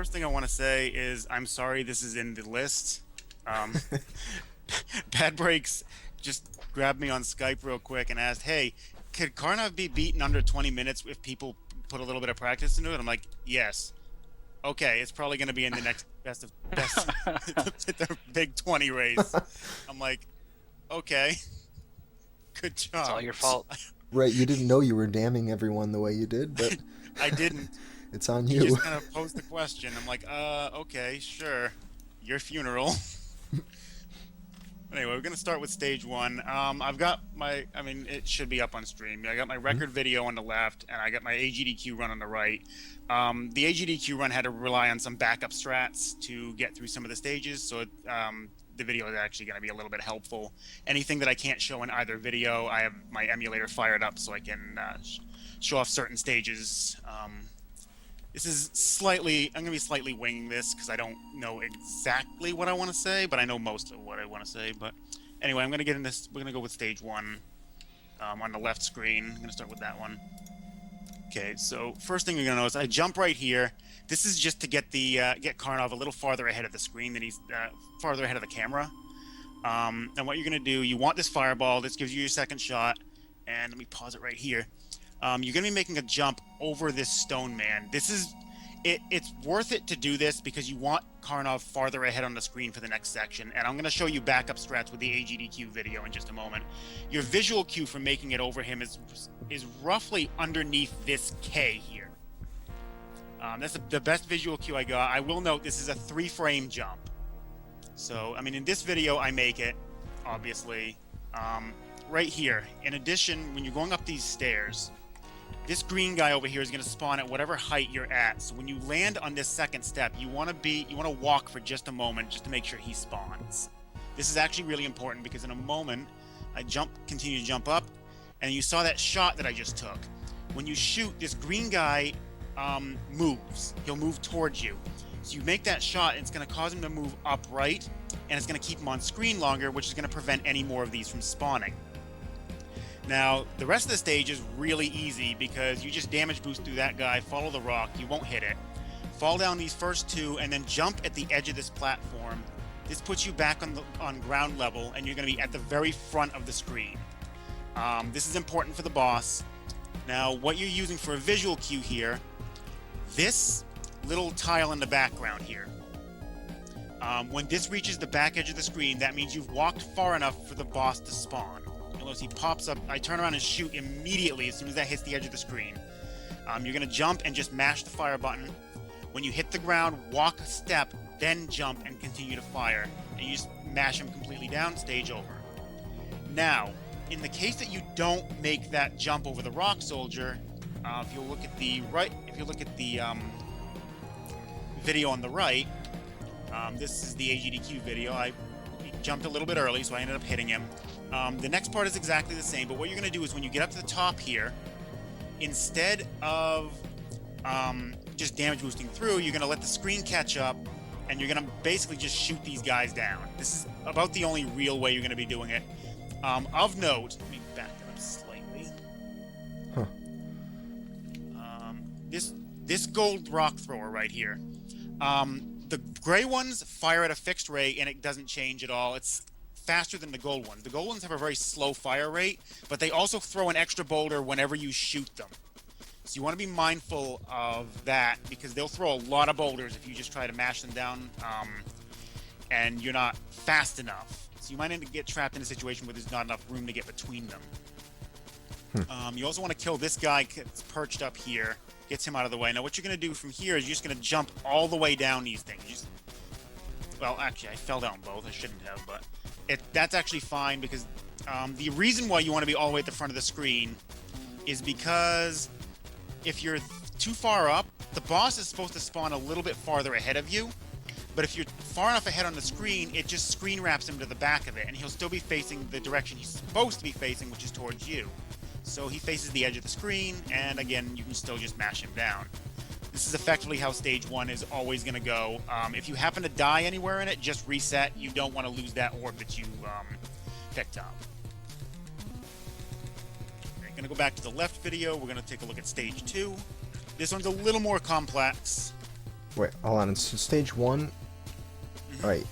first thing I want to say is I'm sorry this is in the list. Um, Bad Breaks just grabbed me on Skype real quick and asked, "Hey, could Karnov be beaten under 20 minutes if people put a little bit of practice into it?" I'm like, "Yes." Okay, it's probably going to be in the next best of best the big 20 race. I'm like, okay, good It's job. all your fault. Right, you didn't know you were damning everyone the way you did, but I didn't. it's on He you. just kind of posed the question. I'm like, okay, sure. Your funeral. Anyway, we're gonna start with stage one. I've got I mean, it should be up on stream. I got my record video on the left, and I got my AGDQ run on the right. The AGDQ run had to rely on some backup strats to get through some of the stages, so the video is actually going to be a little bit helpful. Anything that I can't show in either video, I have my emulator fired up so I can show off certain stages. This is I'm going to be slightly winging this because I don't know exactly what I want to say, but I know most of what I want to say. But anyway, I'm going to get in this. We're going to go with stage one on the left screen. I'm going to start with that one. Okay, so first thing you're going to notice, I jump right here. This is just to get get Karnov a little farther ahead of the screen than he's farther ahead of the camera. And what you're going to do, you want this fireball. This gives you your second shot. And let me pause it right here. You're going to be making a jump over this stone man. It's worth it to do this because you want Karnov farther ahead on the screen for the next section. And I'm going to show you backup strats with the AGDQ video in just a moment. Your visual cue for making it over him is roughly underneath this K here. That's the best visual cue I got. I will note this is a 3-frame jump. So, I mean, in this video, I make it, obviously, right here. In addition, when you're going up these stairs, this green guy over here is going to spawn at whatever height you're at. So when you land on this second step, you want to walk for just a moment just to make sure he spawns. This is actually really important because in a moment, I continue to jump up, and you saw that shot that I just took. When you shoot, this green guy moves. He'll move towards you. So you make that shot, and it's going to cause him to move upright, and it's going to keep him on screen longer, which is going to prevent any more of these from spawning. Now, the rest of the stage is really easy because you just damage boost through that guy, follow the rock, you won't hit it, fall down these first two, and then jump at the edge of this platform. This puts you back on ground level, and you're going to be at the very front of the screen. This is important for the boss. Now, what you're using for a visual cue here, this little tile in the background here. When this reaches the back edge of the screen, that means you've walked far enough for the boss to spawn. You'll notice he pops up. I turn around and shoot immediately as soon as that hits the edge of the screen. You're going to jump and just mash the fire button. When you hit the ground, walk a step, then jump and continue to fire. And you just mash him completely down, stage over. Now, in the case that you don't make that jump over the rock soldier, if you look at the video on the right, this is the AGDQ video. I jumped a little bit early, so I ended up hitting him. The next part is exactly the same, but what you're going to do is when you get up to the top here, instead of just damage boosting through, you're going to let the screen catch up, and you're going to basically just shoot these guys down. This is about the only real way you're going to be doing it. Of note, let me back that up slightly. Huh. This gold rock thrower right here. The gray ones fire at a fixed rate, and it doesn't change at all. It's faster than the gold ones. The gold ones have a very slow fire rate, but they also throw an extra boulder whenever you shoot them. So you want to be mindful of that because they'll throw a lot of boulders if you just try to mash them down and you're not fast enough. So you might end up get trapped in a situation where there's not enough room to get between them. You also want to kill this guy that's perched up here. Gets him out of the way. Now what you're going to do from here is you're just going to jump all the way down these things. Well, actually, I fell down both. I shouldn't have, but that's actually fine because the reason why you want to be all the way at the front of the screen is because if you're too far up, the boss is supposed to spawn a little bit farther ahead of you, but if you're far enough ahead on the screen, it just screen wraps him to the back of it, and he'll still be facing the direction he's supposed to be facing, which is towards you. So he faces the edge of the screen, and again, you can still just mash him down. This is effectively how stage one is always going to go. If you happen to die anywhere in it, just reset. You don't want to lose that orb that you picked up. Okay, going to go back to the left video. We're going to take a look at stage two. This one's a little more complex. Wait, hold on. It's stage 1. All right.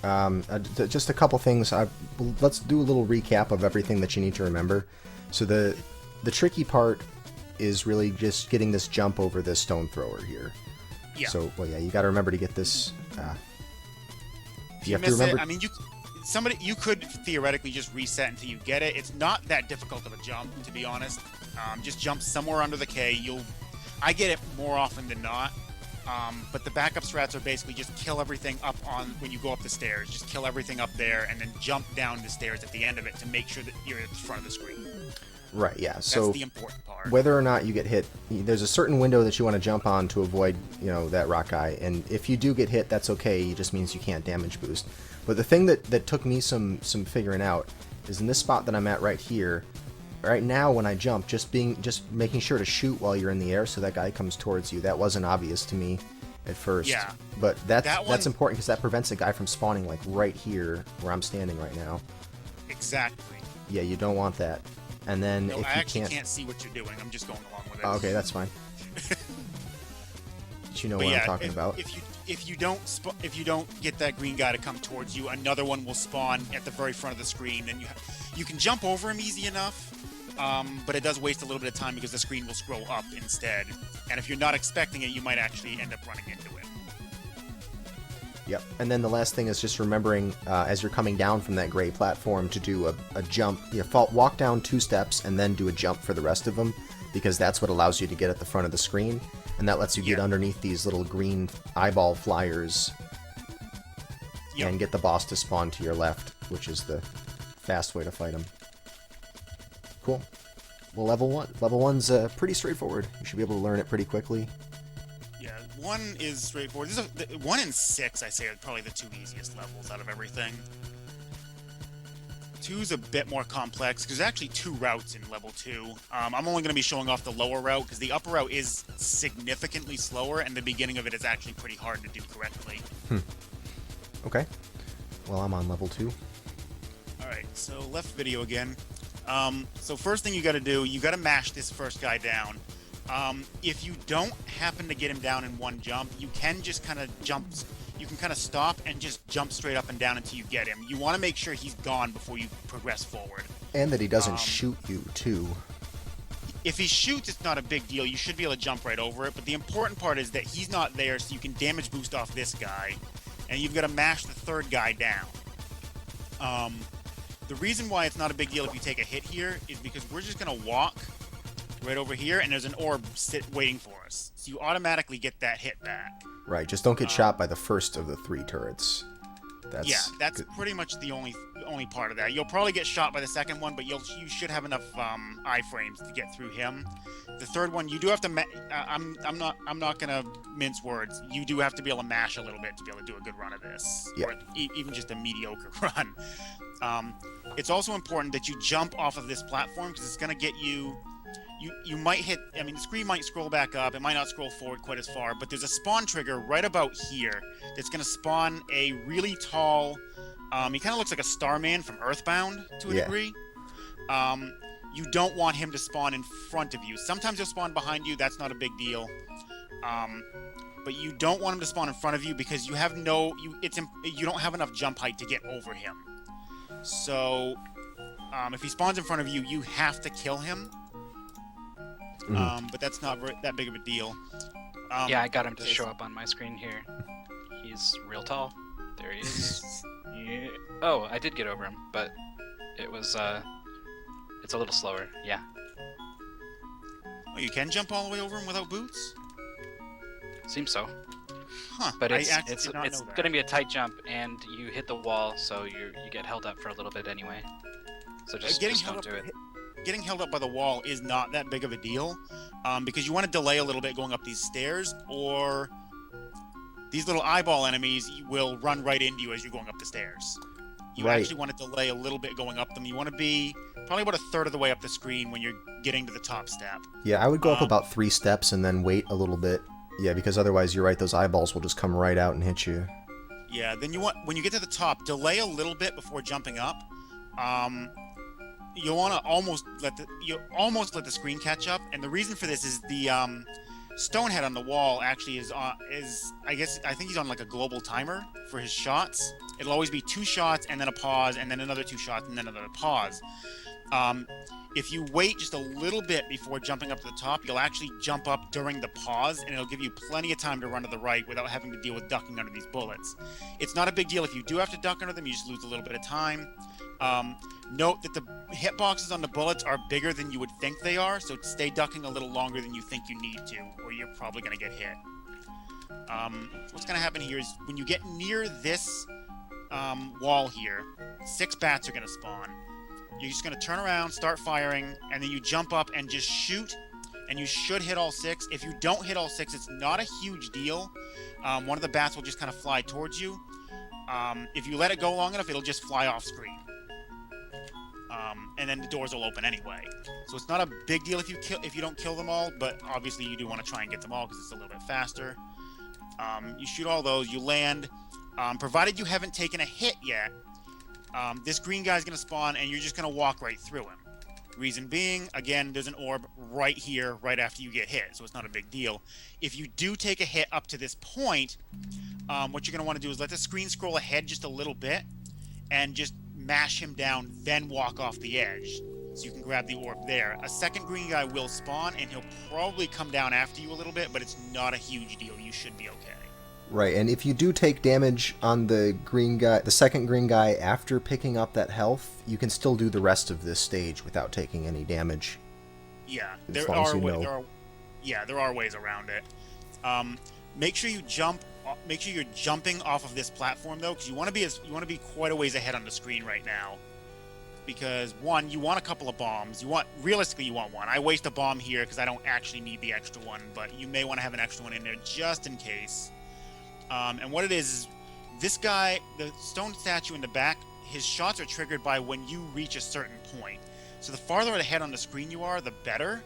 Just a couple things. Let's do a little recap of everything that you need to remember. So the tricky part is really just getting this jump over this stone thrower here. Yeah. So, well, yeah, you got to remember to get this. You have to remember. I mean, you could theoretically just reset until you get it. It's not that difficult of a jump, to be honest. Just jump somewhere under the K. I get it more often than not. But the backup strats are basically just kill everything up on when you go up the stairs. Just kill everything up there and then jump down the stairs at the end of it to make sure that you're at the front of the screen. Right, yeah. That's so the important part. Whether or not you get hit, there's a certain window that you want to jump on to avoid, that rock guy. And if you do get hit, that's okay. It just means you can't damage boost. But the thing that took me some figuring out is in this spot that I'm at right here. Right now, when I jump, just making sure to shoot while you're in the air so that guy comes towards you. That wasn't obvious to me at first. Yeah. But that's important because that prevents a guy from spawning like right here where I'm standing right now. Exactly. Yeah, you don't want that. And then No, if I you actually can't see what you're doing. I'm just going along with it. Oh, okay, that's fine. But you know what I'm talking about. If you don't get that green guy to come towards you, another one will spawn at the very front of the screen. And you can jump over him easy enough, but it does waste a little bit of time because the screen will scroll up instead. And if you're not expecting it, you might actually end up running into it. Yep. And then the last thing is just remembering as you're coming down from that gray platform to do a jump. Walk down 2 steps and then do a jump for the rest of them because that's what allows you to get at the front of the screen. And that lets you get underneath these little green eyeball flyers and get the boss to spawn to your left, which is the fast way to fight him. Cool. Well, level 1. Level 1's pretty straightforward. You should be able to learn it pretty quickly. 1 is straightforward. 1 and 6, I say, are probably the 2 easiest levels out of everything. 2's a bit more complex, because there's actually 2 routes in level 2. I'm only going to be showing off the lower route, because the upper route is significantly slower, and the beginning of it is actually pretty hard to do correctly. Okay. Well, I'm on level 2. Alright, so left video again. So first thing you got to do, you got to mash this first guy down. If you don't happen to get him down in one jump, you can just kind of jump. You can kind of stop and just jump straight up and down until you get him. You want to make sure he's gone before you progress forward. And that he doesn't shoot you, too. If he shoots, it's not a big deal. You should be able to jump right over it. But the important part is that he's not there, so you can damage boost off this guy. And you've got to mash the third guy down. The reason why it's not a big deal if you take a hit here is because we're just going to walk right over here, and there's an orb waiting for us. So you automatically get that hit back. Right, just don't get shot by the first of the 3 turrets. That's pretty much the only part of that. You'll probably get shot by the second one, but you should have enough iframes to get through him. The third one, you do have to. I'm not gonna mince words. You do have to be able to mash a little bit to be able to do a good run of this, or even just a mediocre run. It's also important that you jump off of this platform because it's gonna get you. You might hit, I mean, the screen might scroll back up. It might not scroll forward quite as far, but there's a spawn trigger right about here that's going to spawn a really tall, he kind of looks like a Starman from Earthbound to a degree. You don't want him to spawn in front of you. Sometimes he'll spawn behind you. That's not a big deal. But you don't want him to spawn in front of you because you have you don't have enough jump height to get over him. So if he spawns in front of you, you have to kill him. But that's not that big of a deal. Yeah, I got him to show up on my screen here. He's real tall. There he is. Yeah. Oh, I did get over him, but it was, it's a little slower. Yeah. Oh, you can jump all the way over him without boots? Seems so. Huh. But it's going to be a tight jump, and you hit the wall, so you get held up for a little bit anyway. So just don't do it. Getting held up by the wall is not that big of a deal, because you want to delay a little bit going up these stairs, or these little eyeball enemies will run right into you as you're going up the stairs. You actually want to delay a little bit going up them. You want to be probably about a third of the way up the screen when you're getting to the top step. Yeah, I would go up about 3 steps and then wait a little bit. Yeah, because otherwise, you're right, those eyeballs will just come right out and hit you. Yeah, then when you get to the top, delay a little bit before jumping up. You'll want to almost let the screen catch up, and the reason for this is the Stonehead on the wall actually is I think he's on like a global timer for his shots. It'll always be 2 shots and then a pause and then another 2 shots and then another pause. If you wait just a little bit before jumping up to the top, you'll actually jump up during the pause, and it'll give you plenty of time to run to the right without having to deal with ducking under these bullets. It's not a big deal if you do have to duck under them, you just lose a little bit of time. Note that the hitboxes on the bullets are bigger than you would think they are, so stay ducking a little longer than you think you need to, or you're probably going to get hit. What's going to happen here is when you get near this wall here, 6 bats are going to spawn. You're just going to turn around, start firing, and then you jump up and just shoot, and you should hit all 6. If you don't hit all 6, it's not a huge deal. One of the bats will just kind of fly towards you. If you let it go long enough, it'll just fly off screen. And then the doors will open anyway. So it's not a big deal if you don't kill them all, but obviously you do want to try and get them all because it's a little bit faster. You shoot all those, you land. Provided you haven't taken a hit yet, this green guy's going to spawn, and you're just going to walk right through him. Reason being, again, there's an orb right here, right after you get hit, so it's not a big deal. If you do take a hit up to this point, what you're going to want to do is let the screen scroll ahead just a little bit, and just mash him down, then walk off the edge, so you can grab the orb there. A second green guy will spawn, and he'll probably come down after you a little bit, but it's not a huge deal. You should be okay. Right, and if you do take damage on the green guy, the second green guy, after picking up that health, you can still do the rest of this stage without taking any damage. Yeah, As there long as are you know. there are ways around it. Make sure you jump. Make sure you're jumping off of this platform though, because you want to be quite a ways ahead on the screen right now. Because one, you want a couple of bombs. Realistically, you want one. I waste a bomb here because I don't actually need the extra one, but you may want to have an extra one in there just in case. And what it is this guy, the stone statue in the back, his shots are triggered by when you reach a certain point. So the farther ahead on the screen you are, the better,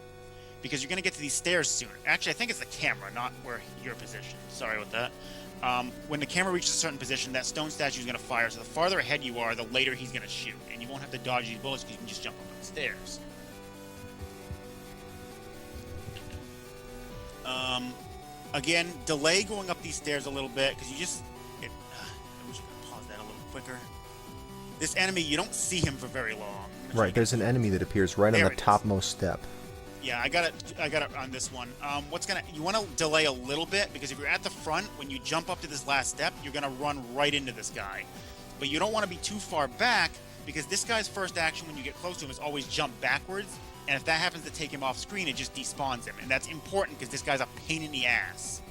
because you're going to get to these stairs soon. Actually, I think it's the camera, not where you're positioned. Sorry about that. When the camera reaches a certain position, that stone statue is going to fire. So the farther ahead you are, the later he's going to shoot. And you won't have to dodge these bullets because you can just jump up the stairs. Again, delay going up these stairs a little bit because I wish I could pause that a little quicker. This enemy, you don't see him for very long. Right, there's an enemy that appears right on the topmost step. Yeah, I got it on this one. You want to delay a little bit because if you're at the front, when you jump up to this last step, you're gonna run right into this guy. But you don't want to be too far back because this guy's first action when you get close to him is always jump backwards. And if that happens to take him off screen, it just despawns him. And that's important because this guy's a pain in the ass.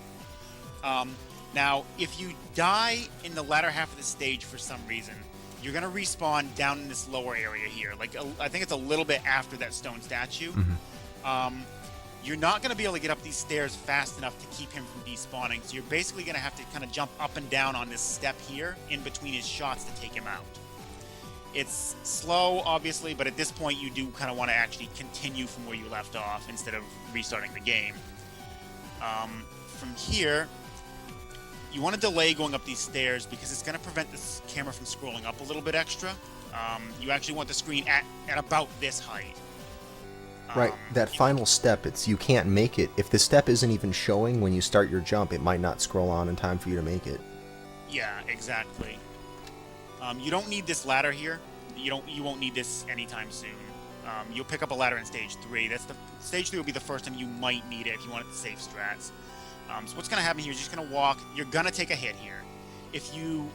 Now, if you die in the latter half of the stage for some reason, you're going to respawn down in this lower area here. I think it's a little bit after that stone statue. Mm-hmm. You're not going to be able to get up these stairs fast enough to keep him from despawning. So you're basically going to have to kind of jump up and down on this step here in between his shots to take him out. It's slow, obviously, but at this point you do kind of want to actually continue from where you left off instead of restarting the game. From here, you want to delay going up these stairs because it's going to prevent this camera from scrolling up a little bit extra. You actually want the screen at about this height. Right, that final step, you can't make it. If the step isn't even showing when you start your jump, it might not scroll on in time for you to make it. Yeah, exactly. You don't need this ladder here. You won't need this anytime soon. You'll pick up a ladder in stage 3. Stage 3 will be the first time you might need it if you want it to save strats. So what's going to happen here is you're just going to walk. You're going to take a hit here. If you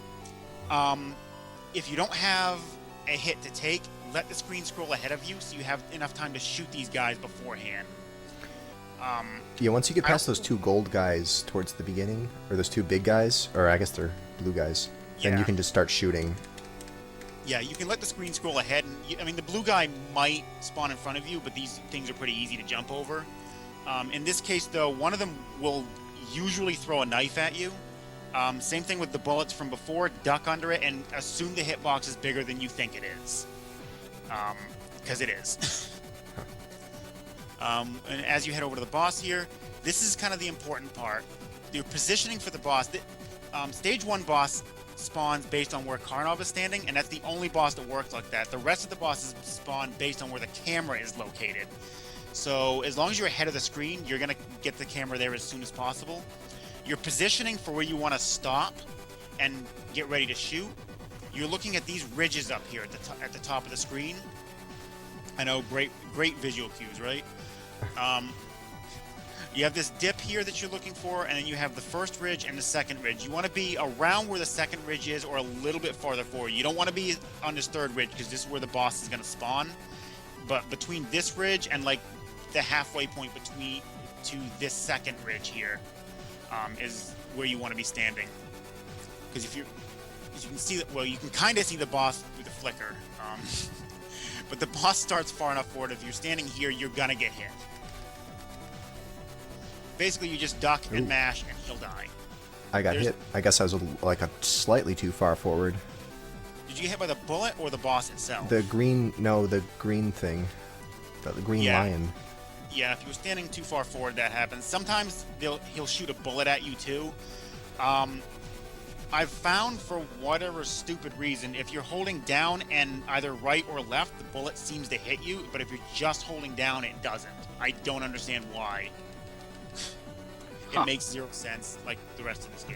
don't have a hit to take, let the screen scroll ahead of you so you have enough time to shoot these guys beforehand. Yeah, once you get past those 2 gold guys towards the beginning, or those 2 big guys, or I guess they're blue guys, then you can just start shooting. Yeah, you can let the screen scroll ahead. And the blue guy might spawn in front of you, but these things are pretty easy to jump over. In this case, though, one of them will usually throw a knife at you. Same thing with the bullets from before. Duck under it and assume the hitbox is bigger than you think it is. Because it is. And as you head over to the boss here, this is kind of the important part. Your positioning for the boss. Stage 1 boss spawns based on where Karnov is standing, and that's the only boss that works like that. The rest of the bosses spawn based on where the camera is located. So as long as you're ahead of the screen, you're going to get the camera there as soon as possible. You're positioning for where you want to stop and get ready to shoot. You're looking at these ridges up here at the top of the screen. I know, great visual cues, right? You have this dip here that you're looking for, and then you have the first ridge and the second ridge. You want to be around where the second ridge is, or a little bit farther forward. You don't want to be on this third ridge, because this is where the boss is going to spawn. But between this ridge and like the halfway point between to this second ridge here is where you want to be standing. Because if you can see that, well, you can kind of see the boss through the flicker. But the boss starts far enough forward. If you're standing here, you're gonna get hit. Basically, you just duck and mash, and he'll die. I got hit. I guess I was like a slightly too far forward. Did you get hit by the bullet or the boss itself? The green thing. The green lion. Yeah, if you were standing too far forward, that happens. Sometimes he'll shoot a bullet at you too. I've found, for whatever stupid reason, if you're holding down and either right or left, the bullet seems to hit you, but if you're just holding down, it doesn't. I don't understand why. It makes zero sense, like the rest of this game.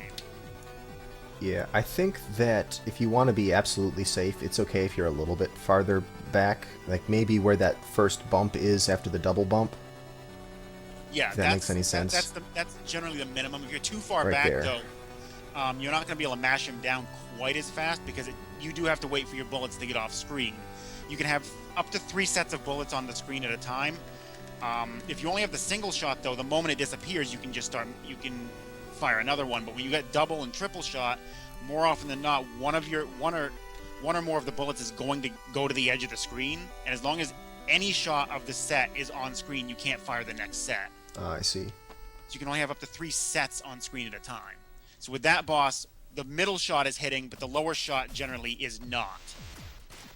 Yeah, I think that if you want to be absolutely safe, it's okay if you're a little bit farther back, like maybe where that first bump is after the double bump. Yeah, if that makes any sense. That's generally the minimum. If you're too far Right back, there. though, you're not going to be able to mash him down quite as fast, because you do have to wait for your bullets to get off screen. You can have up to 3 sets of bullets on the screen at a time. If you only have the single shot, though, the moment it disappears, you can fire another one. But when you get double and triple shot, more often than not, one or more of the bullets is going to go to the edge of the screen. And as long as any shot of the set is on screen, you can't fire the next set. I see. So you can only have up to 3 sets on screen at a time. So with that boss, the middle shot is hitting, but the lower shot generally is not.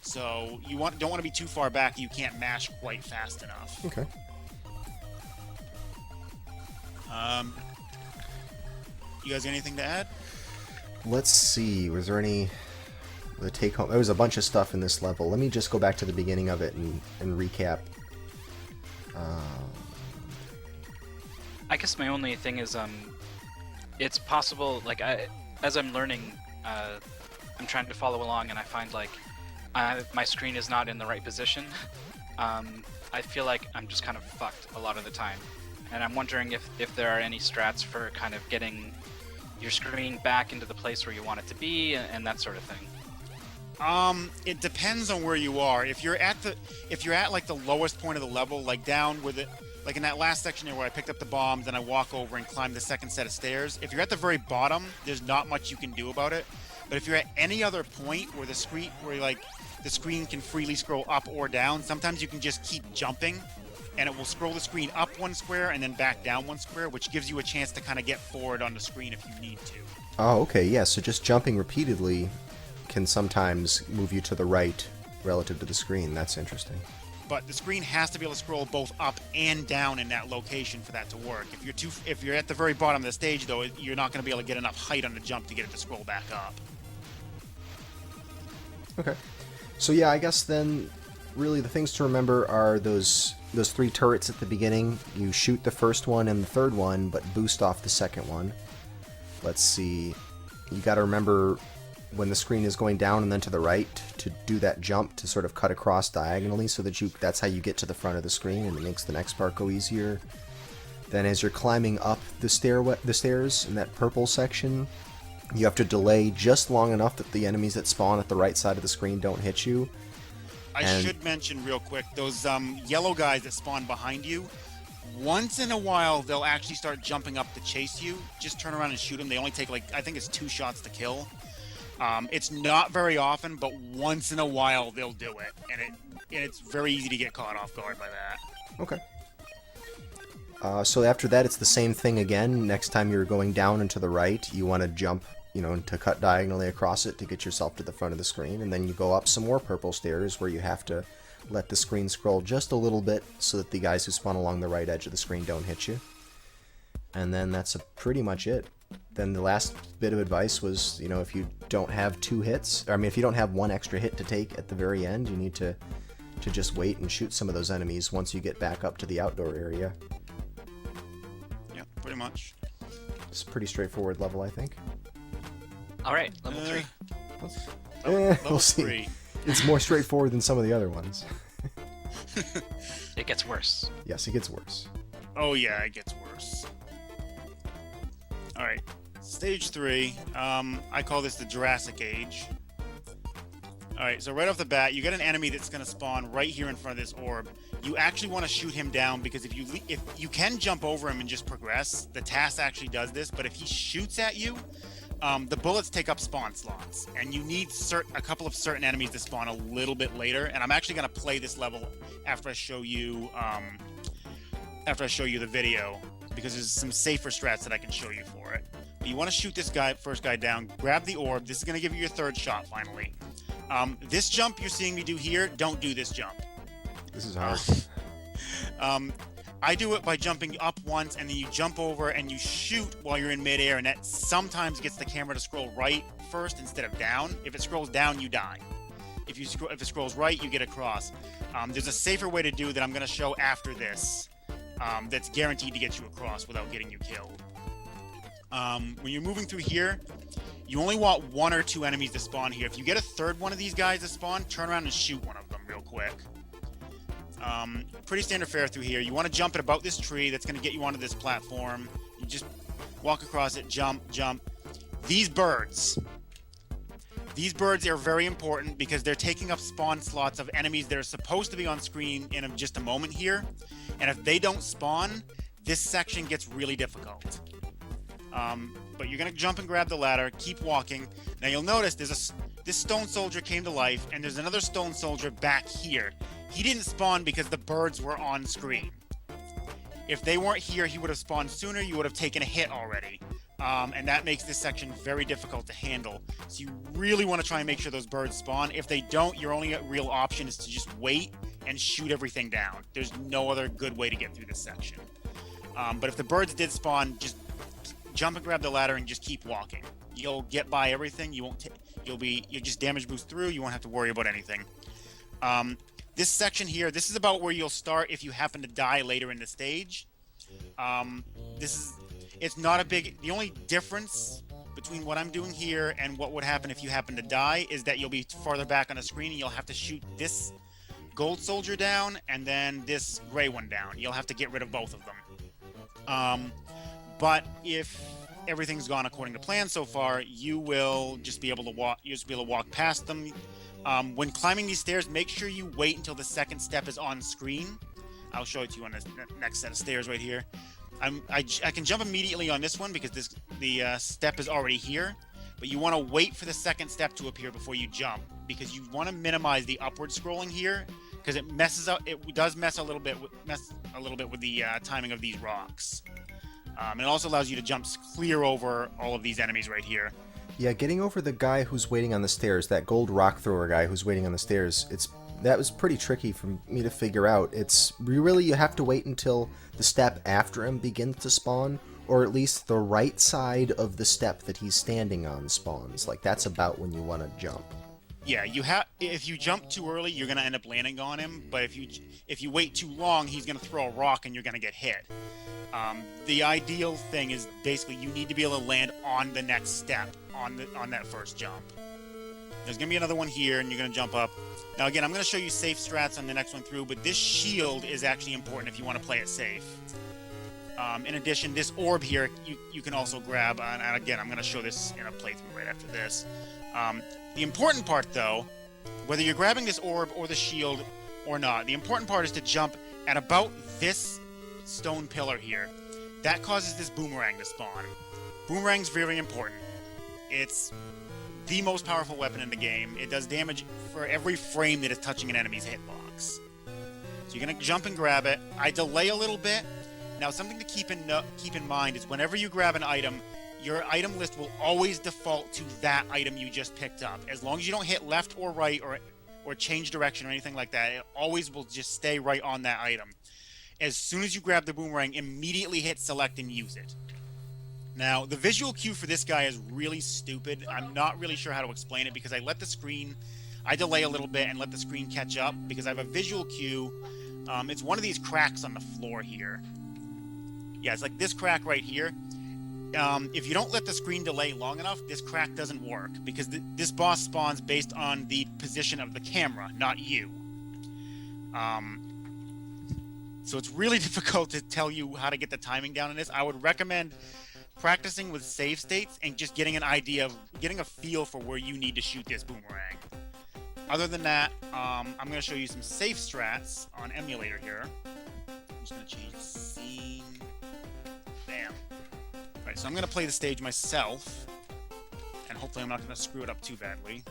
So you don't want to be too far back. You can't mash quite fast enough. Okay. You guys got anything to add? Let's see. Was there any the take home? There was a bunch of stuff in this level. Let me just go back to the beginning of it and recap. I guess my only thing is, it's possible, like, as I'm learning, I'm trying to follow along, and I find, like, my screen is not in the right position. I feel like I'm just kind of fucked a lot of the time. And I'm wondering if there are any strats for kind of getting your screen back into the place where you want it to be, and that sort of thing. It depends on where you are. If you're at like the lowest point of the level, like down with it, like in that last section here where I picked up the bombs and I walk over and climb the second set of stairs, if you're at the very bottom, there's not much you can do about it. But if you're at any other point where the screen can freely scroll up or down, sometimes you can just keep jumping and it will scroll the screen up 1 square and then back down 1 square, which gives you a chance to kind of get forward on the screen if you need to. Oh, okay, yeah, so just jumping repeatedly can sometimes move you to the right relative to the screen. That's interesting. But the screen has to be able to scroll both up and down in that location for that to work. If you're at the very bottom of the stage, though, you're not going to be able to get enough height on the jump to get it to scroll back up. Okay. So yeah, I guess then really the things to remember are those 3 turrets at the beginning. You shoot the first one and the third one, but boost off the second one. Let's see. You got to remember when the screen is going down and then to the right to do that jump to sort of cut across diagonally so that that's how you get to the front of the screen, and it makes the next part go easier. Then as you're climbing up the stairs in that purple section, you have to delay just long enough that the enemies that spawn at the right side of the screen don't hit you. I should mention real quick, those yellow guys that spawn behind you, once in a while they'll actually start jumping up to chase you. Just turn around and shoot them. They only take, I think it's 2 shots to kill. It's not very often, but once in a while they'll do it, and it's very easy to get caught off guard by that. Okay. So after that, it's the same thing again. Next time you're going down and to the right, you want to jump, to cut diagonally across it to get yourself to the front of the screen, and then you go up some more purple stairs where you have to let the screen scroll just a little bit so that the guys who spawn along the right edge of the screen don't hit you. And then that's pretty much it. Then the last bit of advice was, if you don't have 2 hits, if you don't have 1 extra hit to take at the very end, you need to to just wait and shoot some of those enemies once you get back up to the outdoor area. Yeah, pretty much. It's a pretty straightforward level, I think. All right, level 3. We'll see. 3. It's more straightforward than some of the other ones. It gets worse. Yes, it gets worse. Oh yeah, it gets worse. All right, stage 3. I call this the Jurassic Age. All right, so right off the bat, you get an enemy that's going to spawn right here in front of this orb. You actually want to shoot him down because if you can jump over him and just progress, the task actually does this. But if he shoots at you, the bullets take up spawn slots, and you need a couple of certain enemies to spawn a little bit later. And I'm actually going to play this level after I show you the video, because there's some safer strats that I can show you for it. But you want to shoot this first guy down, grab the orb. This is going to give you your third shot finally. This jump you're seeing me do here, don't do this jump. This is hard. I do it by jumping up once, and then you jump over and you shoot while you're in midair, and that sometimes gets the camera to scroll right first instead of down. If it scrolls down, you die. If it scrolls right, you get across. There's a safer way to do that I'm going to show after this. That's guaranteed to get you across without getting you killed. When you're moving through here, you only want 1 or 2 enemies to spawn here. If you get a third one of these guys to spawn, turn around and shoot one of them real quick. Pretty standard fare through here. You want to jump at about this tree that's going to get you onto this platform. You just walk across it, jump. These birds are very important because they're taking up spawn slots of enemies that are supposed to be on screen in just a moment here. And if they don't spawn, this section gets really difficult. But you're going to jump and grab the ladder, keep walking. Now you'll notice this stone soldier came to life, and there's another stone soldier back here. He didn't spawn because the birds were on screen. If they weren't here, he would have spawned sooner. You would have taken a hit already. And that makes this section very difficult to handle. So you really want to try and make sure those birds spawn. If they don't, your only real option is to just wait and shoot everything down. There's no other good way to get through this section. But if the birds did spawn, just jump and grab the ladder and just keep walking. You'll get by everything. You'll just damage boost through. You won't have to worry about anything. This section here, this is about where you'll start if you happen to die later in the stage. It's not a big. The only difference between what I'm doing here and what would happen if you happen to die is that you'll be farther back on the screen and you'll have to shoot this gold soldier down and then this gray one down. You'll have to get rid of both of them. But if everything's gone according to plan so far, you will just be able to walk. You'll just be able to walk past them. When climbing these stairs, make sure you wait until the second step is on screen. I'll show it to you on this next set of stairs right here. I can jump immediately on this one because the step is already here. But you want to wait for the second step to appear before you jump because you want to minimize the upward scrolling here because it messes up. It does mess a little bit with the timing of these rocks. And it also allows you to jump clear over all of these enemies right here. Yeah, getting over the guy who's waiting on the stairs, that gold rock thrower guy who's waiting on the stairs, that was pretty tricky for me to figure out. You have to wait until the step after him begins to spawn, or at least the right side of the step that he's standing on spawns. Like, that's about when you want to jump. Yeah, if you jump too early, you're going to end up landing on him, but if you wait too long, he's going to throw a rock and you're going to get hit. The ideal thing is basically you need to be able to land on the next step on that first jump. There's going to be another one here, and you're going to jump up. Now, again, I'm going to show you safe strats on the next one through, but this shield is actually important if you want to play it safe. In addition, this orb here, you can also grab, and again, I'm going to show this in a playthrough right after this. The important part, though, whether you're grabbing this orb or the shield or not, the important part is to jump at about this stone pillar here. That causes this boomerang to spawn. Boomerang's very important. It's the most powerful weapon in the game. It does damage for every frame that is touching an enemy's hitbox. So you're going to jump and grab it. I delay a little bit. Now, something to keep in mind is whenever you grab an item, your item list will always default to that item you just picked up. As long as you don't hit left or right or change direction or anything like that, it always will just stay right on that item. As soon as you grab the boomerang, immediately hit select and use it. Now, the visual cue for this guy is really stupid. I'm not really sure how to explain it because I let the screen I delay a little bit and let the screen catch up because I have a visual cue. It's one of these cracks on the floor here. Yeah, it's like this crack right here. If you don't let the screen delay long enough, this crack doesn't work because this boss spawns based on the position of the camera, not you. So it's really difficult to tell you how to get the timing down in this. I would recommend practicing with save states and just getting an idea of getting a feel for where you need to shoot this boomerang. Other than that, I'm going to show you some safe strats on emulator here. I'm just going to change the scene. Bam. Alright, so I'm going to play the stage myself, and hopefully I'm not going to screw it up too badly.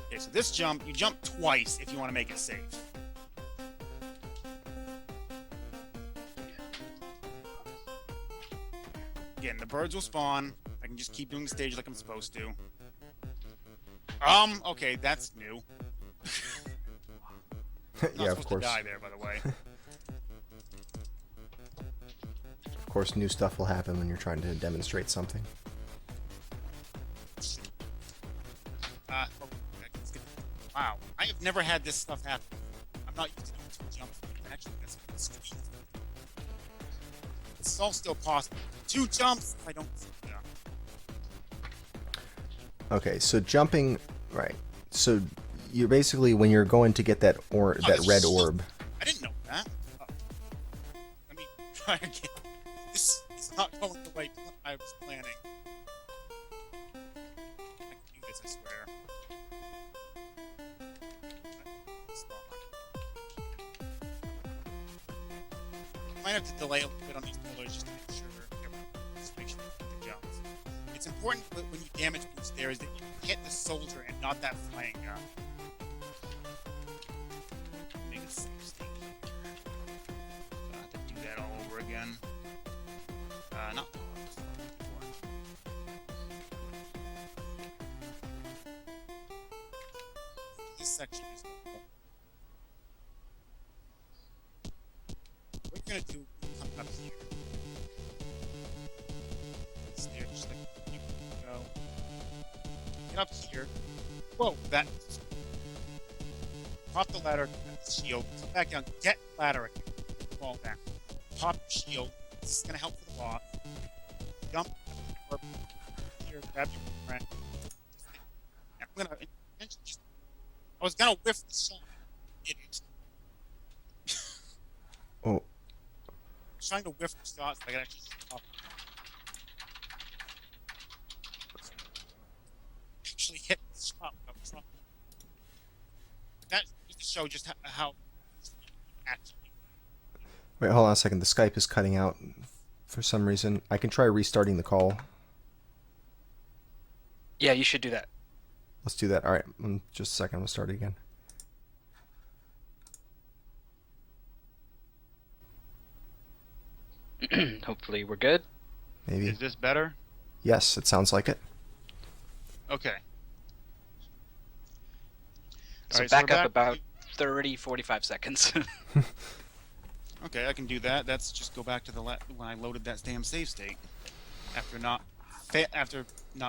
Okay, so this jump, you jump twice if you want to make it safe. Again, the birds will spawn. I can just keep doing the stage like I'm supposed to. Okay, that's new. Yeah, of course. To die there, by the way. Of course, new stuff will happen when you're trying to demonstrate something. Wow, I have never had this stuff happen. I'm not used to doing two jumps. Actually, that's strange. It's all still possible. Two jumps. I don't. Yeah. Okay, so jumping, right? So you're basically when you're going to get that that red orb. I didn't know that. Let me try again. This is not going the way I was planning. I can do this, I swear. I might have to delay a little bit on these pillars just to make sure the jumps. It's important that when you damage boost there is that you hit the soldier and not that flying gun. Make a safe state. I have to do that all over again. Not this section is what you're gonna do come up here. Stairs, just like you go. Get up here. Whoa, that pop the ladder, get the shield, come back down, get ladder again. Fall down. Pop shield. This is gonna help for the boss. Jump here, grab your friend. I'm gonna just I was gonna whiff the shot. Didn't. Oh. I was trying to whiff the shot so I could actually stop. Actually hit the shot without trying. That just to show just how actually. Wait, hold on a second. The Skype is cutting out for some reason. I can try restarting the call. Yeah, you should do that. Let's do that. All right, just a second. I'm gonna start it again. Hopefully we're good. Maybe. Is this better? Yes, it sounds like it. Okay. So Alright, back we're up about 30, 45 seconds. Okay, I can do that. That's just go back to the when I loaded that damn save state after not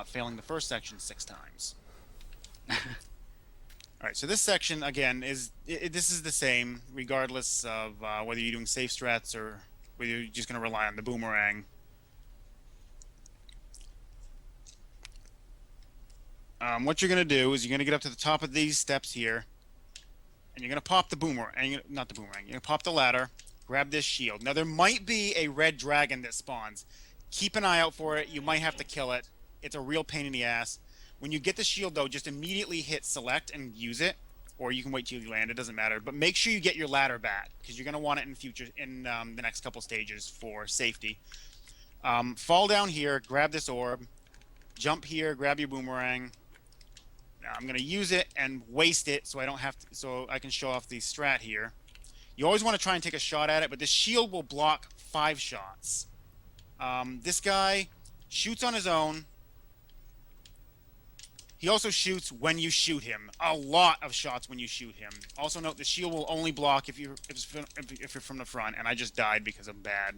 failing the first section 6 times. All right, so this section again is this is the same regardless of whether you're doing safe strats or whether you're just going to rely on the boomerang. What you're going to do is you're going to get up to the top of these steps here, and you're going to pop the boomerang. Not the boomerang. You're going to pop the ladder. Grab this shield. Now there might be a red dragon that spawns. Keep an eye out for it. You might have to kill it. It's a real pain in the ass. When you get the shield though, just immediately hit select and use it, or you can wait till you land. It doesn't matter. But make sure you get your ladder back because you're gonna want it in the next couple stages for safety. Fall down here, grab this orb, jump here, grab your boomerang. Now I'm gonna use it and waste it so I don't have to, so I can show off the strat here. You always want to try and take a shot at it, but the shield will block 5 shots. This guy shoots on his own. He also shoots when you shoot him. A lot of shots when you shoot him. Also note the shield will only block if you're from the front, and I just died because I'm bad.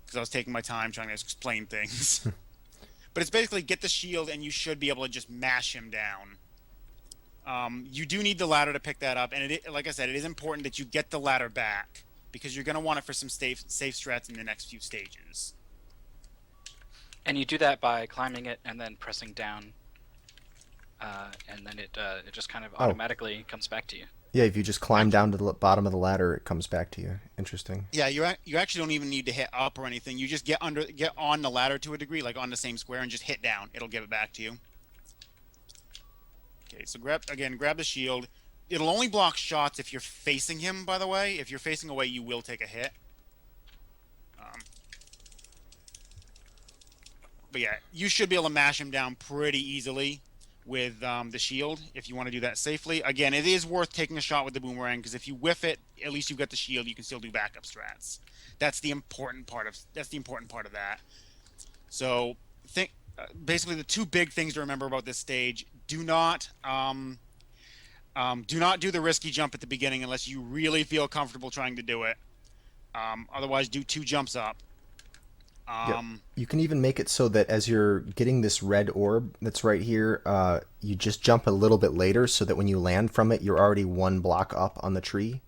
Because I was taking my time trying to explain things. But it's basically get the shield, and you should be able to just mash him down. You do need the ladder to pick that up, and like I said, it is important that you get the ladder back because you're going to want it for some safe strats in the next few stages. And you do that by climbing it and then pressing down, and then it just kind of automatically comes back to you. Yeah, if you just climb down to the bottom of the ladder, it comes back to you. Interesting. Yeah, you actually don't even need to hit up or anything. You just get on the ladder to a degree, like on the same square, and just hit down. It'll give it back to you. Okay, so grab the shield. It'll only block shots if you're facing him, by the way. If you're facing away, you will take a hit. But yeah, you should be able to mash him down pretty easily with the shield if you want to do that safely. Again, it is worth taking a shot with the boomerang because if you whiff it, at least you've got the shield. You can still do backup strats. That's the important part of that. So basically the two big things to remember about this stage: do not do the risky jump at the beginning unless you really feel comfortable trying to do it. Otherwise, do 2 jumps up. Yep. You can even make it so that as you're getting this red orb that's right here, you just jump a little bit later so that when you land from it, you're already 1 block up on the tree,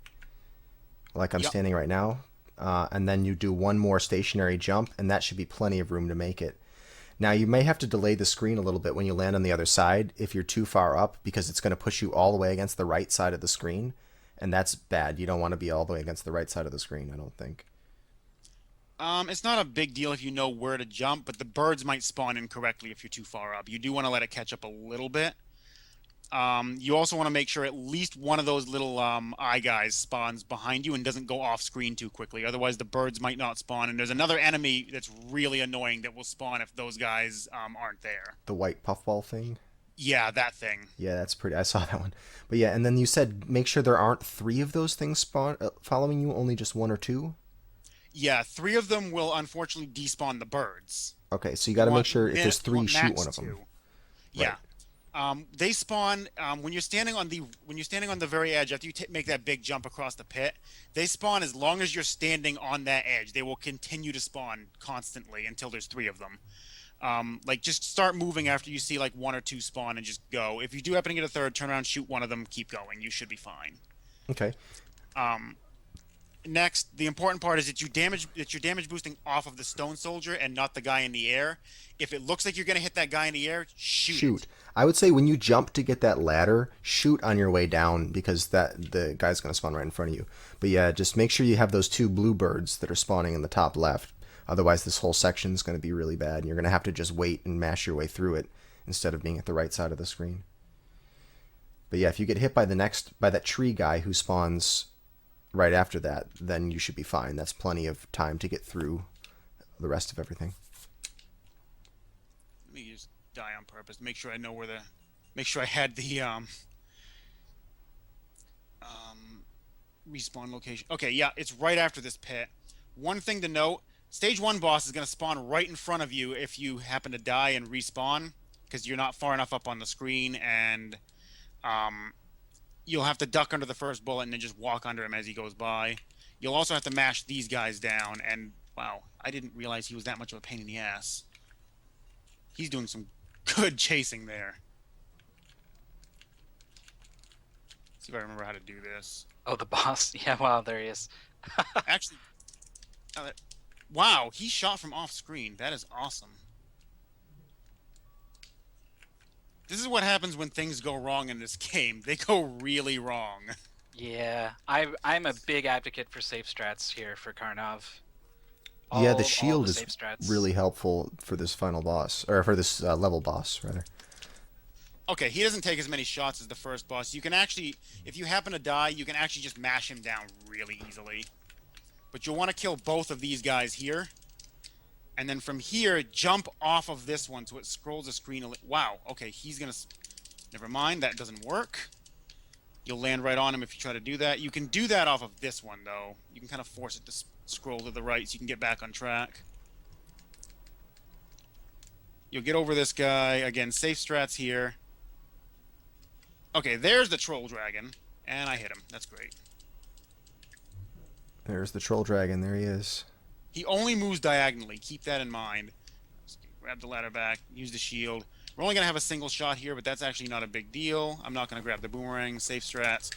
like I'm standing right now. And then you do 1 more stationary jump, and that should be plenty of room to make it. Now, you may have to delay the screen a little bit when you land on the other side if you're too far up, because it's going to push you all the way against the right side of the screen, and that's bad. You don't want to be all the way against the right side of the screen, I don't think. It's not a big deal if you know where to jump, but the birds might spawn incorrectly if you're too far up. You do want to let it catch up a little bit. You also want to make sure at least one of those little eye guys spawns behind you and doesn't go off screen too quickly. Otherwise, the birds might not spawn. And there's another enemy that's really annoying that will spawn if those guys aren't there. The white puffball thing? Yeah, that thing. Yeah, that's pretty. I saw that one. But yeah, and then you said make sure there aren't 3 of those things following you, only just 1 or 2? Yeah, 3 of them will unfortunately despawn the birds. Okay, so you got to make sure if there's 3, shoot one of them. 2. Yeah. Right. They spawn when you're standing on the very edge after you make that big jump across the pit. They spawn as long as you're standing on that edge. They will continue to spawn constantly until there's 3 of them. Like just start moving after you see like 1 or 2 spawn and just go. If you do happen to get a third, turn around, shoot one of them, keep going. You should be fine. Okay. Next, the important part is that you're damage boosting off of the stone soldier and not the guy in the air. If it looks like you're going to hit that guy in the air, shoot. I would say when you jump to get that ladder, shoot on your way down because the guy's going to spawn right in front of you. But yeah, just make sure you have those 2 blue birds that are spawning in the top left. Otherwise, this whole section is going to be really bad, and you're going to have to just wait and mash your way through it instead of being at the right side of the screen. But yeah, if you get hit by that tree guy who spawns right after that, then you should be fine. That's plenty of time to get through the rest of everything. Let me just die on purpose. Make sure I know where make sure I had the respawn location. Okay, yeah, it's right after this pit. One thing to note: Stage 1 boss is going to spawn right in front of you if you happen to die and respawn, because you're not far enough up on the screen, and you'll have to duck under the first bullet and then just walk under him as he goes by. You'll also have to mash these guys down, and wow, I didn't realize he was that much of a pain in the ass. He's doing some good chasing there. See if I remember how to do this. Oh, the boss. Yeah, wow, there he is. Actually, wow, he shot from off screen. That is awesome. This is what happens when things go wrong in this game. They go really wrong. Yeah, I'm a big advocate for safe strats here for Karnov. Yeah, the shield is is really helpful for this final boss, or for this level boss, rather. Okay, he doesn't take as many shots as the first boss. You can actually, if you happen to die, you can actually just mash him down really easily. But you'll want to kill both of these guys here. And then from here, jump off of this one so it scrolls the screen a little. Wow, okay, he's going to... Never mind, that doesn't work. You'll land right on him if you try to do that. You can do that off of this one, though. You can kind of force it to scroll to the right so you can get back on track. You'll get over this guy. Again, safe strats here. Okay, there's the troll dragon. And I hit him. That's great. There's the troll dragon. There he is. He only moves diagonally. Keep that in mind. Grab the ladder back. Use the shield. We're only gonna have a single shot here, but that's actually not a big deal. I'm not gonna grab the boomerang. Safe strats.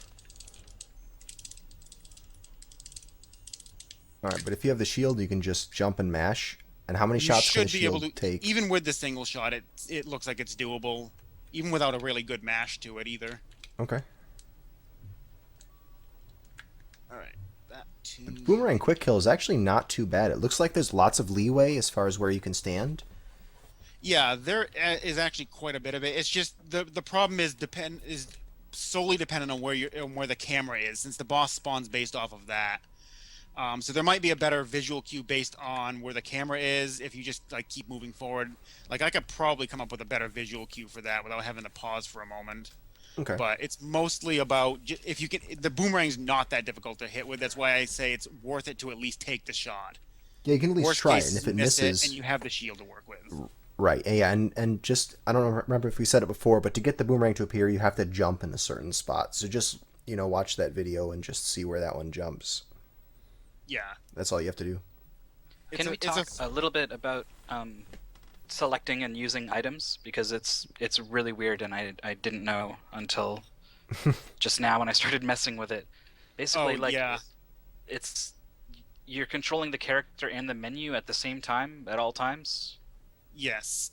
All right, but if you have the shield, you can just jump and mash. And how many You shots can a should be able shield to, take? even with the single shot, it looks like it's doable, even without a really good mash to it either. Okay. All right, that too. Boomerang quick kill is actually not too bad. It looks like there's lots of leeway as far as where you can stand. Yeah, there is actually quite a bit of it. It's just the problem is solely dependent on where the camera is, since the boss spawns based off of that. So there might be a better visual cue based on where the camera is if you just like keep moving forward. Like I could probably come up with a better visual cue for that without having to pause for a moment. Okay. But it's mostly about if you can. The boomerang's not that difficult to hit with. That's why I say it's worth it to at least take the shot. Yeah, you can at least Worst try it, case and is if it you miss misses, and you have the shield to work with. right? Yeah, and just I don't remember if we said it before, but to get the boomerang to appear, you have to jump in a certain spot. So just watch that video and just see where that one jumps. Yeah. That's all you have to do. Can we talk a little bit about selecting and using items, because it's really weird, and I didn't know until just now when I started messing with it. Basically, it's you're controlling the character and the menu at the same time at all times. Yes.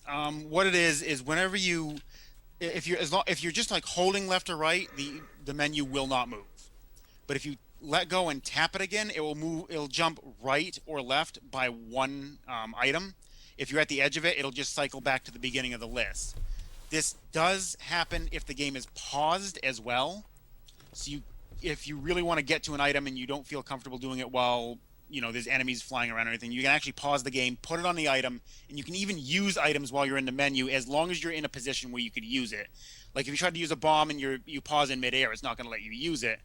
What it is whenever if you're just like holding left or right, the menu will not move. But if you let go and tap it again, it will move. It'll jump right or left by one item. If you're at the edge of it, it'll just cycle back to the beginning of the list. This does happen if the game is paused as well. So if you really want to get to an item and you don't feel comfortable doing it while there's enemies flying around or anything, you can actually pause the game, put it on the item, and you can even use items while you're in the menu as long as you're in a position where you could use it. Like if you try to use a bomb and you pause in midair, it's not going to let you use it.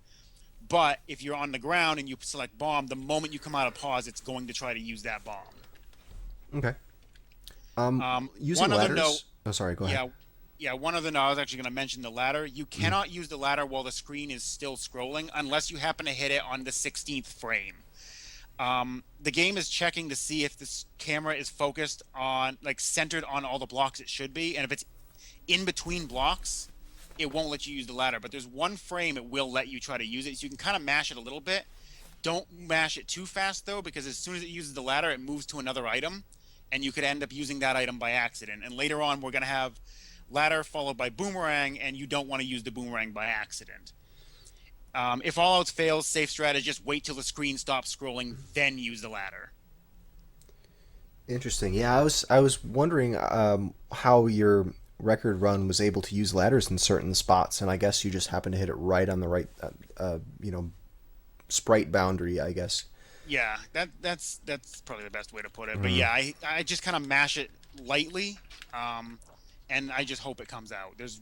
But if you're on the ground and you select bomb, the moment you come out of pause, it's going to try to use that bomb. Okay. Using one other ladders. note, Oh, sorry. Go ahead. Yeah. One other note. I was actually going to mention the ladder. You cannot use the ladder while the screen is still scrolling unless you happen to hit it on the 16th frame. The game is checking to see if this camera is focused on, like, centered on all the blocks it should be, and if it's in between blocks, it won't let you use the ladder. But there's one frame it will let you try to use it, so you can kind of mash it a little bit. Don't mash it too fast though, because as soon as it uses the ladder, it moves to another item, and you could end up using that item by accident. And later on, we're going to have ladder followed by boomerang, and you don't want to use the boomerang by accident. If all else fails, safe strat is just wait till the screen stops scrolling, then use the ladder. Interesting. Yeah, I was wondering how your record run was able to use ladders in certain spots, and I guess you just happened to hit it right on the right, sprite boundary, I guess. Yeah, that's probably the best way to put it. But yeah, I just kind of mash it lightly, and I just hope it comes out. There's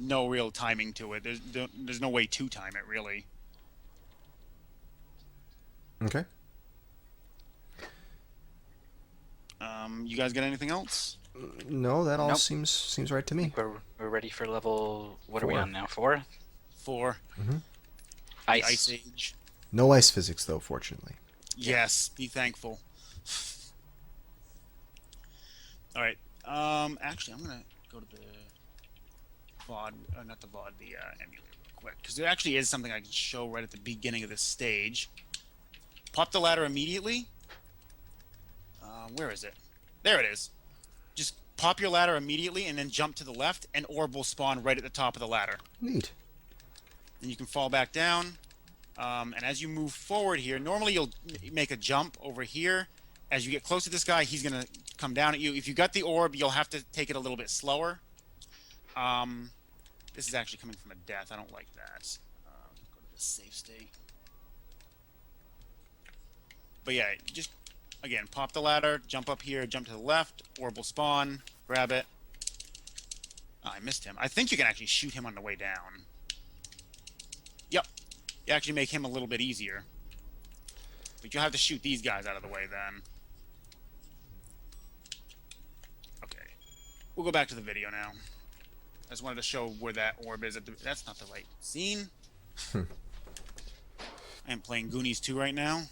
no real timing to it. There's no way to time it really. Okay. You guys got anything else? No, that all Nope. seems right to me. We're ready for level. What are we 4. on now? 4. 4. Ice. Age. No ice physics though, fortunately. Yes, be thankful. All right. Actually, I'm gonna go to the VOD, not the VOD, the emulator real quick, because there actually is something I can show right at the beginning of this stage. Pop the ladder immediately. Where is it? There it is. Just pop your ladder immediately and then jump to the left, and orb will spawn right at the top of the ladder. Neat. Then you can fall back down. And as you move forward here, normally you'll make a jump over here. As you get close to this guy, he's going to come down at you. If you got the orb, you'll have to take it a little bit slower. This is actually coming from a death. I don't like that. Go to the safe state. But yeah, just, again, pop the ladder, jump up here, jump to the left, orb will spawn, grab it. Oh, I missed him. I think you can actually shoot him on the way down. Yep. You actually make him a little bit easier. But you'll have to shoot these guys out of the way then. Okay. We'll go back to the video now. I just wanted to show where that orb is. That's not the right scene. I am playing Goonies 2 right now.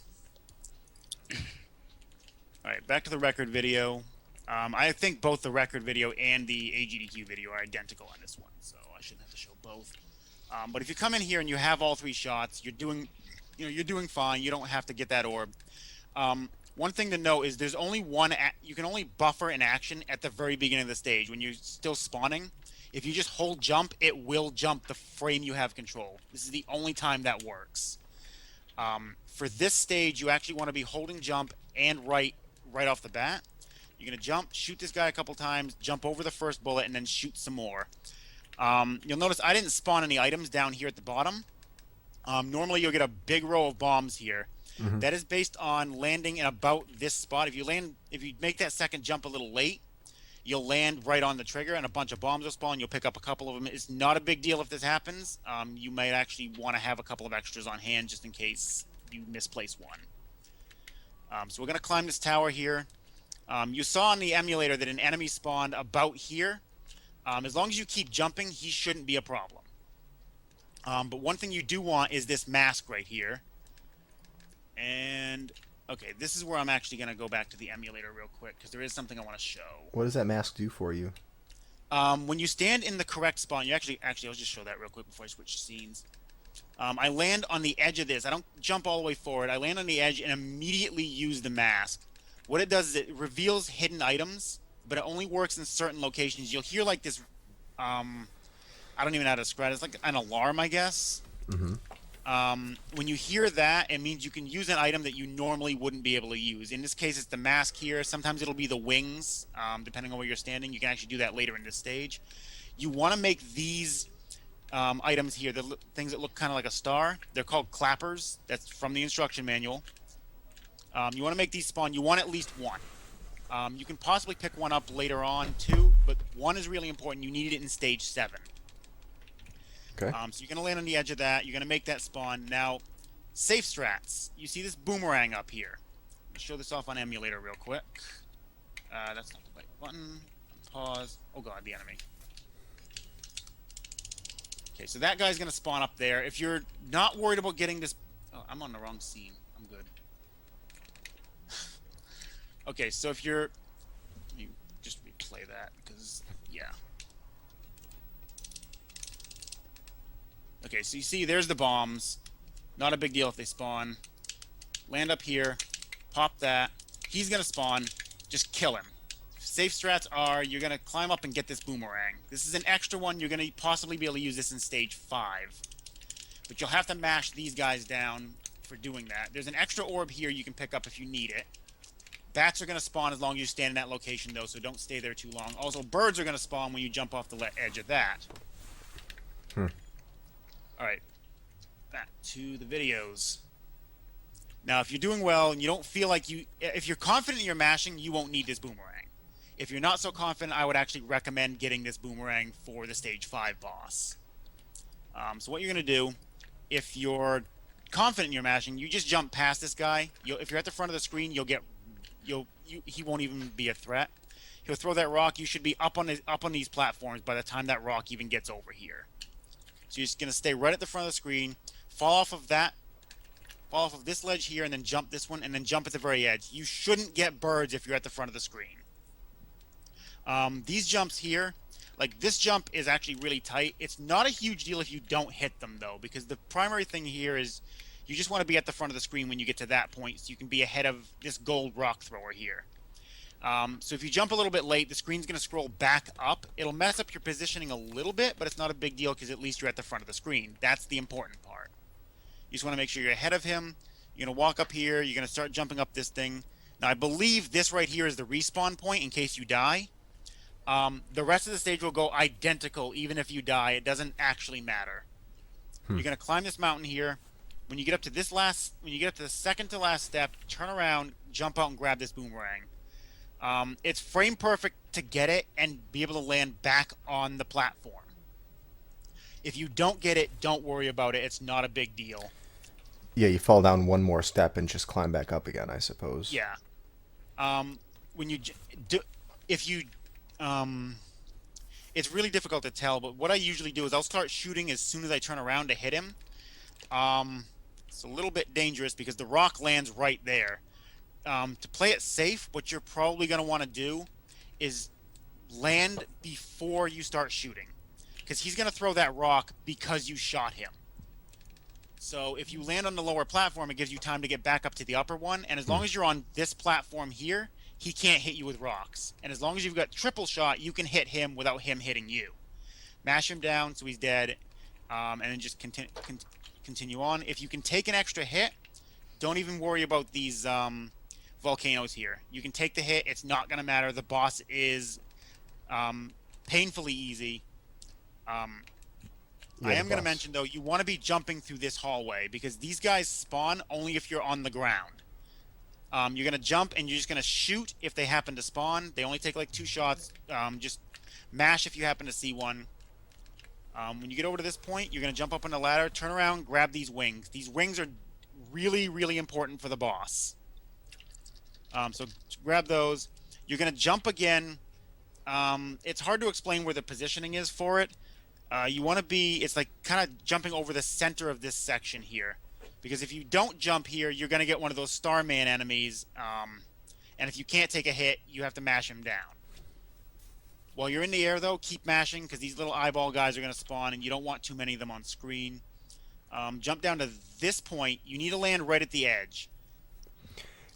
Alright, back to the record video. I think both the record video and the AGDQ video are identical on this one, so I shouldn't have to show both. But if you come in here and you have all 3 shots, you're doing fine. You don't have to get that orb. One thing to note is there's only you can only buffer an action at the very beginning of the stage when you're still spawning. If you just hold jump, it will jump the frame you have control. This is the only time that works. For this stage, you actually want to be holding jump and right off the bat. You're going to jump, shoot this guy a couple times, jump over the first bullet, and then shoot some more. You'll notice I didn't spawn any items down here at the bottom. Normally you'll get a big row of bombs here. Mm-hmm. That is based on landing in about this spot. If you make that second jump a little late, you'll land right on the trigger and a bunch of bombs will spawn. You'll pick up a couple of them. It's not a big deal if this happens. You might actually want to have a couple of extras on hand just in case you misplace one. So we're going to climb this tower here. You saw on the emulator that an enemy spawned about here. As long as you keep jumping, he shouldn't be a problem. But one thing you do want is this mask right here. And, okay, this is where I'm actually going to go back to the emulator real quick, because there is something I want to show. What does that mask do for you? When you stand in the correct spawn, you actually, I'll just show that real quick before I switch scenes. I land on the edge of this. I don't jump all the way forward. I land on the edge and immediately use the mask. What it does is it reveals hidden items, but it only works in certain locations. You'll hear like this, I don't even know how to describe it. It's like an alarm, I guess. Mm-hmm. When you hear that, it means you can use an item that you normally wouldn't be able to use. In this case, it's the mask here. Sometimes it'll be the wings, depending on where you're standing. You can actually do that later in this stage. You want to make these items here, the things that look kind of like a star. They're called clappers. That's from the instruction manual. You want to make these spawn. You want at least one. You can possibly pick one up later on too, but one is really important. You need it in stage 7. Okay. So you're going to land on the edge of that. You're going to make that spawn. Now, safe strats. You see this boomerang up here. I'll show this off on emulator real quick. That's not the right button. Pause. Oh god, the enemy. Okay, so that guy's going to spawn up there. If you're not worried about getting this... Oh, I'm on the wrong scene. I'm good. Okay, so if you're... Let me just replay that, because... Yeah. Okay, so you see, there's the bombs. Not a big deal if they spawn. Land up here. Pop that. He's going to spawn. Just kill him. Safe strats are, you're going to climb up and get this boomerang. This is an extra one. You're going to possibly be able to use this in stage 5. But you'll have to mash these guys down for doing that. There's an extra orb here you can pick up if you need it. Bats are going to spawn as long as you stand in that location, though, so don't stay there too long. Also, birds are going to spawn when you jump off the edge of that. Alright, back to the videos. Now, if you're doing well and you don't feel like if you're confident in your mashing, you won't need this boomerang. If you're not so confident, I would actually recommend getting this boomerang for the stage 5 boss. So what you're going to do, if you're confident in your mashing, you just jump past this guy. If you're at the front of the screen, he won't even be a threat. He'll throw that rock. You should be up on these platforms by the time that rock even gets over here. So you're just going to stay right at the front of the screen, fall off of this ledge here, and then jump this one, and then jump at the very edge. You shouldn't get birds if you're at the front of the screen. These jumps here, like this jump is actually really tight. It's not a huge deal if you don't hit them, though, because the primary thing here is you just want to be at the front of the screen when you get to that point, so you can be ahead of this gold rock thrower here. So if you jump a little bit late, the screen's going to scroll back up. It'll mess up your positioning a little bit, but it's not a big deal because at least you're at the front of the screen. That's the important part. You just want to make sure you're ahead of him. You're going to walk up here. You're going to start jumping up this thing. Now, I believe this right here is the respawn point in case you die. The rest of the stage will go identical even if you die. It doesn't actually matter. You're going to climb this mountain here. When you get up to the second to last step, turn around, jump out and grab this boomerang. It's frame perfect to get it and be able to land back on the platform. If you don't get it, don't worry about it. It's not a big deal. Yeah, you fall down one more step and just climb back up again, I suppose. Yeah. When you do, if you, it's really difficult to tell, but what I usually do is I'll start shooting as soon as I turn around to hit him. It's a little bit dangerous because the rock lands right there. To play it safe, what you're probably going to want to do is land before you start shooting, because he's going to throw that rock because you shot him. So if you land on the lower platform, it gives you time to get back up to the upper one, and as long as you're on this platform here, he can't hit you with rocks. And as long as you've got triple shot, you can hit him without him hitting you. Mash him down so he's dead, and then just continue on. If you can take an extra hit, don't even worry about these volcanoes here. You can take the hit. It's not going to matter. The boss is painfully easy. I am going to mention, though, you want to be jumping through this hallway because these guys spawn only if you're on the ground. You're going to jump and you're just going to shoot if they happen to spawn. They only take like 2 shots. Just mash if you happen to see one. When you get over to this point, you're going to jump up on the ladder, turn around, grab these wings. These wings are really, really important for the boss. So grab those. You're going to jump again. It's hard to explain where the positioning is for it. You want to be, it's like kind of jumping over the center of this section here. Because if you don't jump here, you're going to get one of those Starman enemies. And if you can't take a hit, you have to mash him down. While you're in the air, though, keep mashing because these little eyeball guys are going to spawn and you don't want too many of them on screen. Jump down to this point. You need to land right at the edge.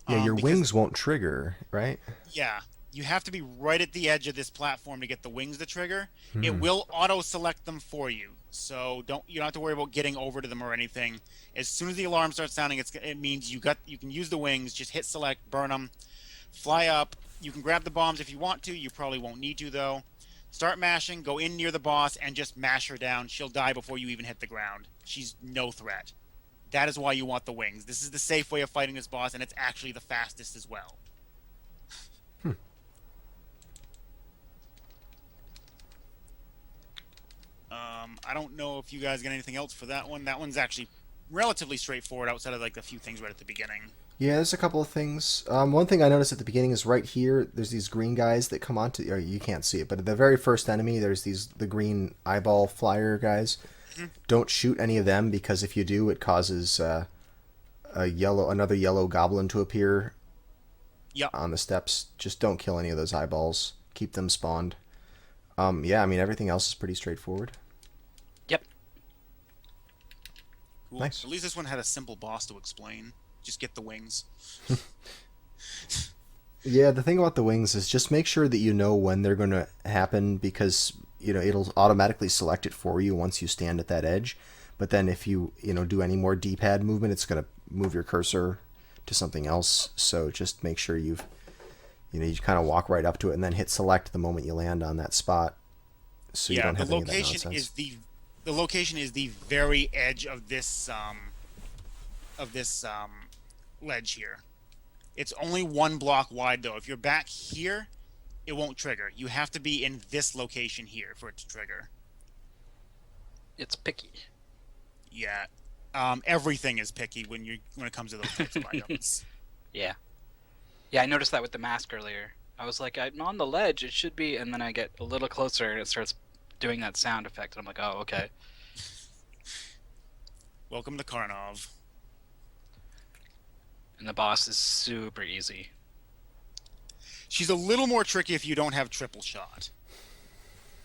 Yeah, your wings won't trigger, right? Yeah. You have to be right at the edge of this platform to get the wings to trigger. It will auto-select them for you, so you don't have to worry about getting over to them or anything. As soon as the alarm starts sounding, it means you can use the wings. Just hit select, burn them, fly up. You can grab the bombs if you want to. You probably won't need to though. Start mashing. Go in near the boss and just mash her down. She'll die before you even hit the ground. She's no threat. That is why you want the wings. This is the safe way of fighting this boss, and it's actually the fastest as well. I don't know if you guys got anything else for that one. That one's actually relatively straightforward outside of like a few things right at the beginning. Yeah, there's a couple of things. One thing I noticed at the beginning is right here, there's these green guys that come onto, or you can't see it, but the very first enemy, there's the green eyeball flyer guys. Don't shoot any of them because if you do, it causes another yellow goblin to appear on the steps. Just don't kill any of those eyeballs. Keep them spawned. Yeah, I mean, everything else is pretty straightforward. Yep. Cool. Nice. At least this one had a simple boss to explain. Just get the wings. Yeah, the thing about the wings is just make sure that you know when they're going to happen because, it'll automatically select it for you once you stand at that edge. But then if you, do any more D-pad movement, it's going to move your cursor to something else. So just make sure you kind of walk right up to it and then hit select the moment you land on that spot. So you don't have any of that nonsense. The location is the very edge of this ledge here. It's only 1 block wide though. If you're back here, it won't trigger. You have to be in this location here for it to trigger. It's picky. Yeah. Everything is picky when it comes to those types of items. Yeah. Yeah, I noticed that with the mask earlier. I was like, I'm on the ledge, it should be, and then I get a little closer and it starts doing that sound effect, and I'm like, oh, okay. Welcome to Karnov. And the boss is super easy. She's a little more tricky if you don't have triple shot.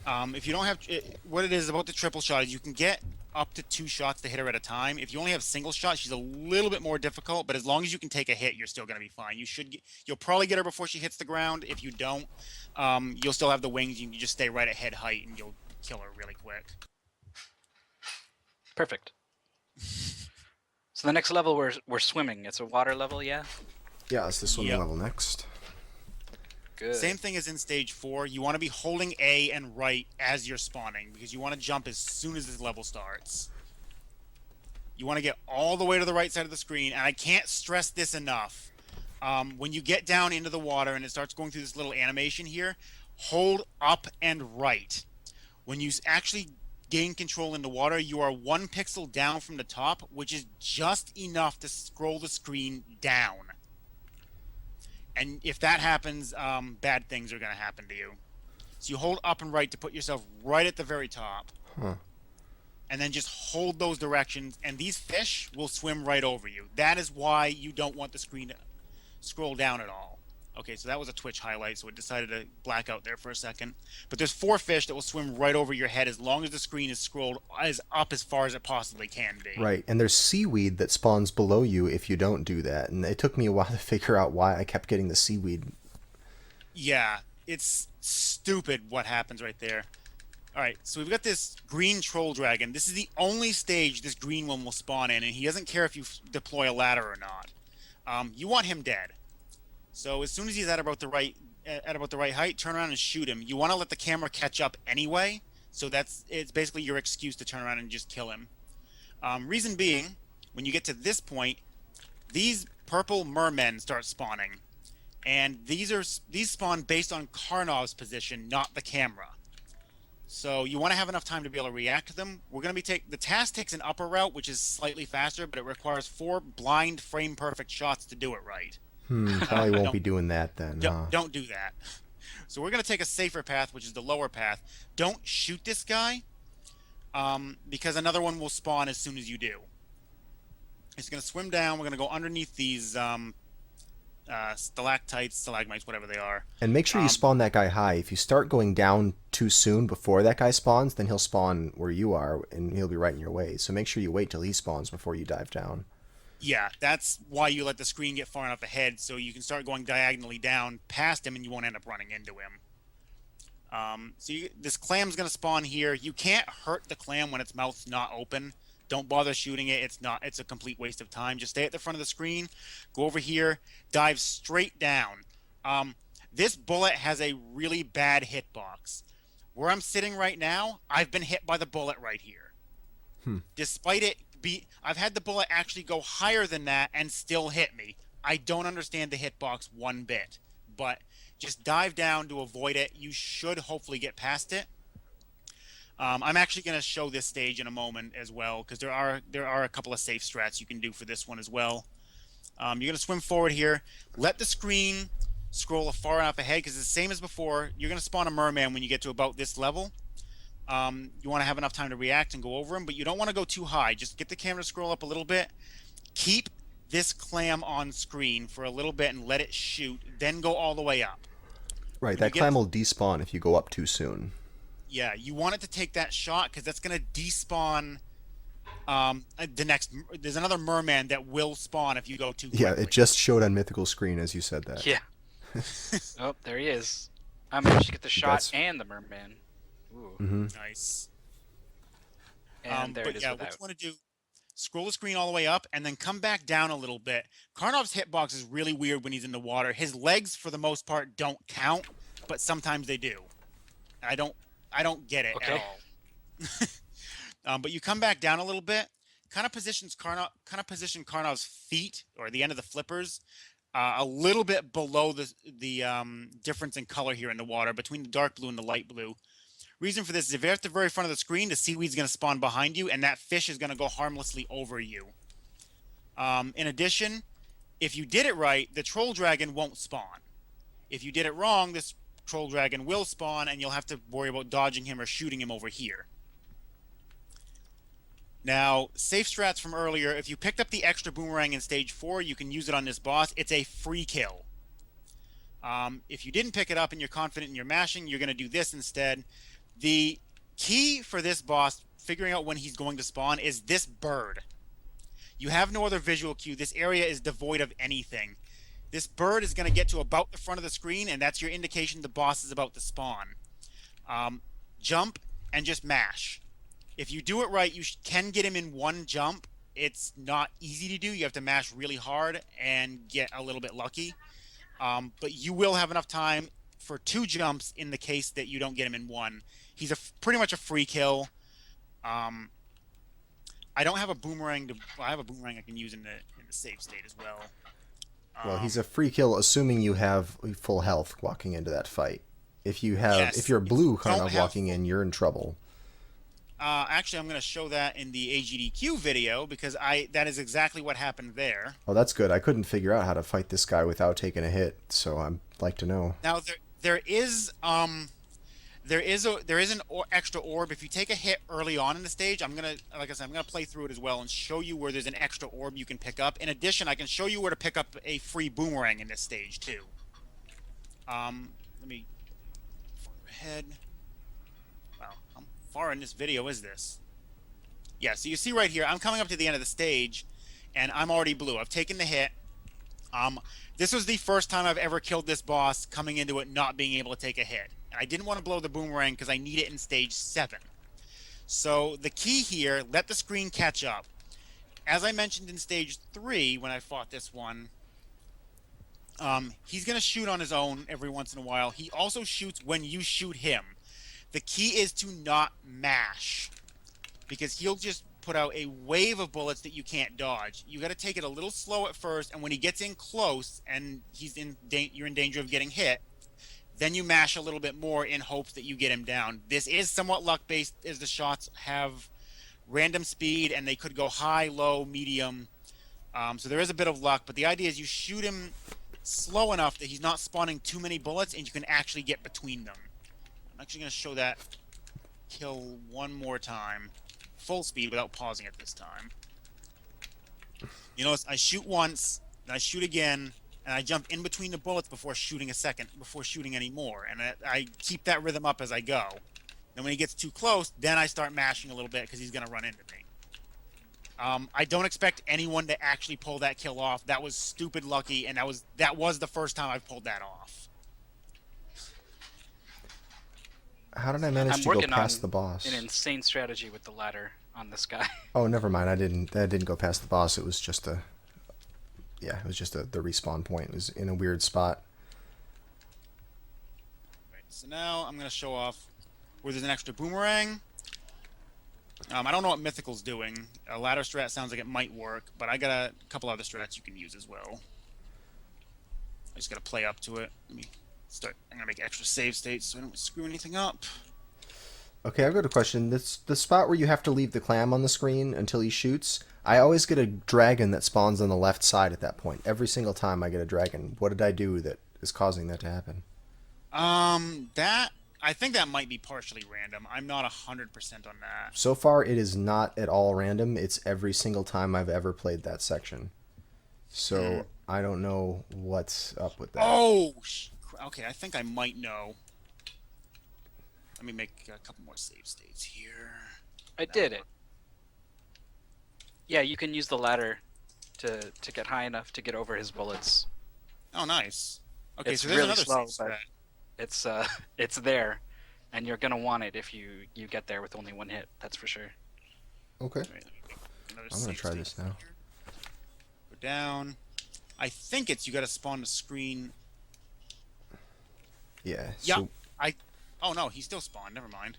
If you don't have... what it is about the triple shot is you can get up to 2 shots to hit her at a time. If you only have single shot, she's a little bit more difficult, but as long as you can take a hit, you're still going to be fine. You'll probably get her before she hits the ground. If you don't, you'll still have the wings. You can just stay right at head height, and you'll kill her really quick. Perfect. So the next level, we're swimming. It's a water level, yeah? Yeah, it's the swimming level next. Good. Same thing as in stage 4. You want to be holding A and right as you're spawning because you want to jump as soon as this level starts. You want to get all the way to the right side of the screen, and I can't stress this enough. When you get down into the water and it starts going through this little animation here, hold up and right. When you actually gain control in the water, you are 1 pixel down from the top, which is just enough to scroll the screen down. And if that happens, bad things are going to happen to you. So you hold up and right to put yourself right at the very top. And then just hold those directions, and these fish will swim right over you. That is why you don't want the screen to scroll down at all. Okay, so that was a Twitch highlight, so it decided to black out there for a second. But there's 4 fish that will swim right over your head as long as the screen is scrolled up as far as it possibly can be. Right, and there's seaweed that spawns below you if you don't do that, and it took me a while to figure out why I kept getting the seaweed. Yeah, it's stupid what happens right there. Alright, so we've got this green troll dragon. This is the only stage this green one will spawn in, and he doesn't care if you deploy a ladder or not. You want him dead. So as soon as he's at about the right height, turn around and shoot him. You want to let the camera catch up anyway, so it's basically your excuse to turn around and just kill him. Reason being, when you get to this point, these purple mermen start spawning, and these spawn based on Karnov's position, not the camera. So you want to have enough time to be able to react to them. We're going to be the task takes an upper route, which is slightly faster, but it requires 4 blind frame perfect shots to do it right. Probably won't be doing that then. Don't do that. So we're going to take a safer path, which is the lower path. Don't shoot this guy, because another one will spawn as soon as you do. It's going to swim down. We're going to go underneath these stalactites, stalagmites, whatever they are. And make sure you spawn that guy high. If you start going down too soon before that guy spawns, then he'll spawn where you are, and he'll be right in your way. So make sure you wait till he spawns before you dive down. Yeah, that's why you let the screen get far enough ahead so you can start going diagonally down past him and you won't end up running into him. This clam's going to spawn here. You can't hurt the clam when its mouth's not open. Don't bother shooting it. It's a complete waste of time. Just stay at the front of the screen, go over here, dive straight down. This bullet has a really bad hitbox. Where I'm sitting right now, I've been hit by the bullet right here. Despite it I've had the bullet actually go higher than that and still hit me. I don't understand the hitbox one bit, but just dive down to avoid it. You should hopefully get past it. I'm actually going to show this stage in a moment as well, because there are a couple of safe strats you can do for this one as well. You're going to swim forward here. Let the screen scroll far enough ahead, because it's the same as before. You're going to spawn a merman when you get to about this level. You want to have enough time to react and go over him, but you don't want to go too high. Just get the camera to scroll up a little bit. Keep this clam on screen for a little bit and let it shoot, then go all the way up. Right, that clam will despawn if you go up too soon. Yeah, you want it to take that shot, because that's going to despawn there's another merman that will spawn if you go too quickly. Yeah, it just showed on mythical screen as you said that. Yeah. Oh, there he is. I managed to get the shot and the merman. Ooh. Nice. And there it is what you want to do, scroll the screen all the way up and then come back down a little bit. Karnov's hitbox is really weird when he's in the water. His legs, for the most part, don't count, but sometimes they do. I don't get it at all. But you come back down a little bit, kind of position Karnov's feet, or the end of the flippers, a little bit below the difference in color here in the water between the dark blue and the light blue. Reason for this is if you're at the very front of the screen, the seaweed's going to spawn behind you, and that fish is going to go harmlessly over you. In addition, if you did it right, the troll dragon won't spawn. If you did it wrong, this troll dragon will spawn, and you'll have to worry about dodging him or shooting him over here. Now, safe strats from earlier, if you picked up the extra boomerang in stage 4, you can use it on this boss. It's a free kill. If you didn't pick it up and you're confident in your mashing, you're going to do this instead. The key for this boss, figuring out when he's going to spawn, is this bird. You have no other visual cue. This area is devoid of anything. This bird is going to get to about the front of the screen, and that's your indication the boss is about to spawn. Jump and just mash. If you do it right, you can get him in one jump. It's not easy to do. You have to mash really hard and get a little bit lucky. But you will have enough time for 2 jumps in the case that you don't get him in one. He's pretty much a free kill. I don't have a boomerang. I have a boomerang I can use in the save state as well. Well, he's a free kill, assuming you have full health walking into that fight. If you're blue kind of walking in, you're in trouble. Actually, I'm going to show that in the AGDQ video, because that is exactly what happened there. Oh, that's good. I couldn't figure out how to fight this guy without taking a hit, so I'd like to know. Now there is an extra orb. If you take a hit early on in the stage, I'm gonna play through it as well and show you where there's an extra orb you can pick up. In addition, I can show you where to pick up a free boomerang in this stage too. Let me far ahead. Wow, how far in this video is this? Yeah, so you see right here, I'm coming up to the end of the stage, and I'm already blue. I've taken the hit. This was the first time I've ever killed this boss coming into it not being able to take a hit. And I didn't want to blow the boomerang because I need it in stage 7. So the key here, let the screen catch up. As I mentioned in stage 3 when I fought this one, he's going to shoot on his own every once in a while. He also shoots when you shoot him. The key is to not mash, because he'll just put out a wave of bullets that you can't dodge. You got to take it a little slow at first, and when he gets in close and you're in danger of getting hit, then you mash a little bit more in hopes that you get him down. This is somewhat luck-based, as the shots have random speed, and they could go high, low, medium. So there is a bit of luck, but the idea is you shoot him slow enough that he's not spawning too many bullets, and you can actually get between them. I'm actually going to show that kill one more time. Full speed without pausing it this time. You notice I shoot once, and I shoot again, and I jump in between the bullets before shooting before shooting any more. And I keep that rhythm up as I go. And when he gets too close, then I start mashing a little bit because he's going to run into me. I don't expect anyone to actually pull that kill off. That was stupid lucky, and that was the first time I've pulled that off. How did I manage to go past the boss? An insane strategy with the ladder on this guy. Oh, never mind. I didn't go past the boss. It was just the respawn point. It was in a weird spot. Right, so now I'm going to show off where there's an extra boomerang. I don't know what Mythical's doing. A ladder strat sounds like it might work, but I got a couple other strats you can use as well. I just got to play up to it. Let me start. I'm going to make extra save states so I don't screw anything up. Okay, I've got a question. The spot where you have to leave the clam on the screen until he shoots, I always get a dragon that spawns on the left side at that point. Every single time I get a dragon. What did I do that is causing that to happen? I think that might be partially random. I'm not 100% on that. So far, it is not at all random. It's every single time I've ever played that section. So I don't know what's up with that. Oh, okay. I think I might know. Let me make a couple more save states here. I did it. Yeah, you can use the ladder to get high enough to get over his bullets. Oh, nice. Okay, It's so there's really another slow, save but strat. it's there, and you're gonna want it if you get there with only one hit. That's for sure. Okay. Wait, let me make another I'm gonna save try state this now. here. Go down. I think it's you got to spawn the screen. Yeah. Yeah. So, Oh no, he still spawned. Never mind.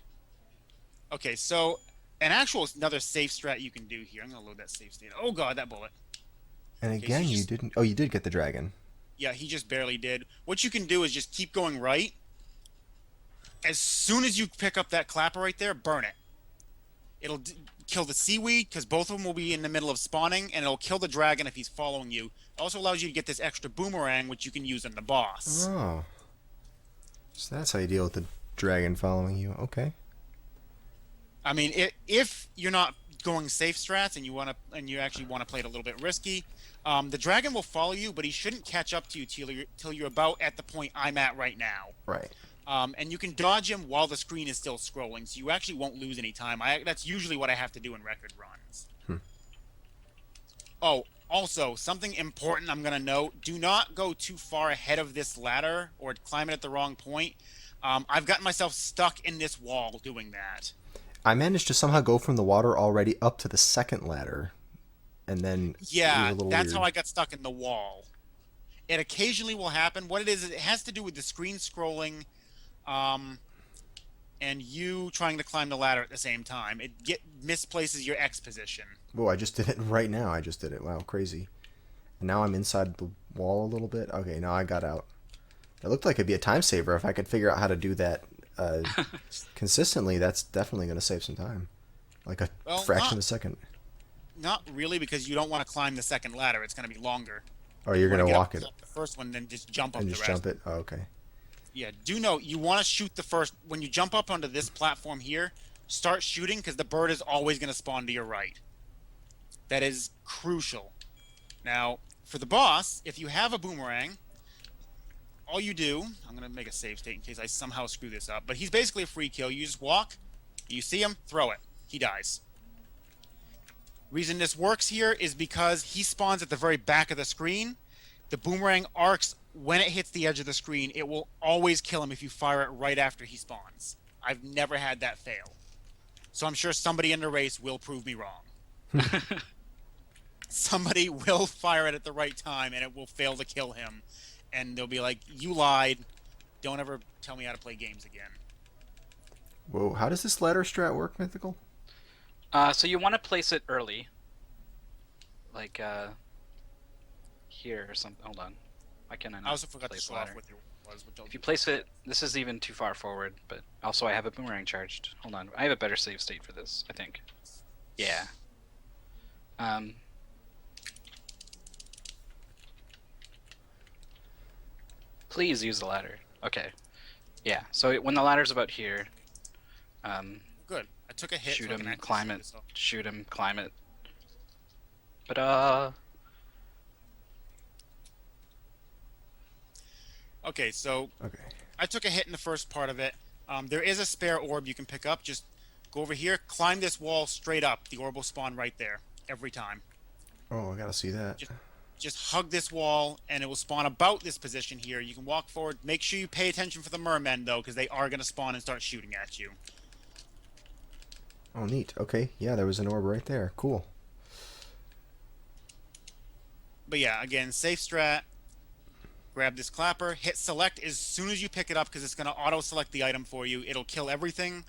Okay, so another safe strat you can do here. I'm gonna load that save state. Oh god, that bullet. and Okay, again, so you just- didn't. Oh, you did get the dragon. Yeah, he just barely did. What you can do is just keep going right. As soon as you pick up that clapper right there, burn it. It'll kill the seaweed because both of them will be in the middle of spawning, and it'll kill the dragon if he's following you. It also allows you to get this extra boomerang, which you can use on the boss. Oh. So that's how you deal with the dragon following you. Okay. I mean, if you're not going safe strats and you actually want to play it a little bit risky, the dragon will follow you, but he shouldn't catch up to you till you're about at the point I'm at right now. Right. And you can dodge him while the screen is still scrolling, so you actually won't lose any time. That's usually what I have to do in record runs. Oh, also, something important I'm going to note. Do not go too far ahead of this ladder or climb it at the wrong point. I've gotten myself stuck in this wall doing that. I managed to somehow go from the water already up to the second ladder, and then Yeah, it was a little that's weird. how I got stuck in the wall. It occasionally will happen. What it is, it has to do with the screen scrolling, and you trying to climb the ladder at the same time. It misplaces your X position. Whoa, I just did it right now. I just did it. Wow, crazy. And now I'm inside the wall a little bit. Okay, now I got out. It looked like it'd be a time saver if I could figure out how to do that consistently. That's definitely going to save some time. Like a fraction of a second. Not really, because you don't want to climb the second ladder. It's going to be longer. Or you're going to walk it The first one, then just jump up and the just rest. jump it? Oh, okay. Yeah, do note, you want to shoot the first... When you jump up onto this platform here, start shooting, because the bird is always going to spawn to your right. That is crucial. Now, for the boss, if you have a boomerang, all you do, I'm gonna make a save state in case I somehow screw this up, but he's basically a free kill. You just walk, you see him, throw it, he dies. Reason this works here is because he spawns at the very back of the screen. The boomerang arcs when it hits the edge of the screen. It will always kill him if you fire it right after he spawns. I've never had that fail. So I'm sure somebody in the race will prove me wrong. Somebody will fire it at the right time and it will fail to kill him. And they'll be like, you lied. Don't ever tell me how to play games again. Whoa, how does this ladder strat work, Mythical? So you want to place it early. Like, here or something. Hold on. Why can't I not I also forgot to place show ladder? off what your was. If you place it, this is even too far forward, but also I have a boomerang charged. Hold on, I have a better save state for this, I think. Yeah. Please use the ladder. Okay. Yeah, so when the ladder's about here, Good. I took a hit. shoot so I can him, actually climb shoot it, this up. shoot him, climb it. But, Okay, so Okay. I took a hit in the first part of it. There is a spare orb you can pick up. Just go over here, climb this wall straight up. The orb will spawn right there every time. Oh, I gotta see that. Just hug this wall, and it will spawn about this position here. You can walk forward. Make sure you pay attention for the mermen, though, because they are going to spawn and start shooting at you. Oh, neat. Okay, yeah, there was an orb right there. Cool. But yeah, again, safe strat. Grab this clapper, hit select as soon as you pick it up because it's going to auto-select the item for you. It'll kill everything.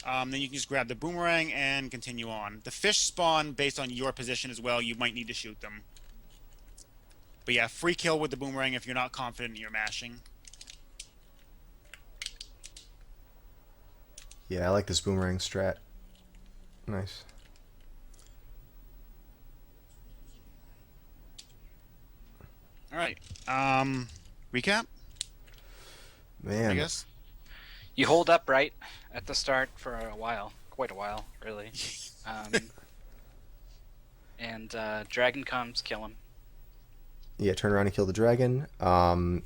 Then you can just grab the boomerang and continue on. The fish spawn based on your position as well. You might need to shoot them. But yeah, free kill with the boomerang if you're not confident in your mashing. Yeah, I like this boomerang strat. Nice. All right. Recap, Man. I guess. you hold up right at the start for a while. Quite a while, really. And dragon comes, kill him. Yeah, turn around and kill the dragon.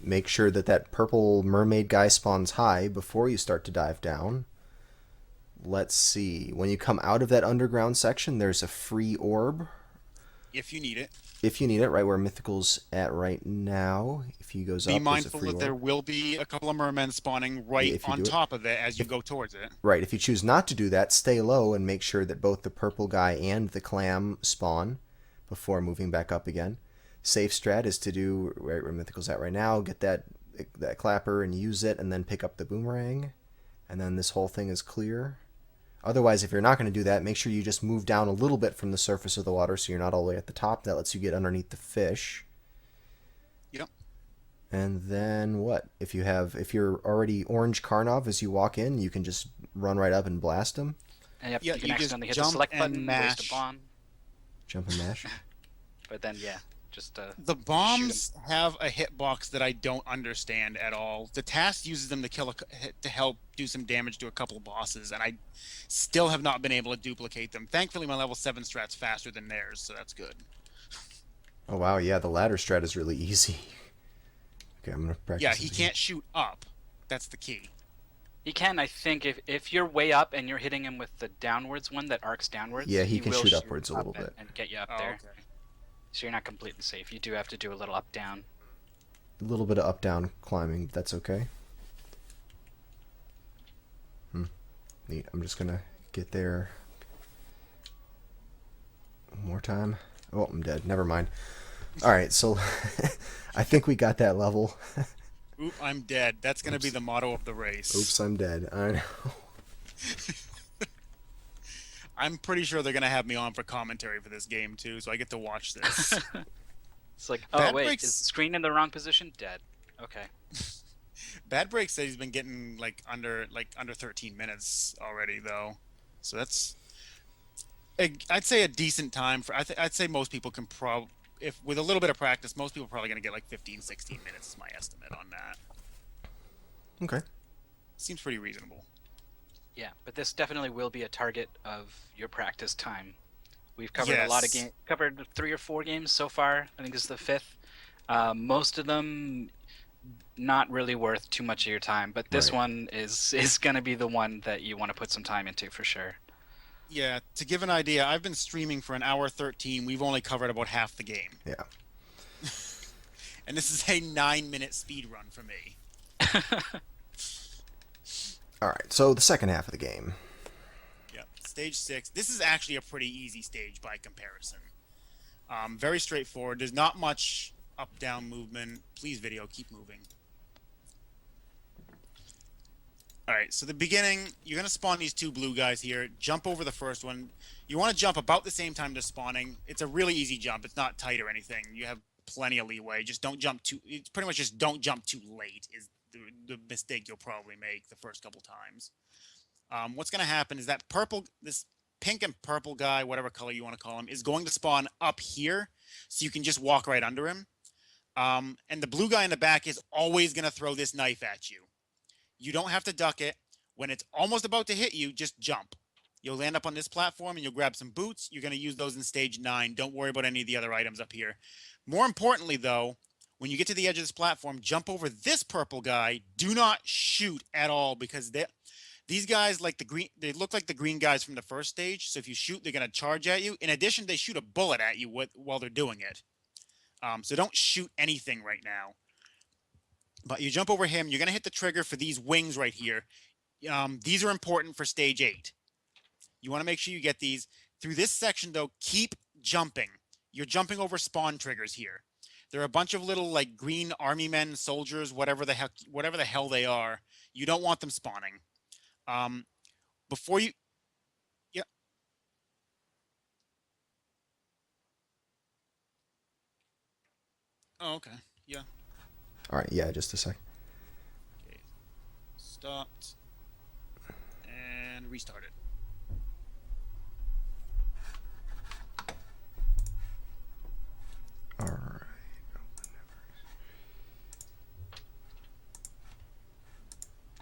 Make sure that that purple mermaid guy spawns high before you start to dive down. Let's see. When you come out of that underground section, there's a free orb. If you need it. If you need it, right where Mythical's at right now. If he goes up, Be there's a mindful free that there orb. will be a couple of mermen spawning right if you on do it. top of it as you go towards it. Right, if you choose not to do that, stay low and make sure that both the purple guy and the clam spawn before moving back up again. Safe strat is to do right where Mythical's at right now, get that clapper and use it, and then pick up the boomerang, and then this whole thing is clear. Otherwise, if you're not going to do that, make sure you just move down a little bit from the surface of the water so you're not all the way at the top. That lets you get underneath the fish. Yep. And then what? If you're already orange Karnov as you walk in, you can just run right up and blast him. And yep, Yeah, you can you just accidentally hit the jump select and button, waste mash. a bomb. Jump and mash. But then, yeah, just The bombs have a hitbox that I don't understand at all. The task uses them to to help do some damage to a couple of bosses, and I still have not been able to duplicate them. Thankfully, my level 7 strat's faster than theirs, so that's good. Oh wow, yeah, the ladder strat is really easy. Okay, I'm gonna practice. Yeah, this he again. can't shoot up. That's the key. He can, I think, if you're way up and you're hitting him with the downwards one that arcs downwards. Yeah, he can will shoot upwards a up little bit. and get you up Oh, there. okay. So you're not completely safe. You do have to do a little up down. A little bit of up down climbing. That's okay. Neat. I'm just gonna get there. One more time. Oh, I'm dead. Never mind. All right, so I think we got that level. Oop, I'm dead. That's going to be the motto of the race. Oops, I'm dead. I know. I'm pretty sure they're going to have me on for commentary for this game, too, so I get to watch this. It's like, Bad oh wait, breaks- is the screen in the wrong position? Dead. Okay. Bad Break said he's been getting under 13 minutes already, though. So that's, I'd say, a decent time for. I'd say most people can if with a little bit of practice, most people are probably going to get like 15, 16 minutes is my estimate on that. Okay. Seems pretty reasonable. Yeah, but this definitely will be a target of your practice time. We've covered a lot of Yes. games. Covered 3 or 4 games so far. I think this is the 5th. Most of them, not really worth too much of your time, but this Right. one is going to be the one that you want to put some time into for sure. Yeah, to give an idea, I've been streaming for an hour 13. We've only covered about half the game. Yeah. And this is a 9-minute speed run for me. All right. So the second half of the game. Yep. Stage 6. This is actually a pretty easy stage by comparison. Very straightforward. There's not much up-down movement. Please, video, keep moving. Alright, so the beginning, you're going to spawn these two blue guys here. Jump over the first one. You want to jump about the same time they're spawning. It's a really easy jump. It's not tight or anything. You have plenty of leeway. Just don't jump too... It's pretty much just don't jump too late is the mistake you'll probably make the first couple times. What's going to happen is that this pink and purple guy, whatever color you want to call him, is going to spawn up here, so you can just walk right under him. And the blue guy in the back is always going to throw this knife at you. You don't have to duck it. When it's almost about to hit you, just jump. You'll land up on this platform and you'll grab some boots. You're going to use those in stage 9. Don't worry about any of the other items up here. More importantly, though, when you get to the edge of this platform, jump over this purple guy. Do not shoot at all, because these guys, like the green, they look like the green guys from the first stage. So if you shoot, they're going to charge at you. In addition, they shoot a bullet at you while they're doing it. So don't shoot anything right now. But you jump over him. You're going to hit the trigger for these wings right here. These are important for stage 8. You want to make sure you get these. Through this section, though, keep jumping. You're jumping over spawn triggers here. There are a bunch of little like green army men, soldiers, whatever the hell they are. You don't want them spawning. Before you... Yeah. Oh, okay. Yeah. All right. Yeah. Just a sec. Okay. Stopped. And restarted. All right.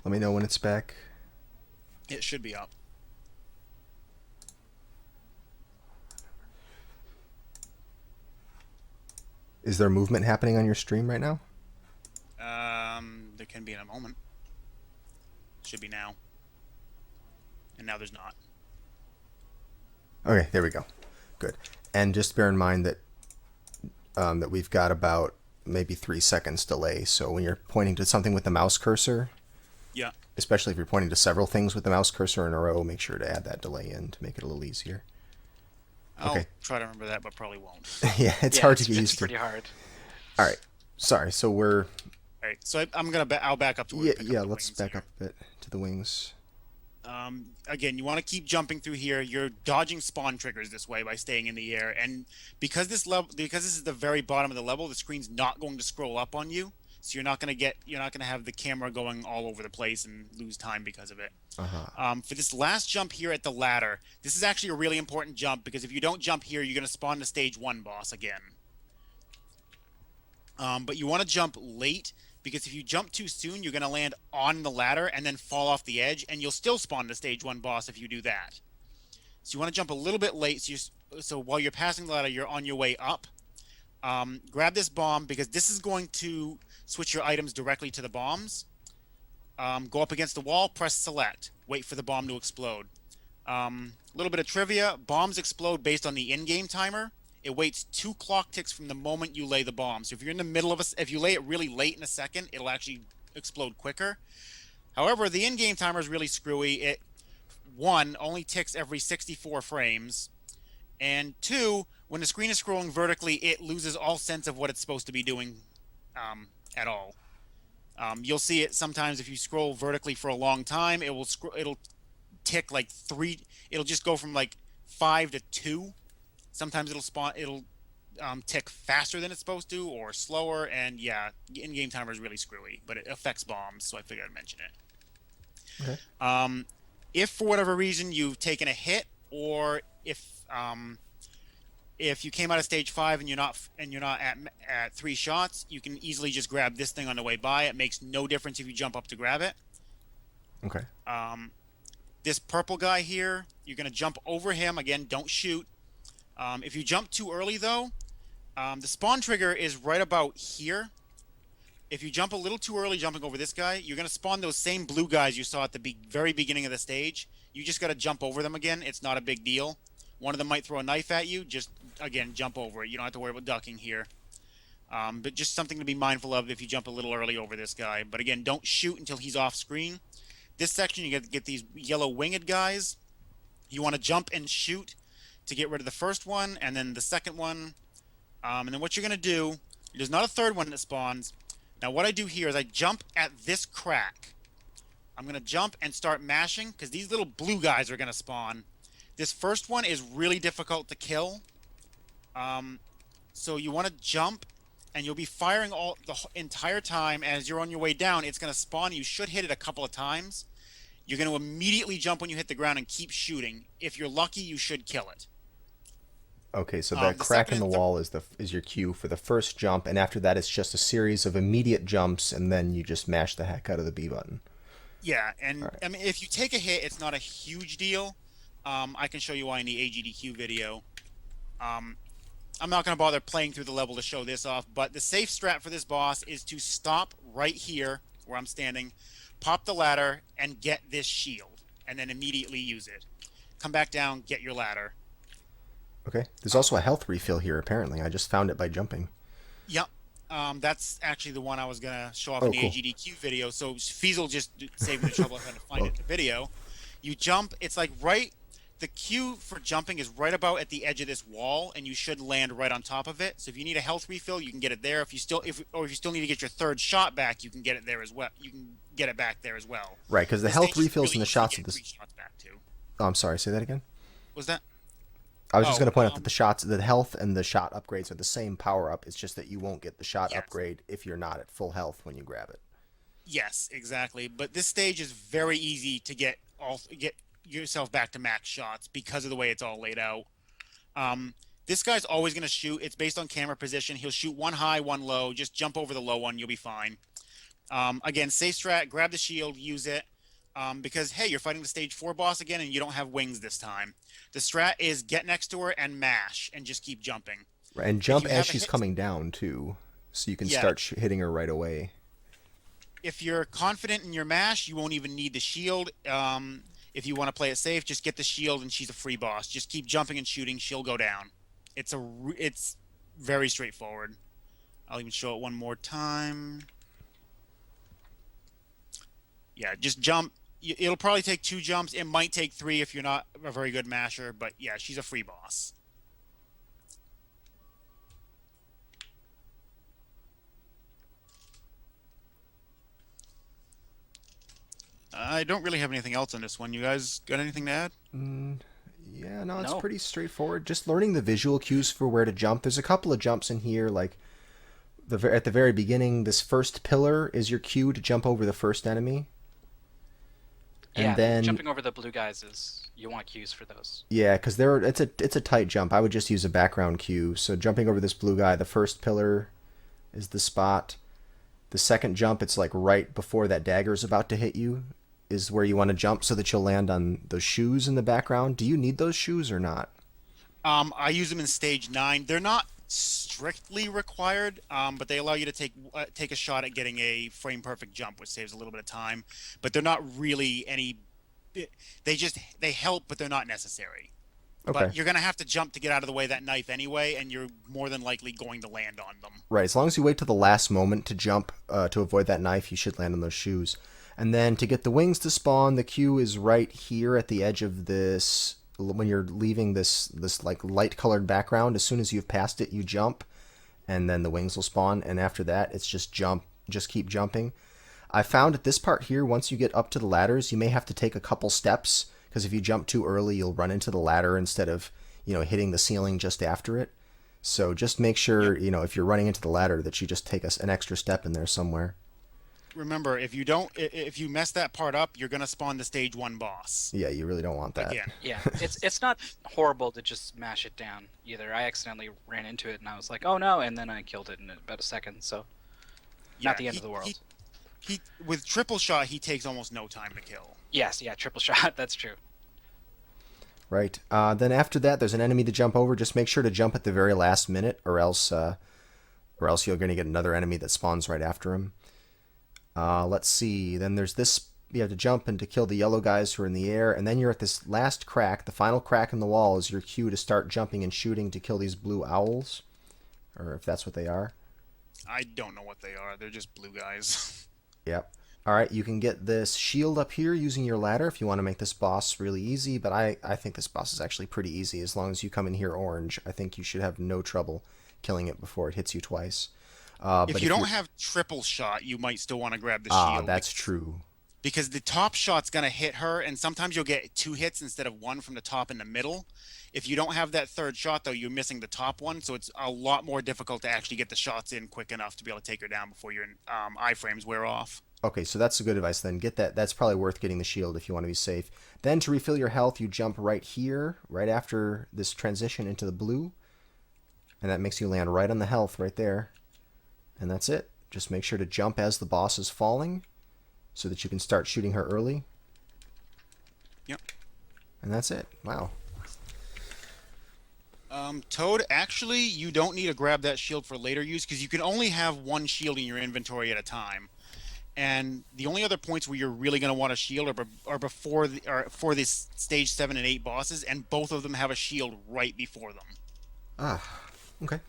Let me know when it's back. It should be up. Is there movement happening on your stream right now? There can be in a moment. Should be now. And now there's not. Okay, there we go. Good. And just bear in mind that that we've got about maybe 3 seconds delay. So when you're pointing to something with the mouse cursor, Yeah. especially if you're pointing to several things with the mouse cursor in a row, make sure to add that delay in to make it a little easier. I'll Okay. try to remember that, but probably won't. Yeah, it's Yeah, hard to get it's used to. pretty hard. All right. Sorry. So we're All right, so I'll back up to where we yeah, pick up yeah, the let's wings back here. up a bit to the wings. Again, you want to keep jumping through here. You're dodging spawn triggers this way by staying in the air, and because this is the very bottom of the level, the screen's not going to scroll up on you, so you're not going to have the camera going all over the place and lose time because of it. For this last jump here at the ladder, this is actually a really important jump, because if you don't jump here, you're going to spawn the stage 1 boss again. But you want to jump late, because if you jump too soon, you're going to land on the ladder and then fall off the edge, and you'll still spawn the stage 1 boss if you do that. So you want to jump a little bit late, so while you're passing the ladder, you're on your way up. Grab this bomb, because this is going to switch your items directly to the bombs. Go up against the wall, press select. Wait for the bomb to explode. A little bit of trivia. Bombs explode based on the in-game timer. It waits 2 clock ticks from the moment you lay the bomb. So if you're in the middle of if you lay it really late in a second, it'll actually explode quicker. However, the in-game timer is really screwy. It, 1, only ticks every 64 frames. And 2, when the screen is scrolling vertically, it loses all sense of what it's supposed to be doing at all. You'll see it sometimes if you scroll vertically for a long time. It'll tick like 3. It'll just go from like 5 to 2. Sometimes it'll tick faster than it's supposed to, or slower. And yeah, in-game timer is really screwy, but it affects bombs, so I figured I'd mention it. Okay. If for whatever reason you've taken a hit, or if you came out of stage 5 and you're not at 3 shots, you can easily just grab this thing on the way by. It makes no difference if you jump up to grab it. Okay. This purple guy here, you're going to jump over him. Again, don't shoot. If you jump too early, though, the spawn trigger is right about here. If you jump a little too early jumping over this guy, you're going to spawn those same blue guys you saw at the very beginning of the stage. You just got to jump over them again. It's not a big deal. One of them might throw a knife at you. Just, again, jump over it. You don't have to worry about ducking here. But just something to be mindful of if you jump a little early over this guy. But again, don't shoot until he's off screen. This section, you get these yellow winged guys. You want to jump and shoot to get rid of the first one, and then the second one. And then what you're going to do, there's not a third one that spawns. Now what I do here is I jump at this crack. I'm going to jump and start mashing, because these little blue guys are going to spawn. This first one is really difficult to kill. So you want to jump, and you'll be firing the entire time. As you're on your way down, it's going to spawn. You should hit it a couple of times. You're going to immediately jump when you hit the ground and keep shooting. If you're lucky, you should kill it. Okay, so that crack in the wall is your cue for the first jump, and after that it's just a series of immediate jumps, and then you just mash the heck out of the B button. Yeah, and right. I mean, if you take a hit, it's not a huge deal. I can show you why in the AGDQ video. I'm not going to bother playing through the level to show this off, but the safe strat for this boss is to stop right here where I'm standing, pop the ladder, and get this shield, and then immediately use it. Come back down, get your ladder. Okay. There's also a health refill here, apparently. I just found it by jumping. Yep. That's actually the one I was going to show off in the AGDQ video, so Feasel just saved me the trouble of trying to find it in the video. You jump, it's like the cue for jumping is right about at the edge of this wall, and you should land right on top of it. So if you need a health refill, you can get it there. If you still need to get your third shot back, you can get it there as well. You can get it back there as well. Right, because the health refills and the shots of this. Back too. Oh, I'm sorry. Say that again. Was that? I was just going to point out that the health and the shot upgrades are the same power up. It's just that you won't get the shot upgrade if you're not at full health when you grab it. Yes, exactly. But this stage is very easy to get yourself back to max shots because of the way it's all laid out. This guy's always going to shoot. It's based on camera position. He'll shoot one high, one low. Just jump over the low one. You'll be fine. Again, safe strat, grab the shield, use it. Because, hey, you're fighting the stage 4 boss again, and you don't have wings this time. The strat is get next to her and mash, and just keep jumping. Right, and jump as she's coming down, too, so you can start hitting her right away. If you're confident in your mash, you won't even need the shield. If you want to play it safe, just get the shield, and she's a free boss. Just keep jumping and shooting. She'll go down. It's very straightforward. I'll even show it one more time. Yeah, just jump. It'll probably take 2 jumps. It might take 3 if you're not a very good masher, but yeah, she's a free boss. I don't really have anything else on this one. You guys got anything to add? Yeah, no, it's pretty straightforward. Just learning the visual cues for where to jump. There's a couple of jumps in here, like at the very beginning, this first pillar is your cue to jump over the first enemy. And then jumping over the blue guys you want cues for those. Yeah, because it's a tight jump. I would just use a background cue. So jumping over this blue guy, the first pillar is the spot. The second jump, it's like right before that dagger is about to hit you, is where you want to jump so that you'll land on those shoes in the background. Do you need those shoes or not? I use them in stage 9. They're not strictly required, but they allow you to take a shot at getting a frame perfect jump, which saves a little bit of time. But they're not really any. They help, but they're not necessary. Okay. But you're gonna have to jump to get out of the way of that knife anyway, and you're more than likely going to land on them. Right. As long as you wait till the last moment to jump to avoid that knife, you should land on those shoes. And then to get the wings to spawn, the cue is right here at the edge of this. When you're leaving this like light colored background, as soon as you've passed it, you jump, and then the wings will spawn. And after that, it's just keep jumping. I found at this part here, once you get up to the ladders, you may have to take a couple steps, because if you jump too early, you'll run into the ladder instead of hitting the ceiling just after it. So just make sure if you're running into the ladder that you just take an extra step in there somewhere. Remember, if you mess that part up, you're gonna spawn the stage 1 boss. Yeah, you really don't want that. Again. Yeah, it's not horrible to just mash it down either. I accidentally ran into it and I was like, oh no, and then I killed it in about a second. So, not the end of the world. He with triple shot, he takes almost no time to kill. Yes, yeah, triple shot. That's true. Right. Then after that, there's an enemy to jump over. Just make sure to jump at the very last minute, or else you're going to get another enemy that spawns right after him. Let's see. Then there's this. You have to jump and to kill the yellow guys who are in the air, and then you're at this last crack. The final crack in the wall is your cue to start jumping and shooting to kill these blue owls, or if that's what they are. I don't know what they are. They're just blue guys. Yep. All right, you can get this shield up here using your ladder if you want to make this boss really easy, but I think this boss is actually pretty easy as long as you come in here orange. I think you should have no trouble killing it before it hits you twice. If you don't have triple shot, you might still want to grab the Ah, shield. that's true. Because the top shot's going to hit her, and sometimes you'll get 2 hits instead of 1 from the top and the middle. If you don't have that third shot, though, you're missing the top one, so it's a lot more difficult to actually get the shots in quick enough to be able to take her down before your iframes wear off. Okay, so that's a good advice then. Get that. That's probably worth getting the shield if you want to be safe. Then to refill your health, you jump right here, right after this transition into the blue. And that makes you land right on the health right there. And that's it. Just make sure to jump as the boss is falling so that you can start shooting her early. Yep. And that's it. Wow. Toad, actually, you don't need to grab that shield for later use because you can only have 1 shield in your inventory at a time. And the only other points where you're really going to want a shield are before for this stage 7 and 8 bosses, and both of them have a shield right before them. Ah, okay.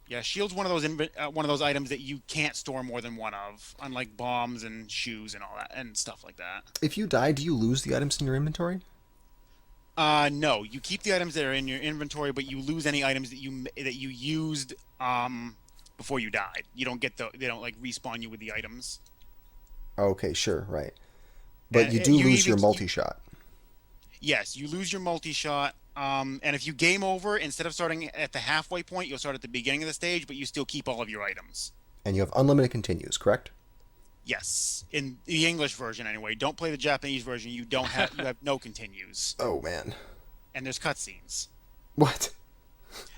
Yeah, shield's one of those items that you can't store more than 1 of, unlike bombs and shoes and all that and stuff like that. If you die, do you lose the items in your inventory? No, you keep the items that are in your inventory, but you lose any items that you used before you died. You don't get they don't like respawn you with the items. Okay, sure, right. But And you do lose your multi-shot. Yes, you lose your multi-shot. And if you game over, instead of starting at the halfway point, you'll start at the beginning of the stage, but you still keep all of your items. And you have unlimited continues, correct? Yes, in the English version anyway. Don't play the Japanese version. You have no continues. Oh man. And there's cutscenes. What?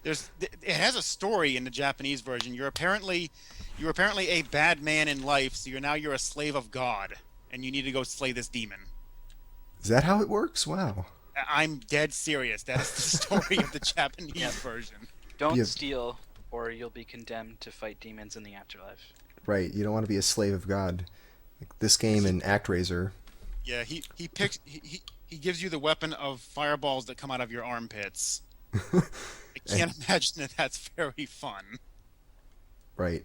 It has a story in the Japanese version. You're apparently a bad man in life, so you're a slave of God, and you need to go slay this demon. Is that how it works? Wow. I'm dead serious. That is the story of the Japanese version. Don't steal, or you'll be condemned to fight demons in the afterlife. Right, you don't want to be a slave of God. Like this game in ActRaiser. Yeah, he gives you the weapon of fireballs that come out of your armpits. I can't imagine that's very fun. Right.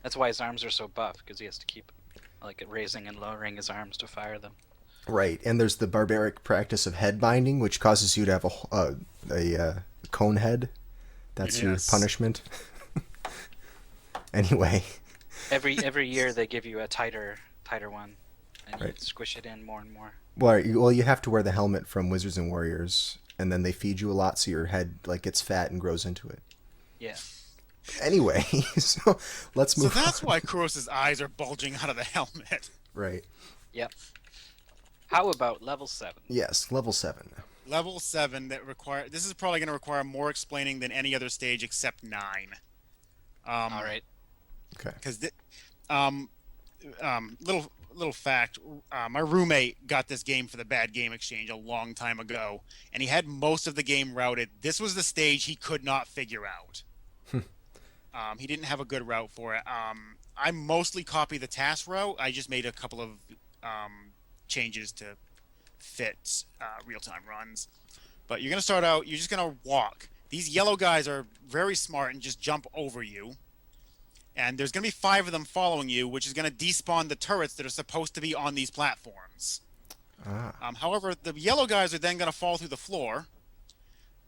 That's why his arms are so buff, because he has to keep like raising and lowering his arms to fire them. Right, and there's the barbaric practice of head binding, which causes you to have a cone head. That's your punishment. Anyway. Every year they give you a tighter one, and you squish it in more and more. Well, you have to wear the helmet from Wizards and Warriors, and then they feed you a lot, so your head like gets fat and grows into it. Yeah. Anyway, so let's move. So that's why Kuros's eyes are bulging out of the helmet. Right. Yep. How about level 7? Yes, level 7. Level 7 this is probably going to require more explaining than any other stage except 9. All right. Okay. Because little fact, my roommate got this game for the Bad Game Exchange a long time ago, and he had most of the game routed. This was the stage he could not figure out. He didn't have a good route for it. I mostly copy the task route. I just made a couple of changes to fit real-time runs. But you're going to start out, you're just going to walk. These yellow guys are very smart and just jump over you. And there's going to be 5 of them following you, which is going to despawn the turrets that are supposed to be on these platforms. However, the yellow guys are then going to fall through the floor,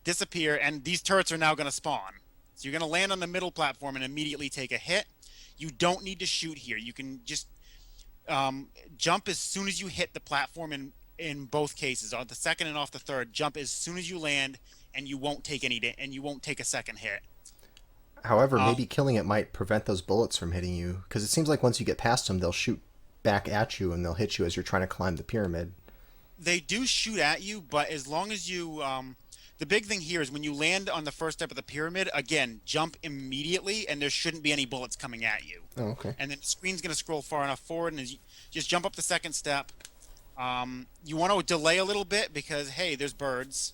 disappear, and these turrets are now going to spawn. So you're going to land on the middle platform and immediately take a hit. You don't need to shoot here. You can just jump as soon as you hit the platform in both cases. On the second and off the third, jump as soon as you land, and you won't take and you won't take a second hit. However, maybe killing it might prevent those bullets from hitting you, because it seems like once you get past them, they'll shoot back at you and they'll hit you as you're trying to climb the pyramid. They do shoot at you, but as long as you the big thing here is when you land on the first step of the pyramid, again, jump immediately, and there shouldn't be any bullets coming at you. Oh, okay. And then the screen's going to scroll far enough forward, and as you just jump up the second step. You want to delay a little bit because, hey, there's birds.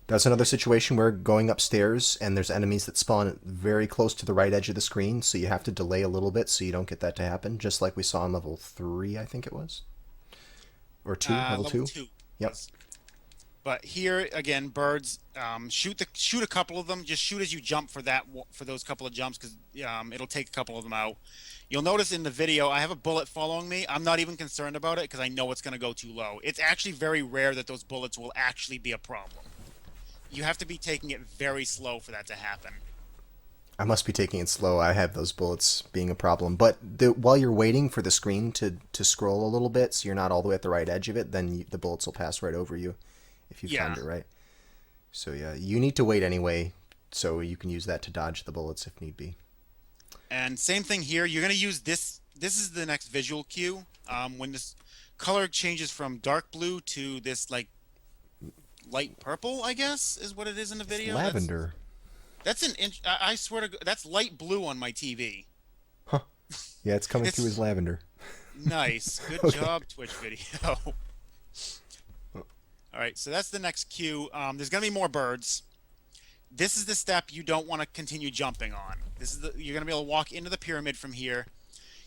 That's another situation where going upstairs and there's enemies that spawn very close to the right edge of the screen, so you have to delay a little bit so you don't get that to happen, just like we saw in level 3, I think it was. Or 2, level 2? Level 2. Yep. Yes. But here again, birds. Shoot a couple of them. Just shoot as you jump for those couple of jumps, because it'll take a couple of them out. You'll notice in the video I have a bullet following me. I'm not even concerned about it because I know it's going to go too low. It's actually very rare that those bullets will actually be a problem. You have to be taking it very slow for that to happen. I must be taking it slow. I have those bullets being a problem. But while you're waiting for the screen to scroll a little bit, so you're not all the way at the right edge of it, then the bullets will pass right over you if you timed it right. So yeah, you need to wait anyway, so you can use that to dodge the bullets if need be. And same thing here. You're going to use this. This is the next visual cue. When this color changes from dark blue to this like light purple, I guess, is what it is in the video. It's lavender. That's an inch. I swear to God, that's light blue on my TV. Huh. Yeah, it's coming through as lavender. Nice. Good job, Twitch video. All right, so that's the next cue. There's going to be more birds. This is the step you don't want to continue jumping on. You're going to be able to walk into the pyramid from here.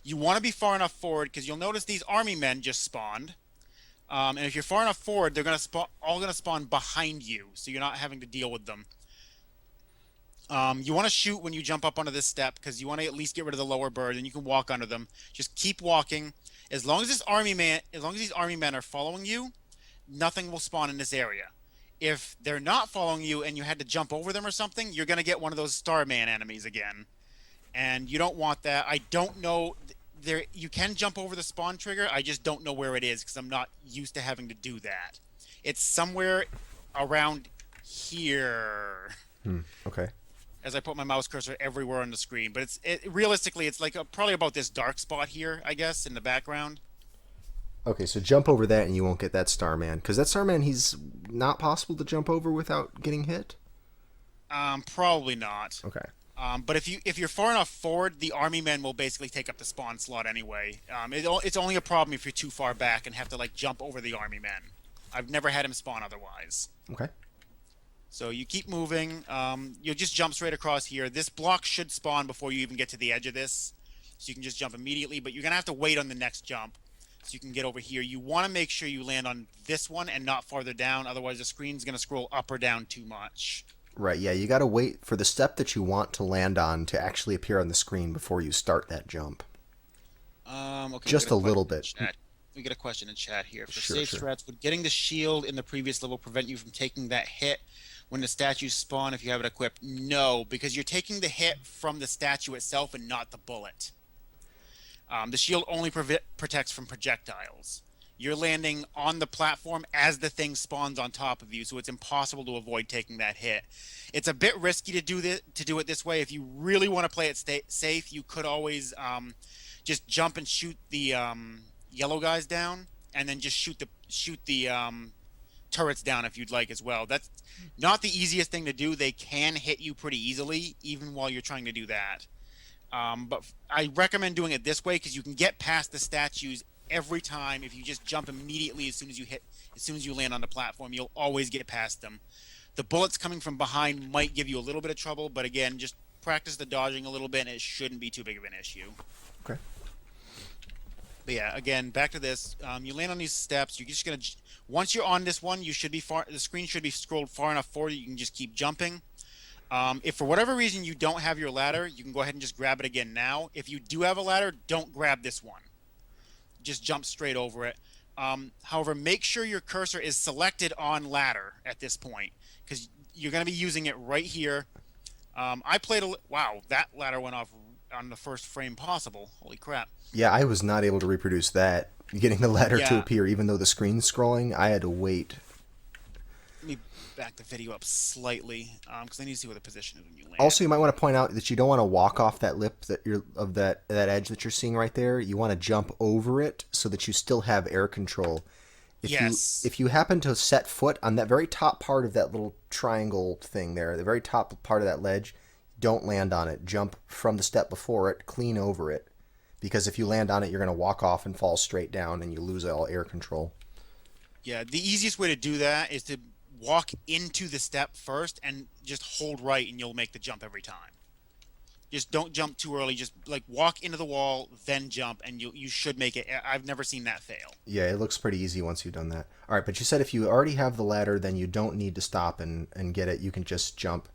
You want to be far enough forward because you'll notice these army men just spawned. And if you're far enough forward, they're going to all going to spawn behind you, so you're not having to deal with them. You want to shoot when you jump up onto this step because you want to at least get rid of the lower bird, and you can walk under them. Just keep walking. As long as these army men are following you, nothing will spawn in this area. If they're not following you and you had to jump over them or something, you're going to get one of those Starman enemies again. And you don't want that. I don't know. You can jump over the spawn trigger. I just don't know where it is because I'm not used to having to do that. It's somewhere around here. Okay. As I put my mouse cursor everywhere on the screen. But realistically, it's like probably about this dark spot here, I guess, in the background. Okay, so jump over that and you won't get that Starman. Because that Starman, he's not possible to jump over without getting hit? Probably not. Okay. But if you're far enough forward, the army men will basically take up the spawn slot anyway. It's only a problem if you're too far back and have to like jump over the army men. I've never had him spawn otherwise. Okay. So you keep moving. You'll just jump straight across here. This block should spawn before you even get to the edge of this. So you can just jump immediately, but you're going to have to wait on the next jump so you can get over here. You want to make sure you land on this one and not farther down. Otherwise, the screen's going to scroll up or down too much. Right, yeah, you got to wait for the step that you want to land on to actually appear on the screen before you start that jump. Okay, just a little bit. We get a question in chat here. For Sure, safe sure. threats, would getting the shield in the previous level prevent you from taking that hit when the statues spawn if you have it equipped? No, because you're taking the hit from the statue itself and not the bullet. The shield only protects from projectiles. You're landing on the platform as the thing spawns on top of you, so it's impossible to avoid taking that hit. It's a bit risky to do it this way. If you really want to play it safe, you could always just jump and shoot the yellow guys down, and then just shoot the turrets down if you'd like as well. That's not the easiest thing to do. They can hit you pretty easily, even while you're trying to do that. But I recommend doing it this way because you can get past the statues every time if you just jump immediately as soon as you land on the platform. You'll always get past them. The bullets coming from behind might give you a little bit of trouble, but again, just practice the dodging a little bit and it shouldn't be too big of an issue. Okay. But yeah, again, back to this. You land on these steps. You're just gonna once you're on this one, you should be the screen should be scrolled far enough forward. You can just keep jumping. If for whatever reason you don't have your ladder, you can go ahead and just grab it again now. If you do have a ladder, don't grab this one. Just jump straight over it. However, make sure your cursor is selected on ladder at this point because you're going to be using it right here. I played wow, that ladder went off on the first frame possible. Holy crap. Yeah, I was not able to reproduce that. Getting the ladder to Yeah. appear, even though the screen's scrolling, I had to wait. Let me back the video up slightly because I need to see where the position is when you land. Also, you might want to point out that you don't want to walk off that lip that edge that you're seeing right there. You want to jump over it so that you still have air control. If you happen to set foot on that very top part of that little triangle thing there, the very top part of that ledge, don't land on it. Jump from the step before it, clean over it. Because if you land on it, you're going to walk off and fall straight down and you lose all air control. Yeah, the easiest way to do that is to walk into the step first and just hold right, and you'll make the jump every time. Just don't jump too early. Just like walk into the wall, then jump, and you should make it. I've never seen that fail. Yeah, it looks pretty easy once you've done that. All right, but you said if you already have the ladder, then you don't need to stop and get it. You can just jump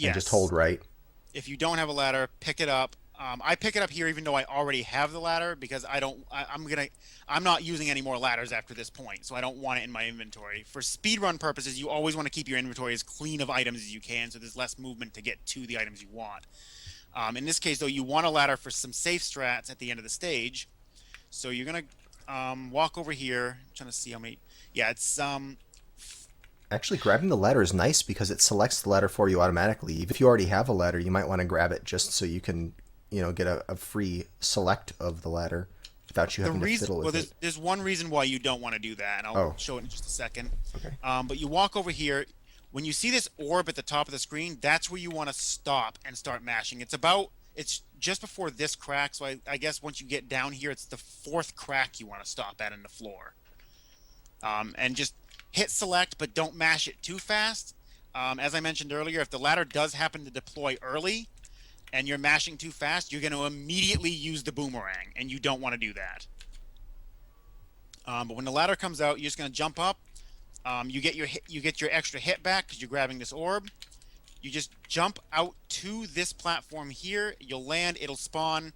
and just hold right. If you don't have a ladder, pick it up. I pick it up here even though I already have the ladder because I'm not using any more ladders after this point, so I don't want it in my inventory. For speedrun purposes, you always want to keep your inventory as clean of items as you can, so there's less movement to get to the items you want. In this case, though, you want a ladder for some safe strats at the end of the stage. So you're gonna walk over here. I'm trying to see how many. Yeah, it's Actually, grabbing the ladder is nice because it selects the ladder for you automatically. Even if you already have a ladder, you might want to grab it just so you can, get a free select of the ladder without you having to fiddle with it. There's one reason why you don't want to do that, and I'll show it in just a second. Okay. But you walk over here. When you see this orb at the top of the screen, that's where you want to stop and start mashing. It's just before this crack, so I guess once you get down here, it's the fourth crack you want to stop at in the floor. And just hit select, but don't mash it too fast. As I mentioned earlier, if the ladder does happen to deploy early and you're mashing too fast, you're going to immediately use the boomerang, and you don't want to do that. But when the ladder comes out, you're just going to jump up. You get your extra hit back because you're grabbing this orb. You just jump out to this platform here. You'll land. It'll spawn.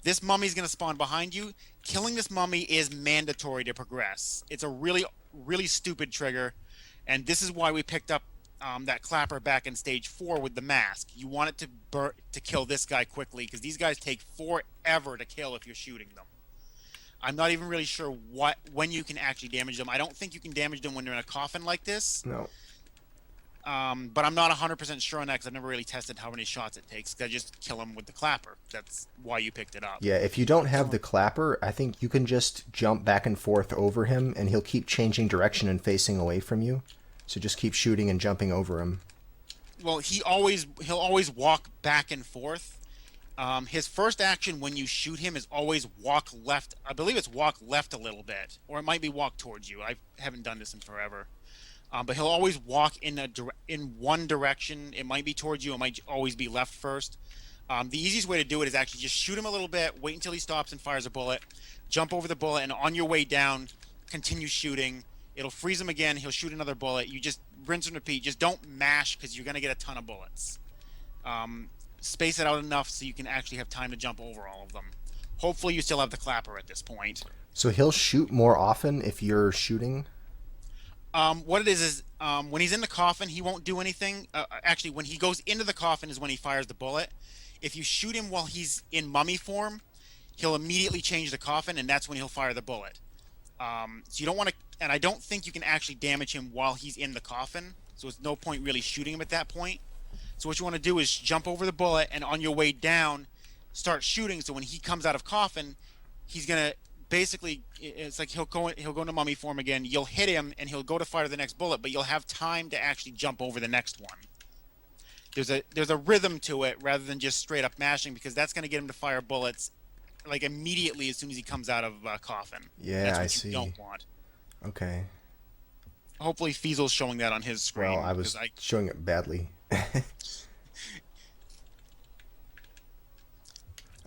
This mummy's going to spawn behind you. Killing this mummy is mandatory to progress. It's a really, really stupid trigger, and this is why we picked up that clapper back in stage 4 with the mask. You want it to kill this guy quickly because these guys take forever to kill if you're shooting them. I'm not even really sure when you can actually damage them. I don't think you can damage them when they're in a coffin like this. No. But I'm not 100% sure on that because I've never really tested how many shots it takes. I just kill them with the clapper. That's why you picked it up. Yeah, if you don't have the clapper, I think you can just jump back and forth over him, and he'll keep changing direction and facing away from you. So just keep shooting and jumping over him. Well, he'll always walk back and forth. His first action when you shoot him is always walk left. I believe it's walk left a little bit, or it might be walk towards you. I haven't done this in forever. But he'll always walk in one direction. It might be towards you. It might always be left first. The easiest way to do it is actually just shoot him a little bit, wait until he stops and fires a bullet, jump over the bullet, and on your way down, continue shooting. It'll freeze him again. He'll shoot another bullet. You just rinse and repeat. Just don't mash because you're going to get a ton of bullets. Space it out enough so you can actually have time to jump over all of them. Hopefully you still have the clapper at this point. So he'll shoot more often if you're shooting? What it is when he's in the coffin, he won't do anything. Actually, when he goes into the coffin is when he fires the bullet. If you shoot him while he's in mummy form, he'll immediately change the coffin, and that's when he'll fire the bullet. So you don't want to, and I don't think you can actually damage him while he's in the coffin, so it's no point really shooting him at that point. So what you want to do is jump over the bullet, and on your way down, start shooting, so when he comes out of coffin, he's going to basically, it's like he'll go into mummy form again, you'll hit him, and he'll go to fire the next bullet, but you'll have time to actually jump over the next one. There's a rhythm to it rather than just straight up mashing, because that's going to get him to fire bullets like immediately as soon as he comes out of coffin. Yeah, that's what I see. You don't want. Okay. Hopefully Fiesel's showing that on his screen. Well, I was showing it badly.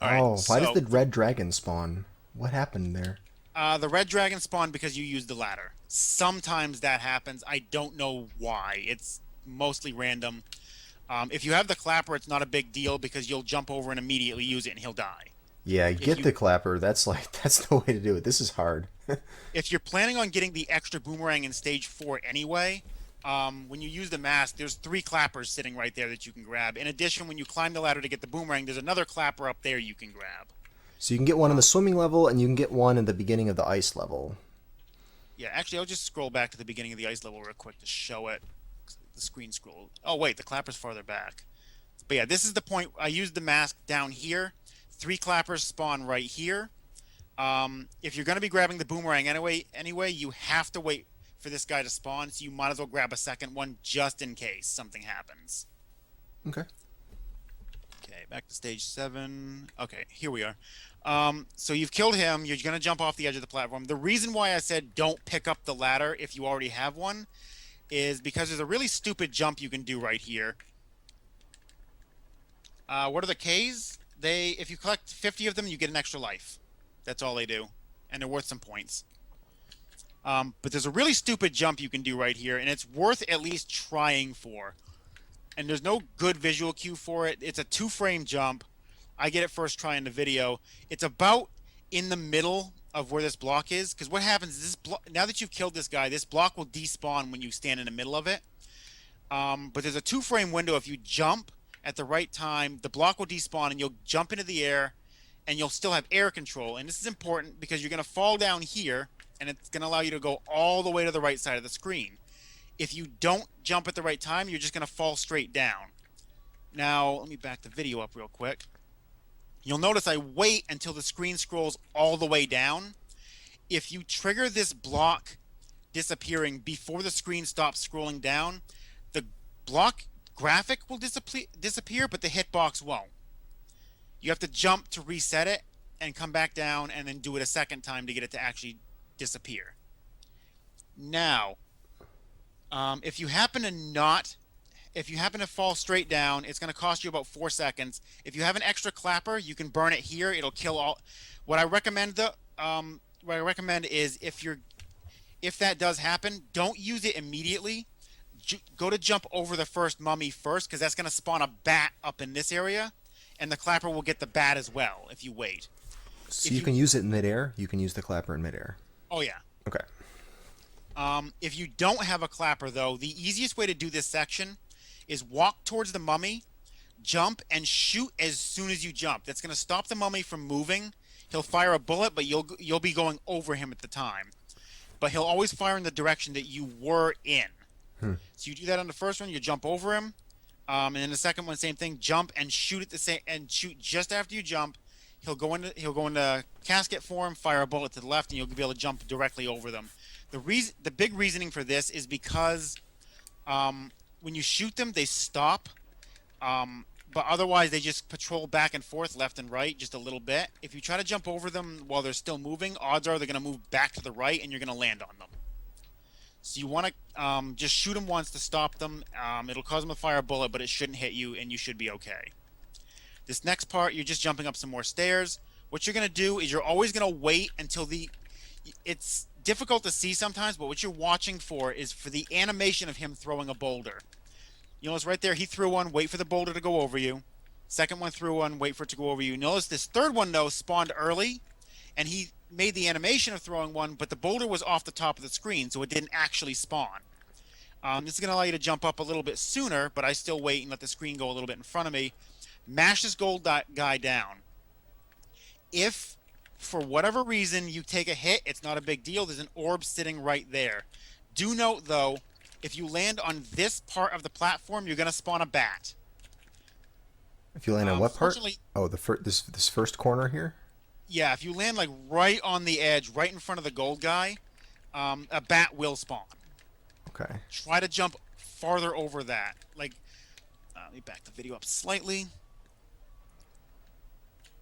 Right, why does the red dragon spawn? What happened there? The red dragon spawned because you used the ladder. Sometimes that happens. I don't know why. It's mostly random. If you have the clapper, it's not a big deal because you'll jump over and immediately use it and he'll die. Yeah, get the clapper. That's the way to do it. This is hard. If you're planning on getting the extra boomerang in stage 4 anyway, when you use the mask, there's 3 clappers sitting right there that you can grab. In addition, when you climb the ladder to get the boomerang, there's another clapper up there you can grab. So you can get one in the swimming level, and you can get one in the beginning of the ice level. Yeah, actually, I'll just scroll back to the beginning of the ice level real quick to show it. The screen scroll. Oh, wait, the clapper's farther back. But yeah, this is the point. I used the mask down here. 3 clappers spawn right here. If you're going to be grabbing the boomerang anyway, you have to wait for this guy to spawn, so you might as well grab a second one just in case something happens. Okay. Okay, back to stage 7. Okay, here we are. So you've killed him. You're going to jump off the edge of the platform. The reason why I said don't pick up the ladder if you already have one, is because there's a really stupid jump you can do right here. What are the Ks? If you collect 50 of them, you get an extra life. That's all they do, and they're worth some points. But there's a really stupid jump you can do right here, and it's worth at least trying for. And there's no good visual cue for it. It's a 2-frame jump. I get it first try in the video. It's about in the middle of where this block is, because what happens is now that you've killed this guy, this block will despawn when you stand in the middle of it. But there's a 2-frame window. If you jump at the right time, the block will despawn, and you'll jump into the air, and you'll still have air control. And this is important because you're going to fall down here, and it's going to allow you to go all the way to the right side of the screen. If you don't jump at the right time, you're just going to fall straight down. Now, let me back the video up real quick. You'll notice I wait until the screen scrolls all the way down. If you trigger this block disappearing before the screen stops scrolling down, the block graphic will disappear, but the hitbox won't. You have to jump to reset it and come back down and then do it a second time to get it to actually disappear. Now, if you happen to fall straight down, it's going to cost you about 4 seconds. If you have an extra clapper, you can burn it here. It'll kill all. What I recommend is if that does happen, don't use it immediately. Go to jump over the first mummy first, because that's going to spawn a bat up in this area, and the clapper will get the bat as well if you wait. So you can use it in midair. You can use the clapper in midair. Oh yeah. Okay. If you don't have a clapper, though, the easiest way to do this section is walk towards the mummy, jump, and shoot as soon as you jump. That's going to stop the mummy from moving. He'll fire a bullet, but you'll be going over him at the time. But he'll always fire in the direction that you were in. So you do that on the first one, you jump over him, and then the second one, same thing, jump and shoot shoot just after you jump. He'll go into casket form, fire a bullet to the left, and you'll be able to jump directly over them. The big reasoning for this is because when you shoot them, they stop, but otherwise they just patrol back and forth, left and right, just a little bit. If you try to jump over them while they're still moving, odds are they're going to move back to the right, and you're going to land on them. So you want to just shoot them once to stop them. It'll cause them to fire a bullet, but it shouldn't hit you, and you should be okay. This next part, you're just jumping up some more stairs. What you're going to do is you're always going to wait until it's difficult to see sometimes, but what you're watching for is for the animation of him throwing a boulder. You notice right there, he threw one, wait for the boulder to go over you. Second one threw one, wait for it to go over you. Notice this third one, though, spawned early, and he made the animation of throwing one, but the boulder was off the top of the screen, so it didn't actually spawn. This is going to allow you to jump up a little bit sooner, but I still wait and let the screen go a little bit in front of me. Mash this gold guy down. If, for whatever reason, you take a hit, it's not a big deal. There's an orb sitting right there. Do note, though, if you land on this part of the platform, you're going to spawn a bat. If you land on what part? Oh, this first corner here? Yeah, if you land like right on the edge, right in front of the gold guy, a bat will spawn. Okay. Try to jump farther over that. Like, let me back the video up slightly.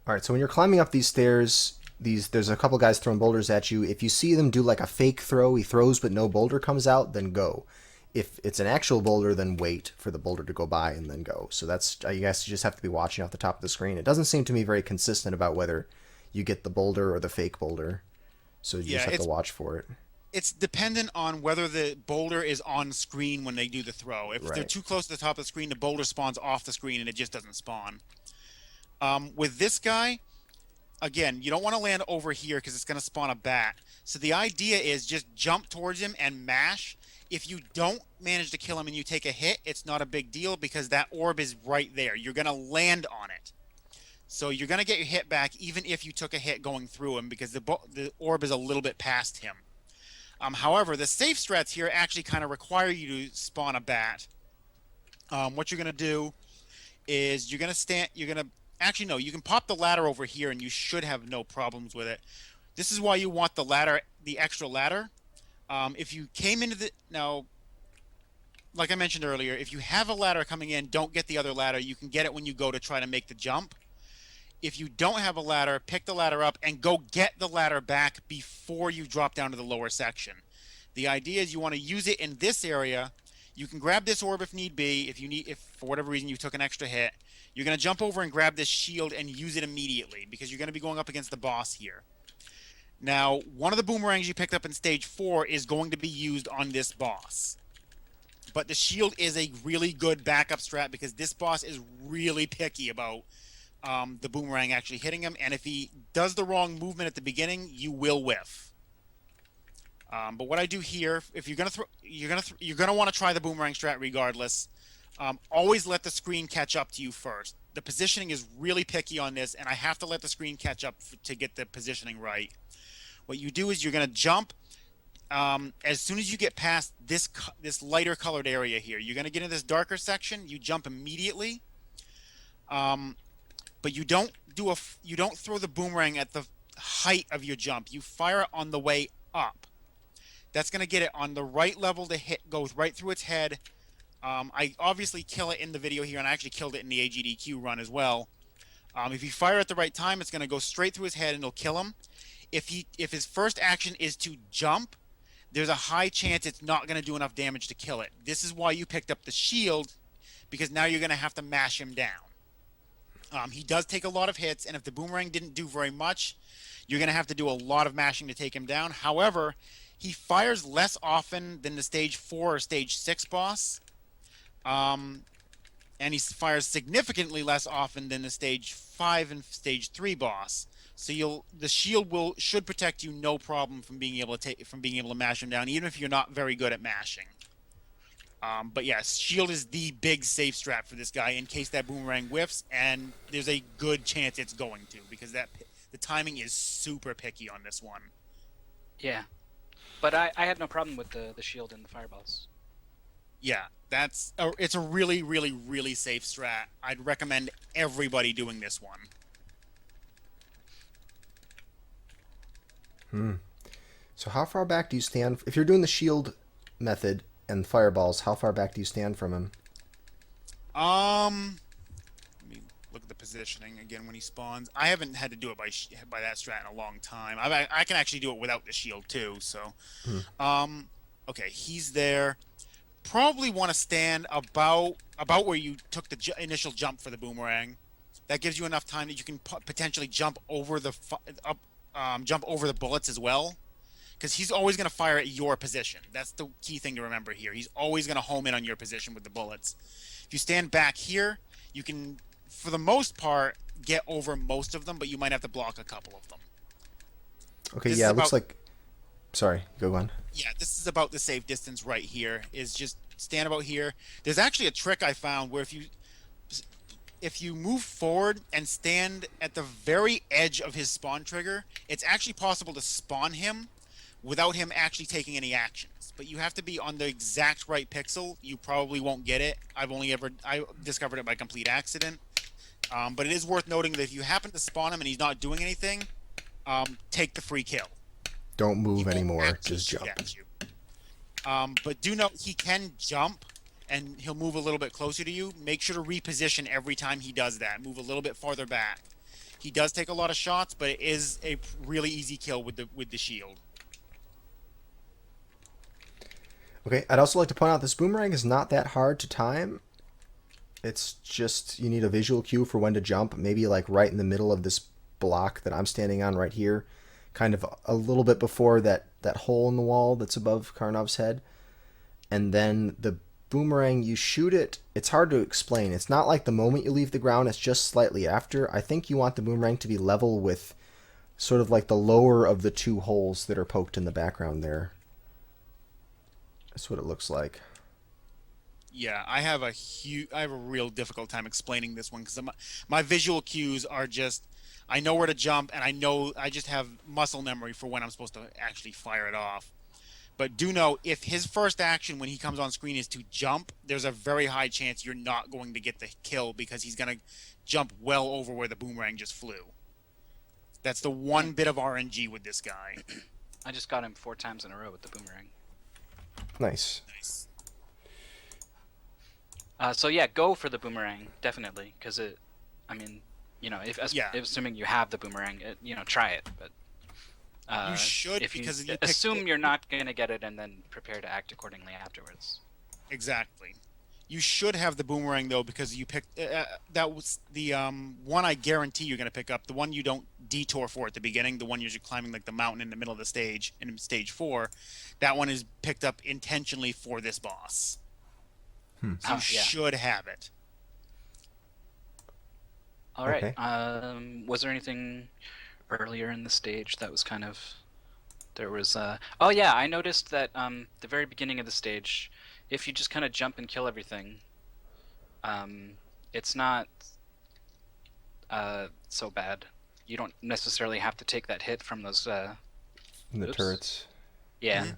All right, so when you're climbing up these stairs, there's a couple guys throwing boulders at you. If you see them do like a fake throw, he throws but no boulder comes out, then go. If it's an actual boulder, then wait for the boulder to go by and then go. So that's, I guess you just have to be watching off the top of the screen. It doesn't seem to me very consistent about whether you get the boulder or the fake boulder. So you just have to watch for it. It's dependent on whether the boulder is on screen when they do the throw. If they're too close to the top of the screen, the boulder spawns off the screen and it just doesn't spawn. With this guy, again, you don't want to land over here because it's going to spawn a bat. So the idea is just jump towards him and mash. If you don't manage to kill him and you take a hit, it's not a big deal because that orb is right there. You're going to land on it. So you're going to get your hit back even if you took a hit going through him because the orb is a little bit past him. However, the safe strats here actually kind of require you to spawn a bat. What you're going to do is you can pop the ladder over here and you should have no problems with it. This is why you want the extra ladder. If you came into now, like I mentioned earlier, if you have a ladder coming in, don't get the other ladder. You can get it when you go to try to make the jump. If you don't have a ladder, pick the ladder up and go get the ladder back before you drop down to the lower section. The idea is you want to use it in this area. You can grab this orb if need be. If for whatever reason you took an extra hit, you're going to jump over and grab this shield and use it immediately because you're going to be going up against the boss here. Now, one of the boomerangs you picked up in stage 4 is going to be used on this boss. But the shield is a really good backup strat because this boss is really picky about the boomerang actually hitting him, and if he does the wrong movement at the beginning, you will whiff. But what I do here, if you're gonna want to try the boomerang strat regardless. Always let the screen catch up to you first. The positioning is really picky on this, and I have to let the screen catch up to get the positioning right. What you do is you're gonna jump. As soon as you get past this lighter colored area here, you're gonna get in this darker section. You jump immediately. But you don't throw the boomerang at the height of your jump. You fire it on the way up. That's going to get it on the right level to hit, goes right through its head. I obviously kill it in the video here, and I actually killed it in the AGDQ run as well. If you fire at the right time, it's going to go straight through his head and it'll kill him. If his first action is to jump, there's a high chance it's not going to do enough damage to kill it. This is why you picked up the shield, because now you're going to have to mash him down. He does take a lot of hits, and if the boomerang didn't do very much, you're going to have to do a lot of mashing to take him down. However, he fires less often than the stage 4 or stage 6 boss. And he fires significantly less often than the stage 5 and stage 3 boss. So the shield should protect you no problem from being able to mash him down, even if you're not very good at mashing. But yes, shield is the big safe strat for this guy in case that boomerang whiffs, and there's a good chance it's going to, because the timing is super picky on this one. Yeah, but I had no problem with the shield and the fireballs. Yeah, it's a really, really, really safe strat. I'd recommend everybody doing this one. So how far back do you stand if you're doing the shield method and fireballs? How far back do you stand from him? Let me look at the positioning again when he spawns. I haven't had to do it by that strat in a long time. I can actually do it without the shield too. So, okay, he's there. Probably want to stand about where you took the initial jump for the boomerang. That gives you enough time that you can potentially jump over the bullets as well. Because he's always going to fire at your position. That's the key thing to remember here. He's always going to home in on your position with the bullets. If you stand back here, you can, for the most part, get over most of them, but you might have to block a couple of them. Okay, yeah, it looks like... Sorry, go on. Yeah, this is about the safe distance right here, is just stand about here. There's actually a trick I found where if you move forward and stand at the very edge of his spawn trigger, it's actually possible to spawn him without him actually taking any actions. But you have to be on the exact right pixel. You probably won't get it. I discovered it by complete accident. But it is worth noting that if you happen to spawn him and he's not doing anything, take the free kill. Don't move anymore, just jump. But do note he can jump, and he'll move a little bit closer to you. Make sure to reposition every time he does that. Move a little bit farther back. He does take a lot of shots, but it is a really easy kill with the shield. Okay, I'd also like to point out this boomerang is not that hard to time. It's just you need a visual cue for when to jump, maybe like right in the middle of this block that I'm standing on right here, kind of a little bit before that hole in the wall that's above Karnov's head. And then the boomerang, you shoot it, it's hard to explain. It's not like the moment you leave the ground, it's just slightly after. I think you want the boomerang to be level with sort of like the lower of the two holes that are poked in the background there. That's what it looks like. Yeah, I have a real difficult time explaining this one because my visual cues are just, I know where to jump, and I just have muscle memory for when I'm supposed to actually fire it off. But do know, if his first action when he comes on screen is to jump, there's a very high chance you're not going to get the kill because he's going to jump well over where the boomerang just flew. That's the one bit of RNG with this guy. I just got him 4 times in a row with the boomerang. Nice. So yeah, go for the boomerang, definitely, because I mean, you know, assuming you have the boomerang, try it. But You should, if you because you assume you're not going to get it and then prepare to act accordingly afterwards. Exactly. You should have the boomerang though, because you picked that was the one I guarantee you're going to pick up. The one you don't detour for at the beginning, the one you're climbing like the mountain in the middle of the stage in stage 4. That one is picked up intentionally for this boss. So you yeah. should have it. All right. Okay. Was there anything earlier in the stage that was kind of? There was. Oh yeah, I noticed that the very beginning of the stage, if you just kind of jump and kill everything, it's not so bad. You don't necessarily have to take that hit from those. The oops. turrets. Yeah,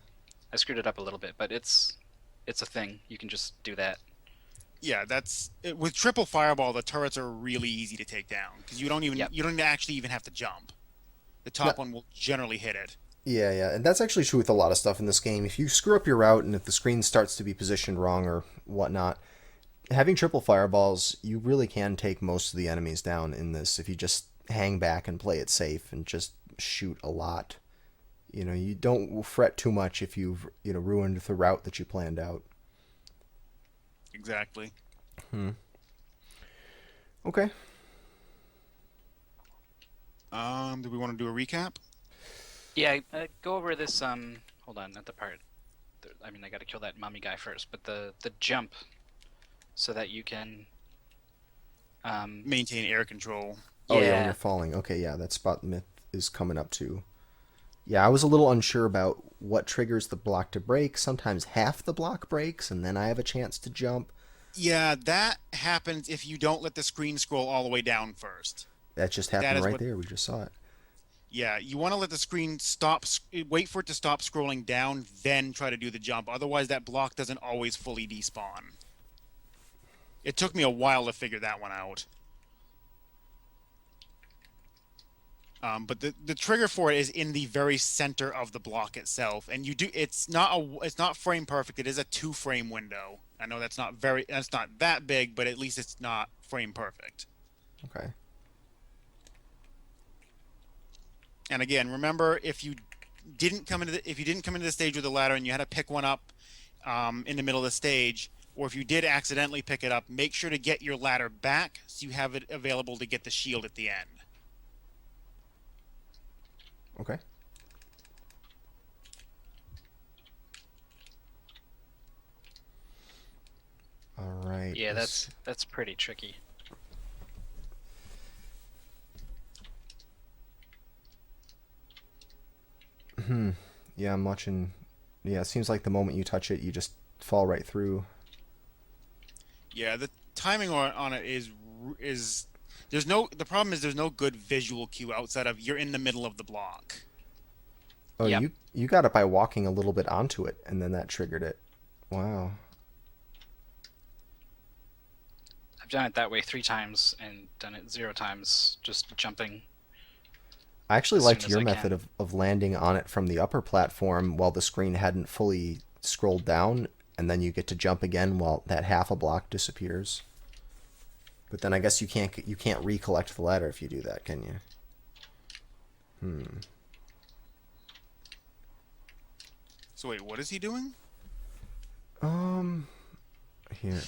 I screwed it up a little bit, but it's a thing. You can just do that. Yeah, with triple fireball. The turrets are really easy to take down because you don't actually even have to jump. The top one will generally hit it. Yeah, and that's actually true with a lot of stuff in this game. If you screw up your route and if the screen starts to be positioned wrong or whatnot, having triple fireballs, you really can take most of the enemies down in this if you just hang back and play it safe and just shoot a lot. You don't fret too much if you've ruined the route that you planned out. Exactly. Okay. Do we want to do a recap? Yeah, go over this. Hold on, not the part. I mean, I got to kill that mummy guy first, but the jump, so that you can. Maintain air control. Oh yeah, when you're falling. Okay, yeah, that spot myth is coming up too. Yeah, I was a little unsure about what triggers the block to break. Sometimes half the block breaks, and then I have a chance to jump. Yeah, that happens if you don't let the screen scroll all the way down first. That just happened right there. We just saw it. Yeah, you want to let the screen stop, wait for it to stop scrolling down, then try to do the jump. Otherwise, that block doesn't always fully despawn. It took me a while to figure that one out. But the trigger for it is in the very center of the block itself, and it's not frame perfect. It is a 2-frame window. I know that's not that big, but at least it's not frame perfect. Okay. And again, remember, if you didn't come into the stage with a ladder and you had to pick one up in the middle of the stage, or if you did accidentally pick it up, make sure to get your ladder back so you have it available to get the shield at the end. Okay. All right. Yeah, that's pretty tricky. Yeah, I'm watching. Yeah, it seems like the moment you touch it, you just fall right through. Yeah, the timing on it is the problem is there's no good visual cue outside of you're in the middle of the block. Oh, Yep. you got it by walking a little bit onto it, and then that triggered it. Wow. I've done it that way 3 times and done it 0 times, just jumping. I actually As liked soon as your I method can. of landing on it from the upper platform while the screen hadn't fully scrolled down, and then you get to jump again while that half a block disappears. But then I guess you can't recollect the ladder if you do that, can you? So wait, what is he doing? Here.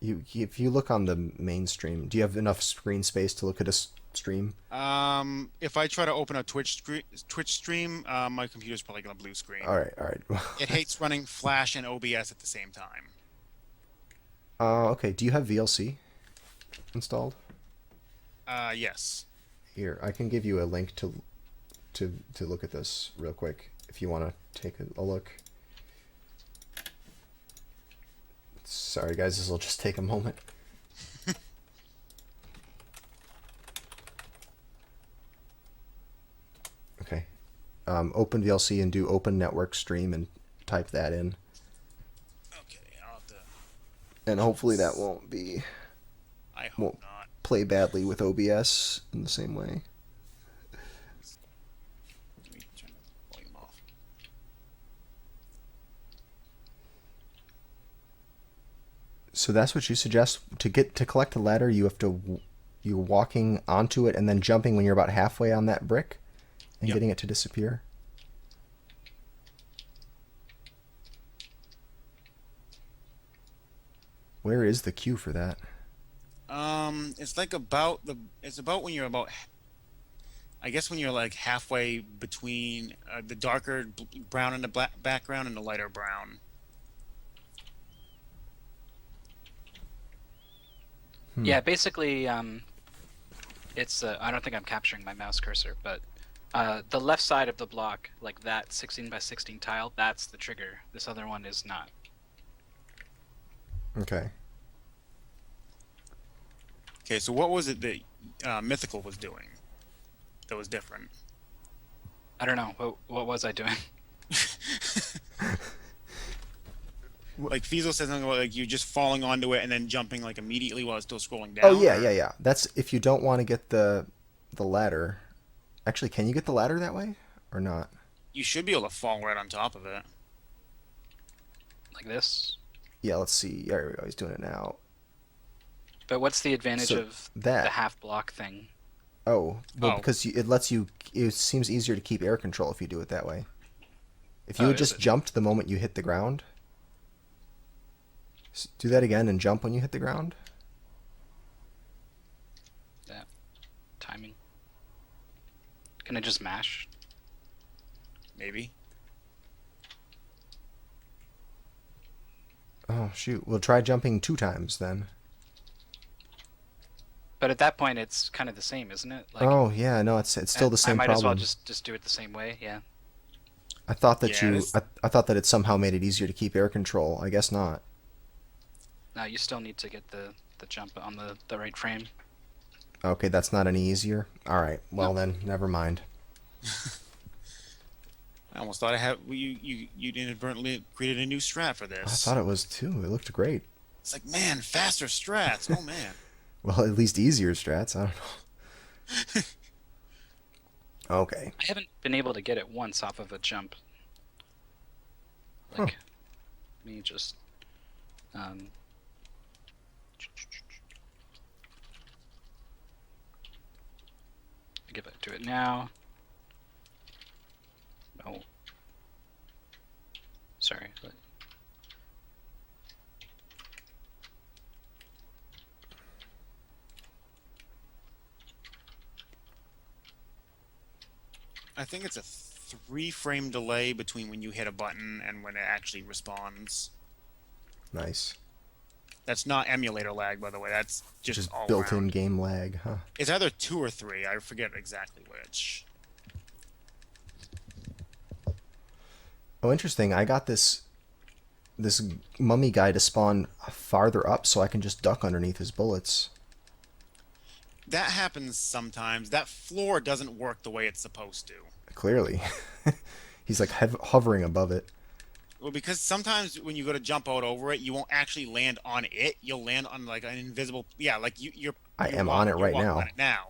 If you look on the main stream, do you have enough screen space to look at a stream? If I try to open a Twitch stream, my computer's probably gonna blue screen. All right. It hates running Flash and OBS at the same time. Okay. Do you have VLC installed? Yes. Here, I can give you a link to look at this real quick if you want to take a look. Sorry, guys. This will just take a moment. Okay. Open VLC and do open network stream and type that in. Okay, I'll have to. And hopefully that won't Won't not. play badly with OBS in the same way. Let me turn the volume off. So that's what you suggest to collect the ladder. You're walking onto it and then jumping when you're about halfway on that brick, and Yep. getting it to disappear. Where is the queue for that? It's like it's about when you're about, I guess when you're like halfway between the darker brown in the black background and the lighter brown. Yeah, basically, it's I don't think I'm capturing my mouse cursor, but the left side of the block, like that 16 by 16 tile, that's the trigger. This other one is not. Okay. Okay, so what was it that Mythical was doing that was different? I don't know. What was I doing? Like Fiesel said something about like you just falling onto it and then jumping like immediately while it's still scrolling down. Oh yeah, or- yeah, yeah. That's if you don't want to get the ladder. Actually, can you get the ladder that way or not? You should be able to fall right on top of it. Like this? Yeah, let's see. There we go. He's doing it now. But what's the advantage So of that- the half block thing? Oh, well, Oh. because it lets you. It seems easier to keep air control if you do it that way. If you Oh, had is just it? jumped the moment you hit the ground. Do that again and jump when you hit the ground. That timing. Can I just mash? Maybe. Oh shoot! We'll try jumping 2 times then. But at that point, it's kind of the same, isn't it? Like, Oh yeah, no, it's still the same I might problem. as well just do it the same way. Yeah. I thought that Yeah, you. this- I thought that it somehow made it easier to keep air control. I guess not. No, you still need to get the jump on the right frame. Okay, that's not any easier. All right. Well No. then, never mind. I almost thought I had you inadvertently created a new strat for I this. thought it was too. It looked great. It's like, man, faster strats. Oh man. Well, at least easier strats. I don't know. Okay. I haven't been able to get it once off of a jump. Like, me just give it to it now. No. Sorry. I think it's a 3-frame delay between when you hit a button and when it actually responds. Nice. That's not emulator lag, by the way. That's just all built-in around. game lag, huh? It's either 2 or 3. I forget exactly which. Oh, interesting. I got this mummy guy to spawn farther up so I can just duck underneath his bullets. That happens sometimes. That floor doesn't work the way it's supposed to. Clearly. He's like hovering above it. Well, because sometimes when you go to jump out over it, you won't actually land on it. You'll land on like an invisible. Yeah, like you're. I you're am walk- on it you're right walking now. on it now.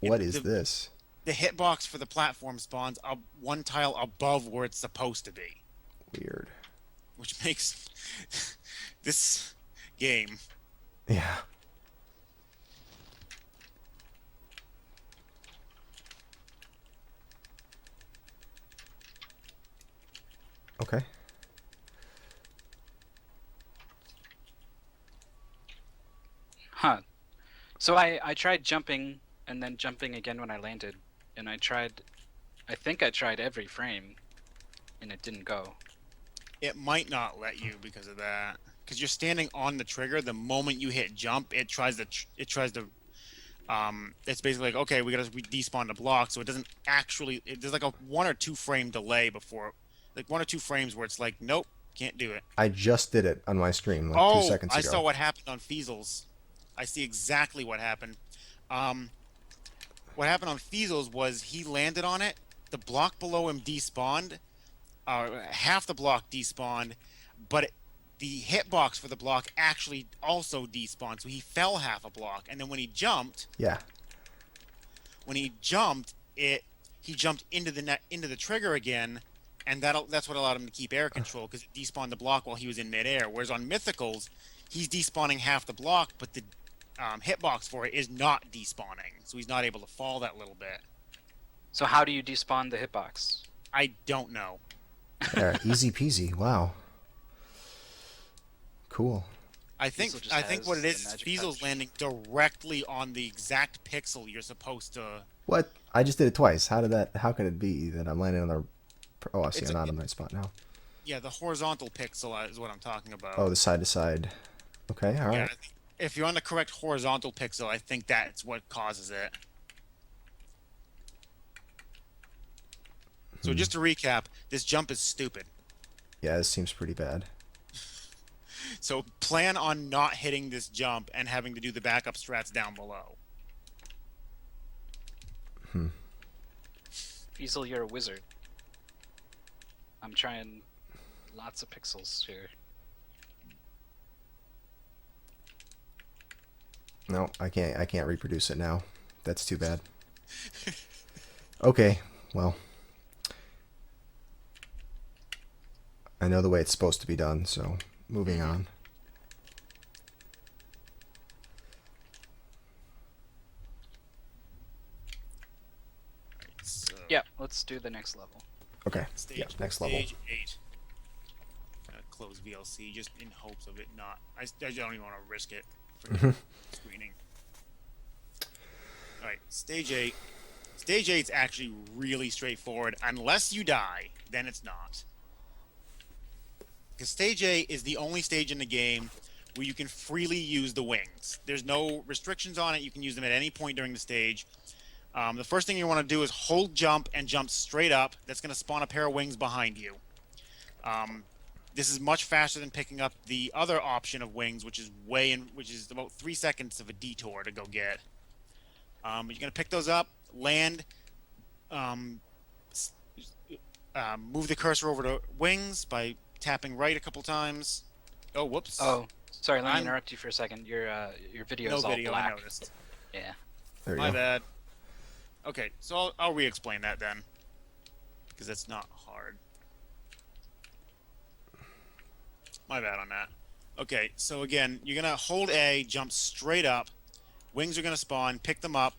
What Yeah, is this? The hitbox for the platform spawns up one tile above where it's supposed to be, Weird. which makes this game. Yeah. Okay. Huh. So I tried jumping and then jumping again when I landed, and I think I tried every frame, and it didn't go. It might not let you because of that. Because you're standing on the trigger. The moment you hit jump, it tries to. It's basically like, okay, we gotta despawn the block, so it doesn't actually. There's like a 1 or 2 frame delay before, like 1 or 2 frames where it's like, nope, can't do it. I just did it on my stream like 2 seconds ago. I saw what happened on Fiesel's. I see exactly what happened. What happened on Fiesel's was he landed on it. The block below him despawned. Half the block despawned, but the hitbox for the block actually also despawned. So he fell half a block, and then when he jumped, Yeah. he jumped into the trigger again, and that's what allowed him to keep air control because it despawned the block while he was in midair. Whereas on Mythicals, he's despawning half the block, but the hitbox for it is not despawning, so he's not able to fall that little bit. So how do you despawn the hitbox? I don't know. There, easy peasy. Wow. Cool. I think Fiesel just I think what it has is the magic Fiesel's touch. landing directly on the exact pixel you're supposed to. What? I just did it twice. How did that? How could it be that I'm landing on the? Oh, I see. I'm not on the right spot now. Yeah, the horizontal pixel is what I'm talking about. Oh, the side to side. Okay. All Yeah, right. I think if you're on the correct horizontal pixel, I think that's what causes it. So just to recap, this jump is stupid. Yeah, this seems pretty bad. So plan on not hitting this jump and having to do the backup strats down below. Fiesel, you're a wizard. I'm trying lots of pixels here. No, I can't. I can't reproduce it now. That's too bad. Okay. Well, I know the way it's supposed to be done. So moving on. So, Yeah, let's do the next level. Okay. Stage, Yeah. Next level. Stage 8. Close VLC just in hopes of it not. I don't even want to risk it for screening. All right, stage 8. Stage 8's actually really straightforward. Unless you die, then it's not. Because stage 8 is the only stage in the game where you can freely use the wings. There's no restrictions on it. You can use them at any point during the stage. The first thing you want to do is hold jump and jump straight up. That's going to spawn a pair of wings behind you. This is much faster than picking up the other option of wings, which is which is about 3 seconds of a detour to go get. But you're gonna pick those up, land, move the cursor over to wings by tapping right a couple times. Oh, whoops. Oh, sorry. Let me I'm- interrupt you for a second. Your video no is all video. I black. noticed. Yeah. There you My go. bad. Okay, so I'll re-explain that then, because it's not hard. My bad on that. Okay, so again, you're gonna hold A, jump straight up. Wings are gonna spawn. Pick them up,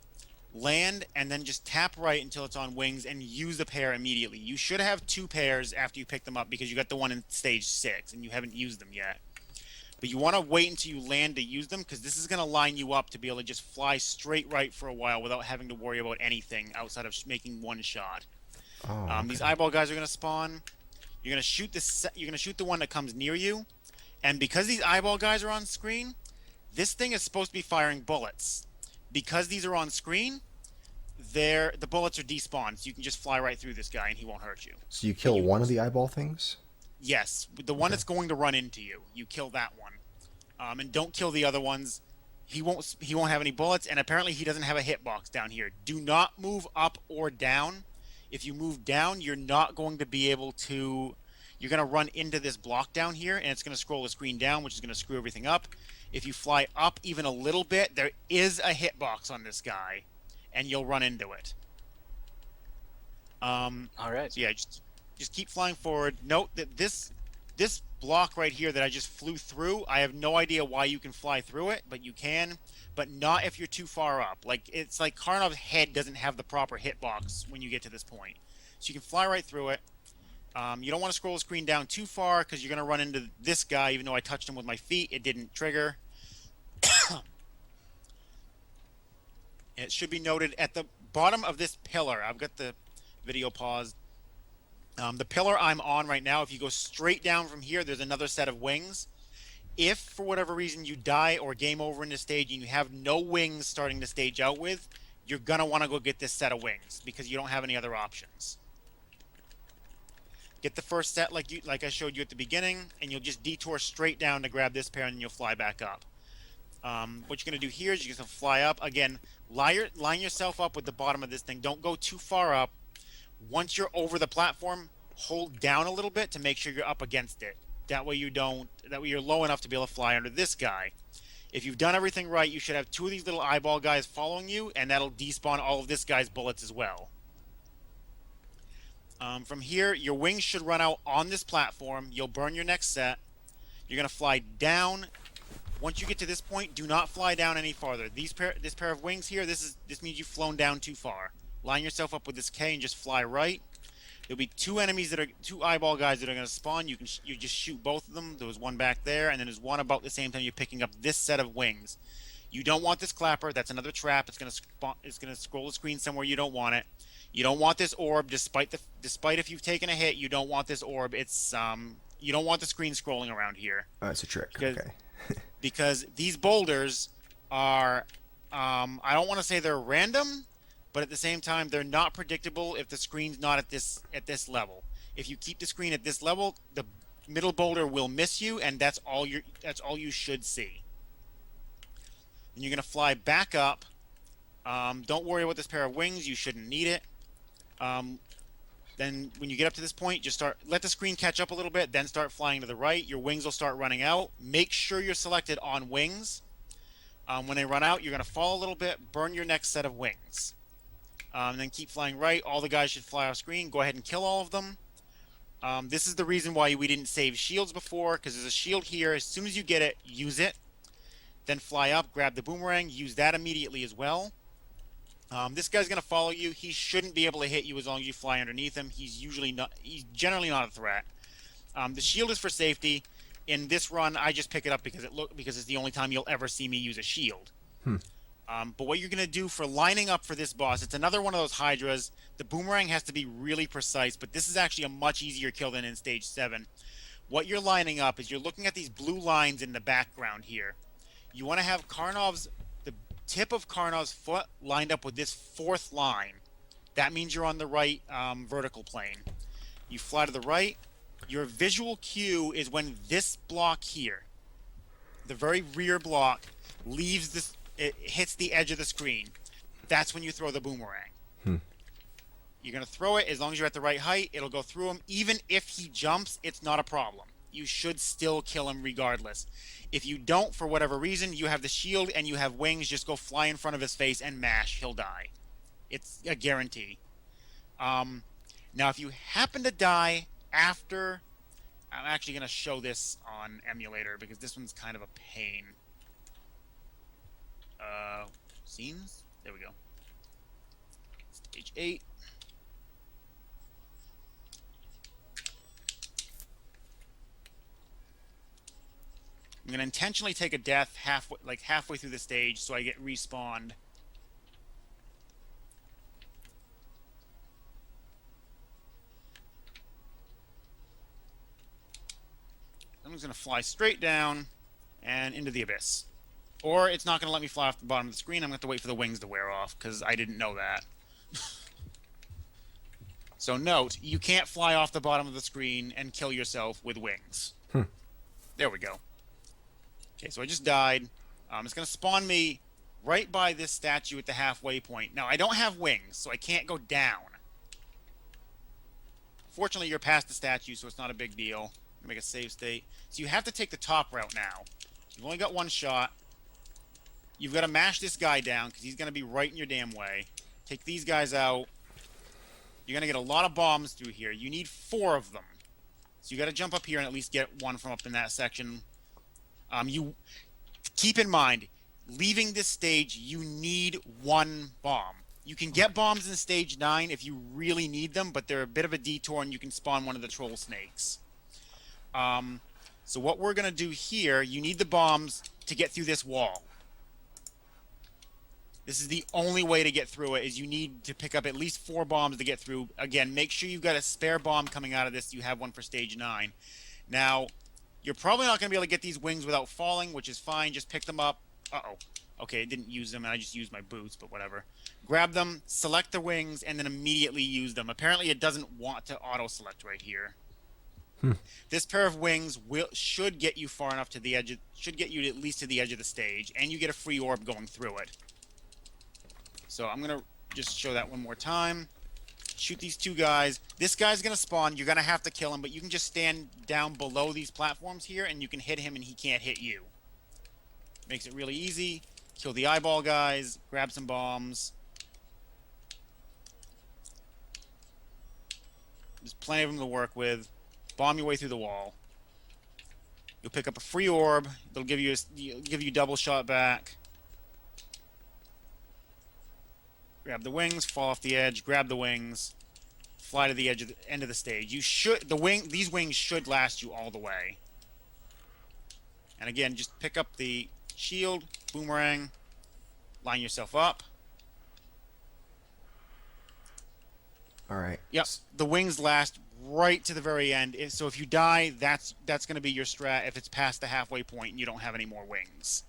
land, and then just tap right until it's on wings and use the pair immediately. You should have 2 pairs after you pick them up because you got the one in stage 6 and you haven't used them yet. But you want to wait until you land to use them because this is going to line you up to be able to just fly straight right for a while without having to worry about anything outside of making one shot. Oh, These okay. eyeball guys are going to spawn. You're going to shoot You're going to shoot the one that comes near you, and because these eyeball guys are on screen, this thing is supposed to be firing bullets. Because these are on screen, the bullets are despawned, so you can just fly right through this guy and he won't hurt you. So you kill one of the eyeball things? Yes, the one that's going to run into you. You kill that one, and don't kill the other ones. He won't have any bullets, and apparently he doesn't have a hitbox down here. Do not move up or down. If you move down, you're not going to be able to. You're going to run into this block down here, and it's going to scroll the screen down, which is going to screw everything up. If you fly up even a little bit, there is a hitbox on this guy, and you'll run into it. All right. So yeah, just keep flying forward. Note that this block right here that I just flew through, I have no idea why you can fly through it, but you can, but not if you're too far up. Like it's like Karnov's head doesn't have the proper hitbox when you get to this point. So you can fly right through it. You don't want to scroll the screen down too far because you're going to run into this guy. Even though I touched him with my feet, it didn't trigger. It should be noted at the bottom of this pillar. I've got the video paused. The pillar I'm on right now, if you go straight down from here, there's another set of wings. If, for whatever reason, you die or game over in this stage and you have no wings starting the stage out with, you're going to want to go get this set of wings because you don't have any other options. Get the first set like I showed you at the beginning, and you'll just detour straight down to grab this pair and you'll fly back up. What you're going to do here is you're going to fly up. Again, line yourself up with the bottom of this thing. Don't go too far up. Once you're over the platform, hold down a little bit to make sure you're up against it. That way you're low enough to be able to fly under this guy. If you've done everything right, you should have 2 of these little eyeball guys following you, and that'll despawn all of this guy's bullets as well. From here, your wings should run out on this platform. You'll burn your next set. You're going to fly down. Once you get to this point, do not fly down any farther. This pair of wings here, this means you've flown down too far. line yourself up with this K and just fly right. There'll be two eyeball guys that are going to spawn. You just shoot both of them. There was one back there, and then there's one about the same time you're picking up this set of wings. You don't want this clapper. That's another trap. It's going to scroll the screen somewhere you don't want it. You don't want this orb, despite if you've taken a hit. You don't want this orb. It's you don't want the screen scrolling around here. Oh, it's a trick. Because, Okay. because these boulders are, I don't want to say they're random, but at the same time they're not predictable if the screen's not at this level. If you keep the screen at this level, the middle boulder will miss you, and that's all you should see. And you're gonna fly back up. Don't worry about this pair of wings. You shouldn't need it. Then when you get up to this point, just let the screen catch up a little bit, then start flying to the right. Your wings will start running out. Make sure you're selected on wings. When they run out, you're going to fall a little bit, burn your next set of wings. Then keep flying right. All the guys should fly off screen. Go ahead and kill all of them. This is the reason why we didn't save shields before, because there's a shield here. As soon as you get it, use it. Then fly up, grab the boomerang, use that immediately as well. This guy's going to follow you. He shouldn't be able to hit you as long as you fly underneath him. He's generally not a threat. The shield is for safety. In this run, I just pick it up because it's the only time you'll ever see me use a shield. But what you're going to do for lining up for this boss, it's another one of those Hydras. The boomerang has to be really precise, but this is actually a much easier kill than in Stage 7. What you're lining up is you're looking at these blue lines in the background here. You want to have the tip of Karnov's foot lined up with this fourth line. That means you're on the right vertical plane. You fly to the right. Your visual cue is when this block here, the very rear block, it hits the edge of the screen. That's when you throw the boomerang. You're going to throw it as long as you're at the right height. It'll go through him. Even if he jumps, it's not a problem. You should still kill him regardless. If you don't, for whatever reason, you have the shield and you have wings, just go fly in front of his face and mash. He'll die. It's a guarantee. Now, if you happen to die after... I'm actually going to show this on emulator because this one's kind of a pain. Scenes? There we go. Stage 8. I'm going to intentionally take a death halfway through the stage so I get respawned. I'm just going to fly straight down and into the abyss. Or it's not going to let me fly off the bottom of the screen. I'm going to have to wait for the wings to wear off because I didn't know that. So note, you can't fly off the bottom of the screen and kill yourself with wings. There we go. Okay, so I just died. It's going to spawn me right by this statue at the halfway point. Now, I don't have wings, so I can't go down. Fortunately, you're past the statue, so it's not a big deal. I'm going to make a save state. So you have to take the top route now. You've only got one shot. You've got to mash this guy down, because he's going to be right in your damn way. Take these guys out. You're going to get a lot of bombs through here. You need 4 of them. So you got to jump up here and at least get one from up in that section. You keep in mind, leaving this stage, you need 1 bomb. You can get bombs in stage 9 if you really need them, but they're a bit of a detour and you can spawn one of the troll snakes. So what we're going to do here, you need the bombs to get through this wall. This is the only way to get through it, is you need to pick up at least 4 bombs to get through. Again, make sure you've got a spare bomb coming out of this. You have one for stage 9. Now, you're probably not going to be able to get these wings without falling, which is fine. Just pick them up. Uh-oh. Okay, I didn't use them, and I just used my boots, but whatever. Grab them, select the wings, and then immediately use them. Apparently, it doesn't want to auto-select right here. This pair of wings should get you far enough to the edge. Should get you at least to the edge of the stage, and you get a free orb going through it. So I'm going to just show that one more time. Shoot these 2 guys. This guy's going to spawn. You're going to have to kill him, but you can just stand down below these platforms here, and you can hit him, and he can't hit you. Makes it really easy. Kill the eyeball guys. Grab some bombs. There's plenty of them to work with. Bomb your way through the wall. You'll pick up a free orb. They'll give you double shot back. grab the wings, fall off the edge, grab the wings, fly to the edge of the end of the stage. These wings should last you all the way. And again, just pick up the shield, boomerang, line yourself up. All right. Yep, the wings last right to the very end. So if you die, that's going to be your strat if it's past the halfway point and you don't have any more wings.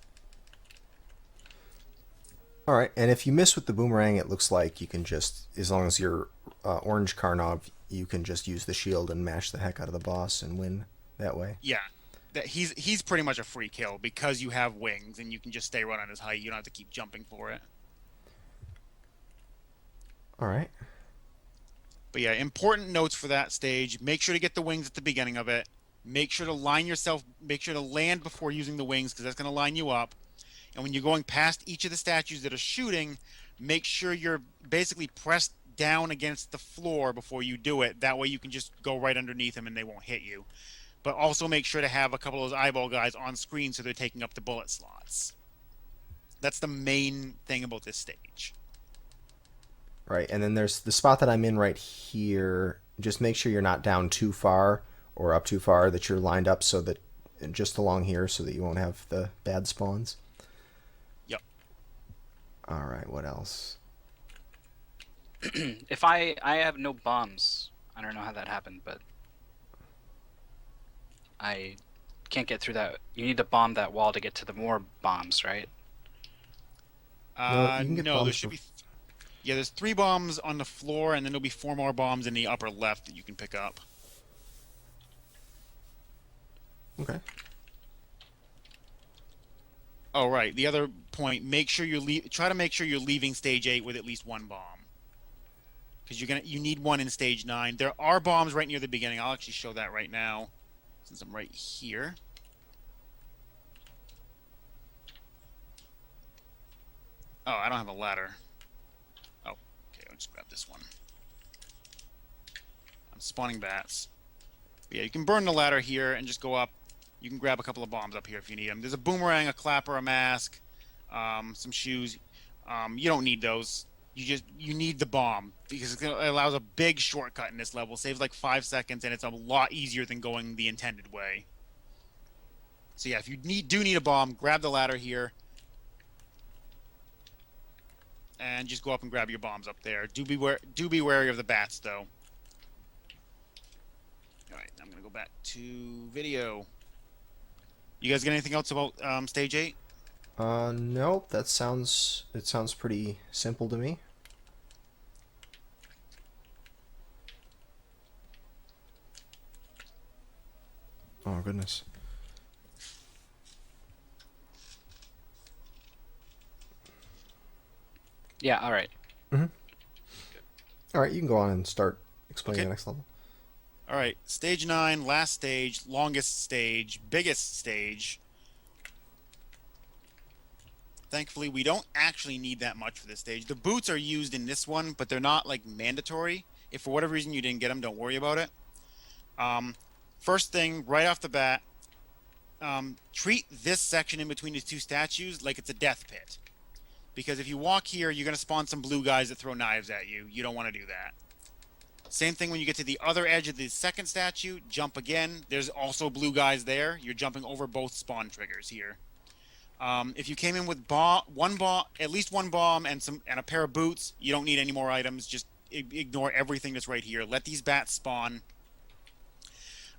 All right, and if you miss with the boomerang, it looks like you can just, as long as you're orange Karnov, you can just use the shield and mash the heck out of the boss and win that way. Yeah, he's pretty much a free kill because you have wings and you can just stay right on his height. You don't have to keep jumping for it. All right. But yeah, important notes for that stage. Make sure to get the wings at the beginning of it. Make sure to make sure to land before using the wings because that's going to line you up. And when you're going past each of the statues that are shooting, make sure you're basically pressed down against the floor before you do it. That way you can just go right underneath them and they won't hit you. But also make sure to have a couple of those eyeball guys on screen so they're taking up the bullet slots. That's the main thing about this stage. Right, and then there's the spot that I'm in right here. Just make sure you're not down too far or up too far, that you're lined up so that just along here so that you won't have the bad spawns. Yep. All right, what else? If I have no bombs, I don't know how that happened, but I can't get through that. You need to bomb that wall to get to the more bombs, right? No, you can get no, bombs there should be. Yeah, there's 3 bombs on the floor, and then there'll be 4 more bombs in the upper left that you can pick up. Okay. Oh, right. The other point: make sure try to make sure you're leaving stage 8 with at least 1 bomb, because you need 1 in stage 9. There are bombs right near the beginning. I'll actually show that right now, since I'm right here. Oh, I don't have a ladder. Oh, okay. I'll just grab this one. I'm spawning bats. But yeah, you can burn the ladder here and just go up. You can grab a couple of bombs up here if you need them. There's a boomerang, a clapper, a mask, some shoes. You don't need those. You need the bomb because it allows a big shortcut in this level. Saves like 5 seconds, and it's a lot easier than going the intended way. So yeah, if you do need a bomb, grab the ladder here, and just go up and grab your bombs up there. Do be wary of the bats though. All right, I'm gonna go back to video. You guys got anything else about stage 8? Nope. It sounds pretty simple to me. Oh goodness. Yeah, all right. Mm-hmm. All right, you can go on and start explaining Okay. the next level. All right, stage 9, last stage, longest stage, biggest stage. Thankfully, we don't actually need that much for this stage. The boots are used in this one, but they're not like mandatory. If for whatever reason you didn't get them, don't worry about it. First thing, right off the bat, treat this section in between the 2 statues like it's a death pit. Because if you walk here, you're going to spawn some blue guys that throw knives at you. You don't want to do that. Same thing when you get to the other edge of the second statue, jump again. There's also blue guys there. You're jumping over both spawn triggers here. If you came in with at least one bomb and a pair of boots, you don't need any more items. Just ignore everything that's right here. Let these bats spawn.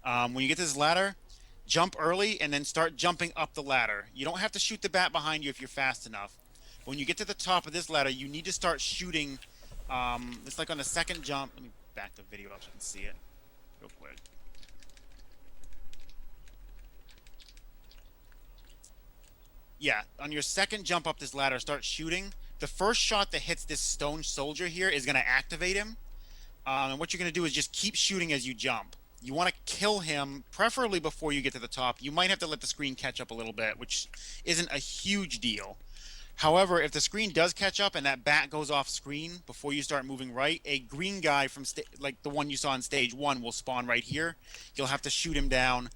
When you get to this ladder, jump early and then start jumping up the ladder. You don't have to shoot the bat behind you if you're fast enough. But when you get to the top of this ladder, you need to start shooting. It's like on the second jump. Let me back the video up so you can see it real quick. Yeah, on your second jump up this ladder, start shooting. The first shot that hits this stone soldier here is going to activate him. And what you're going to do is just keep shooting as you jump. You want to kill him, preferably before you get to the top. You might have to let the screen catch up a little bit, which isn't a huge deal. However, if the screen does catch up and that bat goes off screen before you start moving right, a green guy from like the one you saw in stage 1 will spawn right here. You'll have to shoot him down.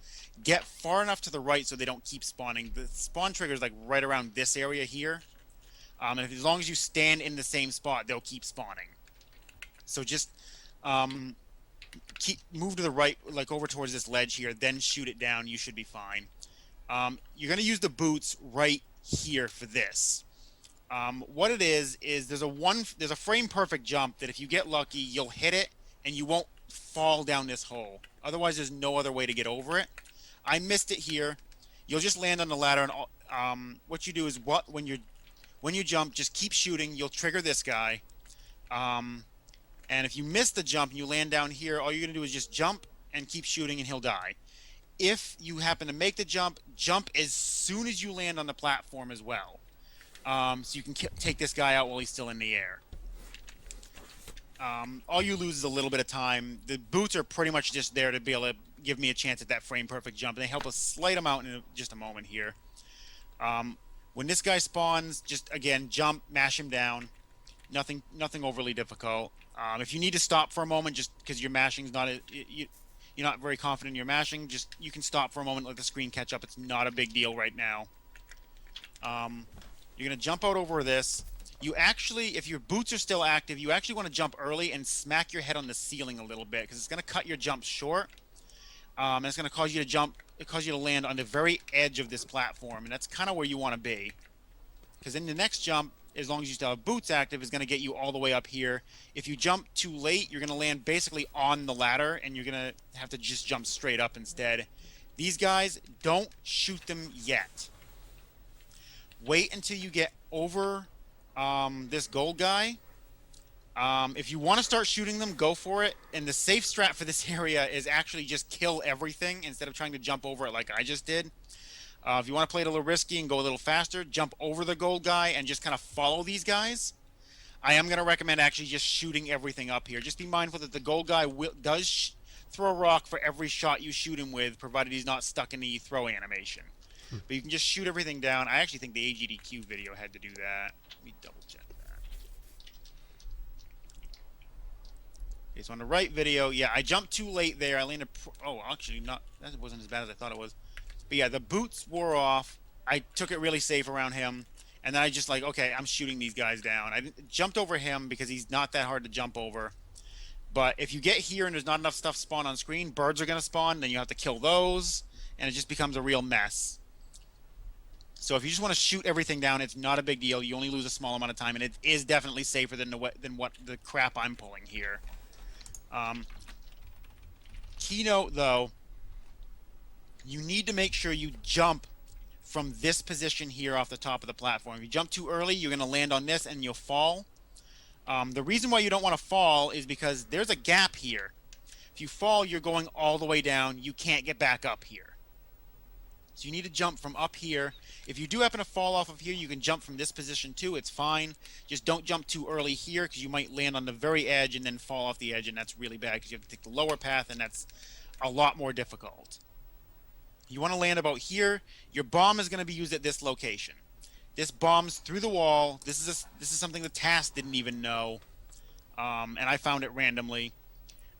Get far enough to the right so they don't keep spawning. The spawn trigger is like right around this area here. And as long as you stand in the same spot, they'll keep spawning. So just move to the right, like over towards this ledge here, then shoot it down. You should be fine. You're going to use the boots right here for this. What it is there's a frame perfect jump that if you get lucky, you'll hit it and you won't fall down this hole. Otherwise, there's no other way to get over it. I missed it here. You'll just land on the ladder, and what you do is when you jump, just keep shooting. You'll trigger this guy. And if you miss the jump and you land down here, all you're going to do is just jump and keep shooting, and he'll die. If you happen to make the jump as soon as you land on the platform as well. So you can take this guy out while he's still in the air. All you lose is a little bit of time. The boots are pretty much just there to be able to give me a chance at that frame perfect jump, and they help a slight amount in just a moment here. When this guy spawns, just again jump, mash him down. Nothing overly difficult. If you need to stop for a moment, just because your mashing's not you're not very confident in your mashing, you can stop for a moment, let the screen catch up. It's not a big deal right now. You're gonna jump out over this. You actually, if your boots are still active, you actually want to jump early and smack your head on the ceiling a little bit, because it's gonna cut your jump short. And it's gonna cause you to land on the very edge of this platform, and that's kind of where you want to be. Because in the next jump, as long as you still have boots active, is going to get you all the way up here. If you jump too late, you're going to land basically on the ladder, and you're going to have to just jump straight up instead. These guys, don't shoot them yet. Wait until you get over this gold guy. If you want to start shooting them, go for it. And the safe strat for this area is actually just kill everything instead of trying to jump over it like I just did. If you want to play it a little risky and go a little faster, jump over the gold guy and just kind of follow these guys. I am going to recommend actually just shooting everything up here. Just be mindful that the gold guy does throw a rock for every shot you shoot him with, provided he's not stuck in the throw animation. But you can just shoot everything down. I actually think the AGDQ video had to do that. Let me double check that. Okay, so on the right video, yeah, I jumped too late there. I landed... Oh, actually, not. That wasn't as bad as I thought it was. But yeah, the boots wore off. I took it really safe around him. And then I just like, okay, I'm shooting these guys down. I jumped over him because he's not that hard to jump over. But if you get here and there's not enough stuff spawn on screen, birds are going to spawn. Then you have to kill those. And it just becomes a real mess. So if you just want to shoot everything down, it's not a big deal. You only lose a small amount of time. And it is definitely safer than what the crap I'm pulling here. Keynote, though. You need to make sure you jump from this position here off the top of the platform. If you jump too early, you're going to land on this and you'll fall. The reason why you don't want to fall is because there's a gap here. If you fall, you're going all the way down. You can't get back up here. So you need to jump from up here. If you do happen to fall off of here, you can jump from this position too. It's fine. Just don't jump too early here because you might land on the very edge and then fall off the edge, and that's really bad because you have to take the lower path, and that's a lot more difficult. You want to land about here. Your bomb is going to be used at this location. This bombs through the wall. This is something the task didn't even know, and I found it randomly.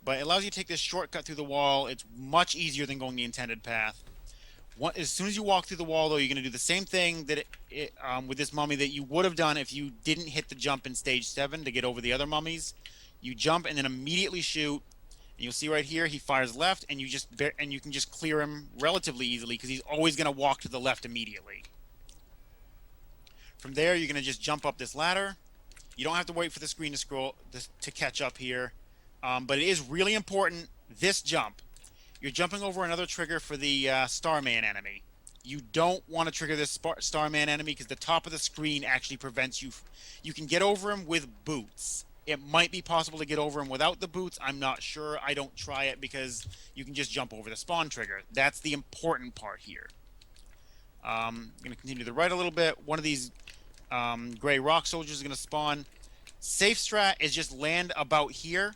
But it allows you to take this shortcut through the wall. It's much easier than going the intended path. As soon as you walk through the wall, though, you're going to do the same thing that with this mummy that you would have done if you didn't hit the jump in stage 7 to get over the other mummies. You jump and then immediately shoot. And you'll see right here, he fires left, and you can just clear him relatively easily because he's always going to walk to the left immediately. From there, you're going to just jump up this ladder. You don't have to wait for the screen to scroll to catch up here, but it is really important. This jump, you're jumping over another trigger for the Starman enemy. You don't want to trigger this Starman enemy because the top of the screen actually prevents you. You can get over him with boots. It might be possible to get over him without the boots. I'm not sure. I don't try it because you can just jump over the spawn trigger. That's the important part here. I'm going to continue to the right a little bit. One of these gray rock soldiers is going to spawn. Safe strat is just land about here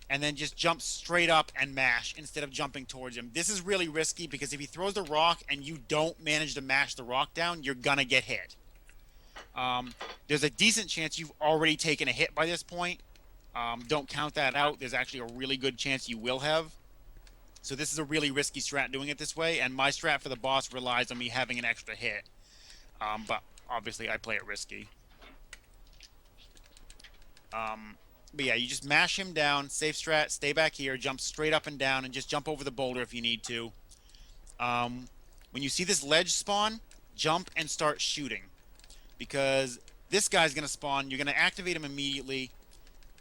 and then just jump straight up and mash instead of jumping towards him. This is really risky because if he throws the rock and you don't manage to mash the rock down, you're going to get hit. There's a decent chance you've already taken a hit by this point. Don't count that out. There's actually a really good chance you will have. So this is a really risky strat doing it this way, and my strat for the boss relies on me having an extra hit. But obviously I play it risky. But yeah, you just mash him down, safe strat, stay back here, jump straight up and down, and just jump over the boulder if you need to. When you see this ledge spawn, jump and start shooting. Because this guy's going to spawn, you're going to activate him immediately,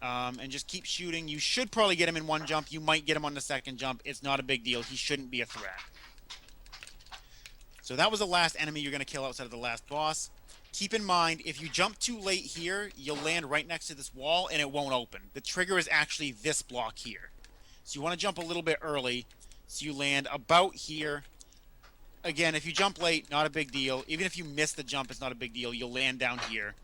and just keep shooting. You should probably get him in one jump. You might get him on the second jump. It's not a big deal. He shouldn't be a threat. So that was the last enemy you're going to kill outside of the last boss. Keep in mind, if you jump too late here, you'll land right next to this wall and it won't open. The trigger is actually this block here. So you want to jump a little bit early, so you land about here. Again, if you jump late, not a big deal. Even if you miss the jump, it's not a big deal. You'll land down here.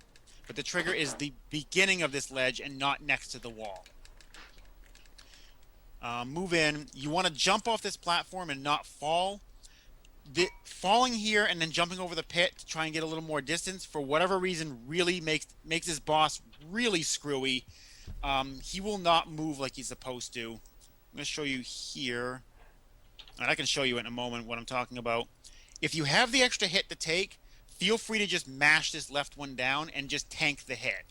But the trigger is the beginning of this ledge and not next to the wall. Move in. You want to jump off this platform and not fall. Falling here and then jumping over the pit to try and get a little more distance, for whatever reason, really makes this boss really screwy. He will not move like he's supposed to. I'm going to show you here. And I can show you in a moment what I'm talking about. If you have the extra hit to take, feel free to just mash this left one down and just tank the hit.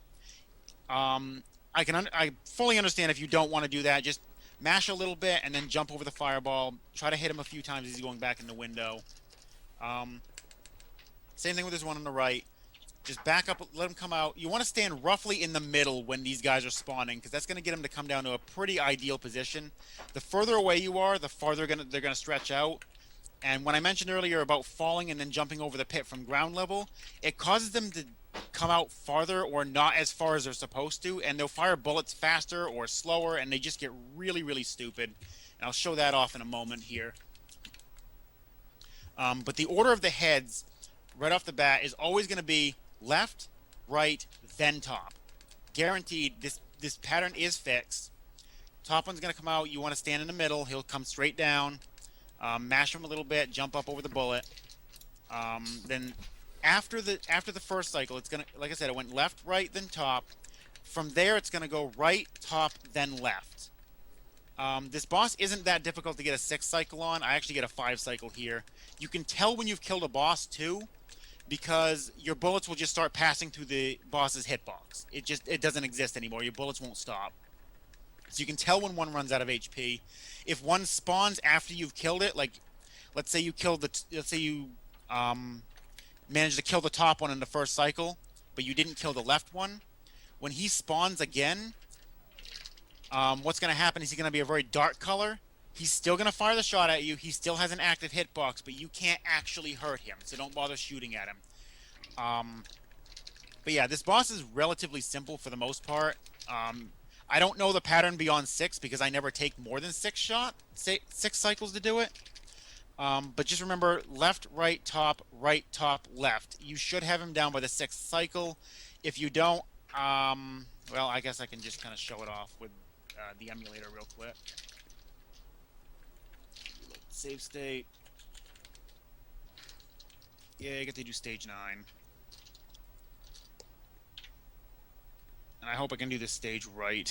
I fully understand if you don't want to do that. Just mash a little bit and then jump over the fireball. Try to hit him a few times as he's going back in the window. Same thing with this one on the right. Just back up, let him come out. You want to stand roughly in the middle when these guys are spawning, because that's going to get them to come down to a pretty ideal position. The further away you are, the farther they're going to stretch out. And when I mentioned earlier about falling and then jumping over the pit from ground level, it causes them to come out farther or not as far as they're supposed to, and they'll fire bullets faster or slower, and they just get really, really stupid. And I'll show that off in a moment here. But the order of the heads, right off the bat, is always going to be left, right, then top. Guaranteed, this pattern is fixed. Top one's going to come out. You want to stand in the middle. He'll come straight down. Mash him a little bit. Jump up over the bullet. Then after the first cycle, it's going to, like I said, it went left, right, then top. From there, it's going to go right, top, then left. This boss isn't that difficult to get a 6 cycle on. I actually get a 5 cycle here. You can tell when you've killed a boss too, because your bullets will just start passing through the boss's hitbox. It doesn't exist anymore. Your bullets won't stop. So you can tell when one runs out of HP. If one spawns after you've killed it, like let's say you managed to kill the top one in the first cycle, but you didn't kill the left one, when he spawns again, what's going to happen is he's going to be a very dark color. He's still going to fire the shot at you. He still has an active hitbox, but you can't actually hurt him, so don't bother shooting at him. But yeah, this boss is relatively simple for the most part. I don't know the pattern beyond 6 because I never take more than 6 cycles to do it. But just remember, left, right, top, left. You should have him down by the 6th cycle. If you don't, well, I guess I can just kind of show it off with the emulator real quick. Save state. Yeah, you get to do stage 9. And I hope I can do this stage right.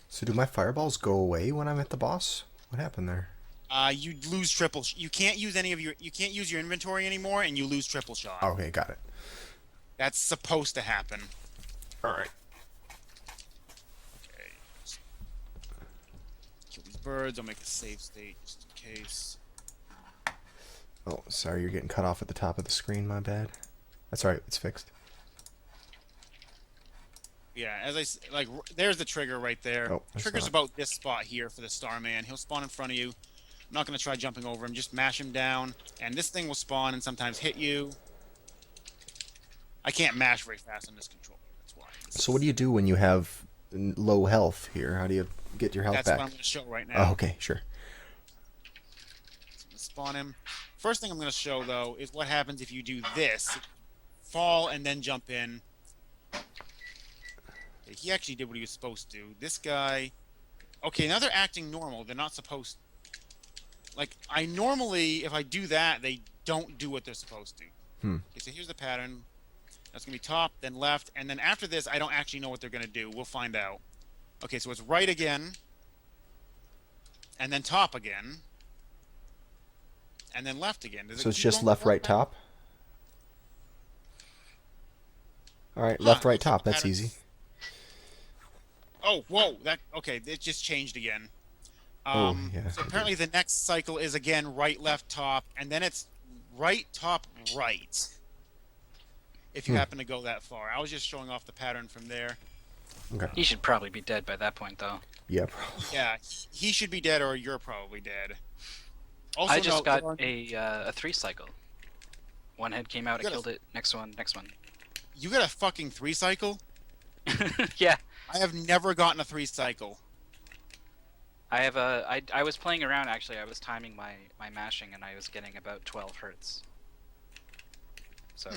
So do my fireballs go away when I'm at the boss? What happened there? You lose triple. You can't use You can't use your inventory anymore, and you lose triple shot. Okay, got it. That's supposed to happen. All right. Okay. Kill these birds. I'll make a save state just in case. Oh, sorry, you're getting cut off at the top of the screen. My bad. That's all right. It's fixed. Yeah, there's the trigger right there. Oh, Trigger's about this spot here for the Starman. He'll spawn in front of you. I'm not going to try jumping over him. Just mash him down, and this thing will spawn and sometimes hit you. I can't mash very fast on this controller. That's why. So what do you do when you have low health here? How do you get your health back? That's what I'm going to show right now. Oh, okay, sure. So I'm going to spawn him. First thing I'm going to show, though, is what happens if you do this. Fall and then jump in. He actually did what he was supposed to. This guy... Okay, now they're acting normal. They're not supposed... Like, I normally, if I do that, they don't do what they're supposed to. Okay, so here's the pattern. That's going to be top, then left, and then after this, I don't actually know what they're going to do. We'll find out. Okay, so it's right again, and then top again, and then left again. Does So it it's keep just going left, like right, that? top. All right, Huh, left, right, looks like top. the That's pattern- easy. Oh, whoa! Okay. It just changed again. Oh, yeah. So apparently the next cycle is again right, left, top, and then it's right, top, right. If you happen to go that far, I was just showing off the pattern from there. Okay. He should probably be dead by that point, though. Yeah, probably. Yeah, he should be dead, or you're probably dead. Also, I just no, got there are- a 3 cycle. One head came out, I You got killed it. Next one, next one. You got a fucking 3 cycle? Yeah, I have never gotten a 3 cycle. I have a. I was playing around actually. I was timing my mashing, and I was getting about 12 hertz. So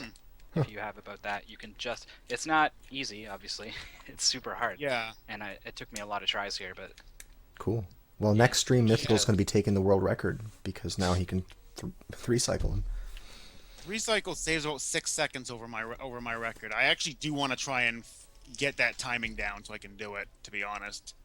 if you have about that, you can just. It's not easy, obviously. It's super hard. Yeah. And it took me a lot of tries here, but Cool. Well, next stream, Mythical's Yeah. going to be taking the world record because now he can 3 cycle him. 3 cycles saves about 6 seconds over my record. I actually do want to try and get that timing down so I can do it, to be honest.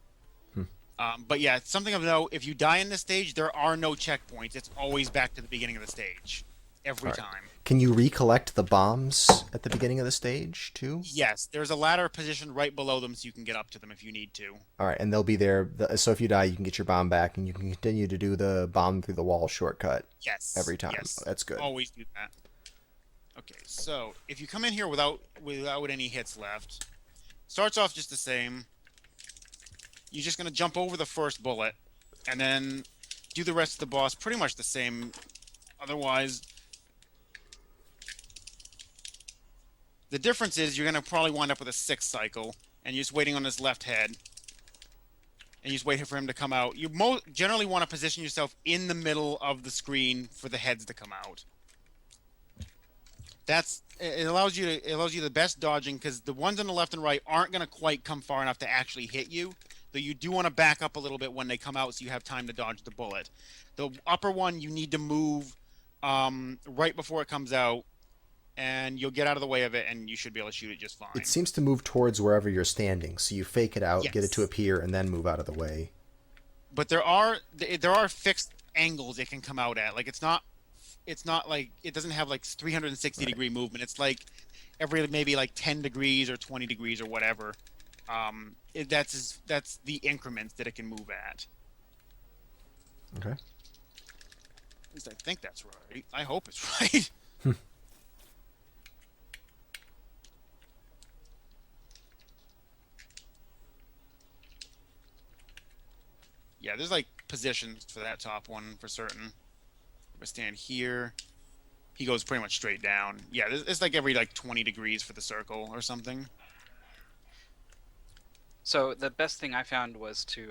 But yeah, something of note, if you die in this stage, there are no checkpoints. It's always back to the beginning of the stage. Every Alright. time. Can you recollect the bombs at the beginning of the stage, too? Yes, there's a ladder positioned right below them so you can get up to them if you need to. All right, and they'll be there. So if you die, you can get your bomb back, and you can continue to do the bomb through the wall shortcut Yes. every time. Yes. That's good. Always do that. Okay, so if you come in here without any hits left, starts off just the same. You're just gonna jump over the first bullet, and then do the rest of the boss pretty much the same. Otherwise, the difference is you're gonna probably wind up with a 6 cycle, and you're just waiting on his left head, and you just wait for him to come out. You generally want to position yourself in the middle of the screen for the heads to come out. It allows you the best dodging because the ones on the left and right aren't going to quite come far enough to actually hit you. Though you do want to back up a little bit when they come out so you have time to dodge the bullet. The upper one you need to move right before it comes out, and you'll get out of the way of it, and you should be able to shoot it just fine. It seems to move towards wherever you're standing, so you fake it out, get it to Yes. appear, and then move out of the way. But there are fixed angles it can come out at. Like it's not like it doesn't have like 360 degree movement. It's like every maybe like 10 degrees or 20 degrees or whatever. That's the increments that it can move at. Okay. At least I think that's right. I hope it's right. Yeah, there's like positions for that top one for certain. If I stand here, he goes pretty much straight down. Yeah, it's like every like 20 degrees for the circle or something. So the best thing I found was to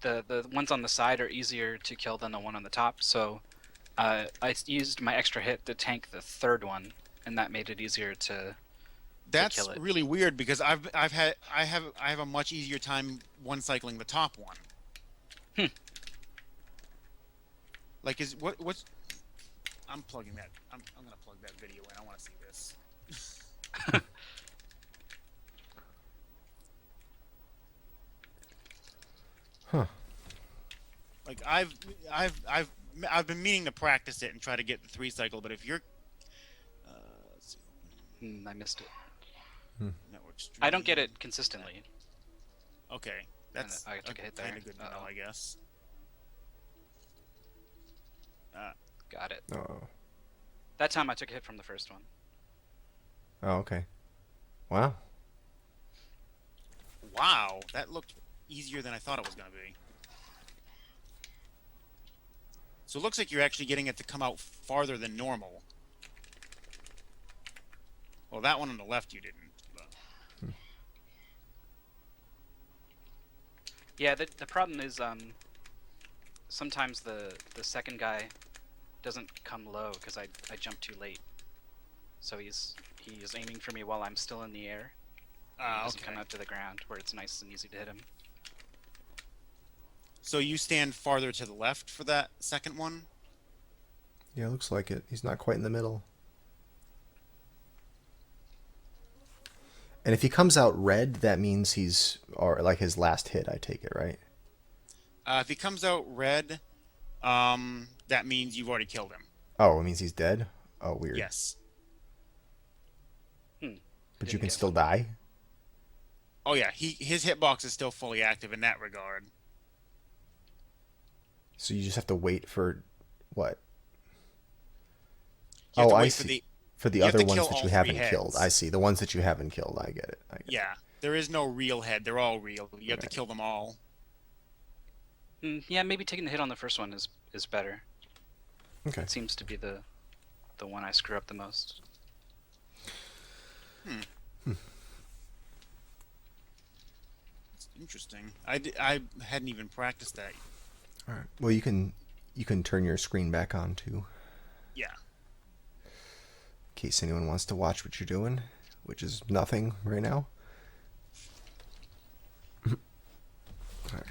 the ones on the side are easier to kill than the one on the top. So I used my extra hit to tank the third one, and that made it easier to That's kill it. really weird because I have a much easier time one cycling the top one. Like what's I'm plugging that. I'm gonna plug that video in. I want to see this. Huh. Like I've been meaning to practice it and try to get the 3 cycle, but if you're let's see, I missed it. network stream. I don't get it consistently. Okay, that's I took a hit there. kind of good to know, Uh-oh. I guess. Got it. Oh. That time I took a hit from the first one. Oh, okay. Wow. Wow, that looked easier than I thought it was going to be. So it looks like you're actually getting it to come out farther than normal. Well, that one on the left you didn't. But... Yeah, the problem is sometimes the second guy doesn't come low because I jumped too late. So he is aiming for me while I'm still in the air. He doesn't okay. come out to the ground where it's nice and easy to hit him. So you stand farther to the left for that second one? Yeah, looks like it. He's not quite in the middle. And if he comes out red, that means he's, or like his last hit, I take it, right? If he comes out red, that means you've already killed him. Oh, it means he's dead? Oh, weird. Yes. But you Didn't can get still one. die? Oh yeah, his hitbox is still fully active in that regard. So you just have to wait for what? You have Oh, to I wait for see. the For the you have other to ones kill that all you three haven't killed. heads. I see. The ones that you haven't killed. I get it. Yeah, there is no real head. They're all real. You have to Right. kill them all. Yeah, maybe taking the hit on the first one is better. Okay. It seems to be the one I screw up the most. It's interesting. I hadn't even practiced that. All right. Well, you can turn your screen back on too, Yeah. in case anyone wants to watch what you're doing, which is nothing right now. All right.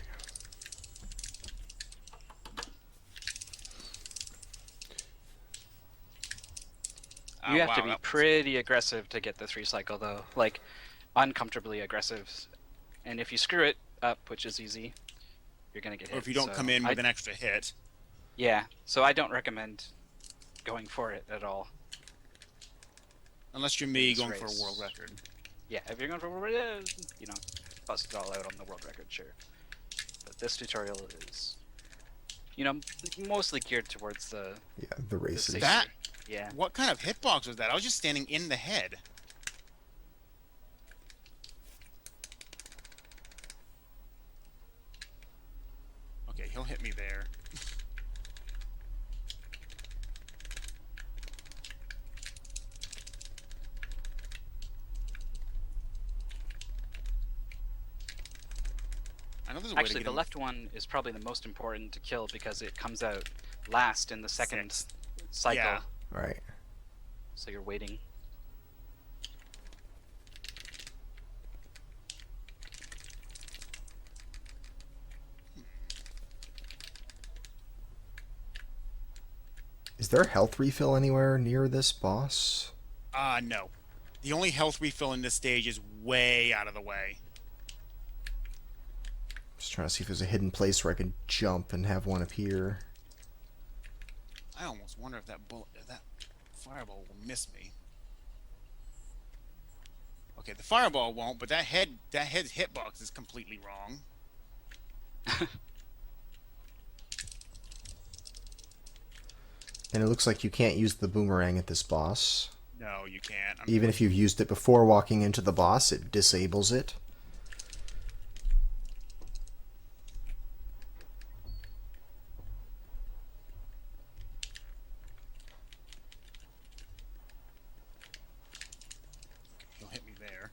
You have to Wow, be that was- pretty aggressive to get the 3 cycle though, like uncomfortably aggressive. And if you screw it up, which is easy, you're gonna get hit. Or if you don't so come in with an extra hit. Yeah, so I don't recommend going for it at all. Unless you're me This going for a race. world record. Yeah, if you're going for bust it all out on the world record, sure. But this tutorial is, mostly geared towards the Yeah, the races. safer- That- Yeah. What kind of hitbox was that? I was just standing in the head. Okay, he'll hit me there. I know there's a way to Actually, get the him. left one is probably the most important to kill because it comes out last in the second Sixth. cycle. Yeah. Right. So you're waiting. Is there a health refill anywhere near this boss? No. The only health refill in this stage is way out of the way. Just trying to see if there's a hidden place where I can jump and have one appear. I almost wonder if that fireball will miss me. Okay, the fireball won't, but that head's hitbox is completely wrong. And it looks like you can't use the boomerang at this boss. No, you can't. Even if you've used it before walking into the boss, it disables it. He'll hit me there.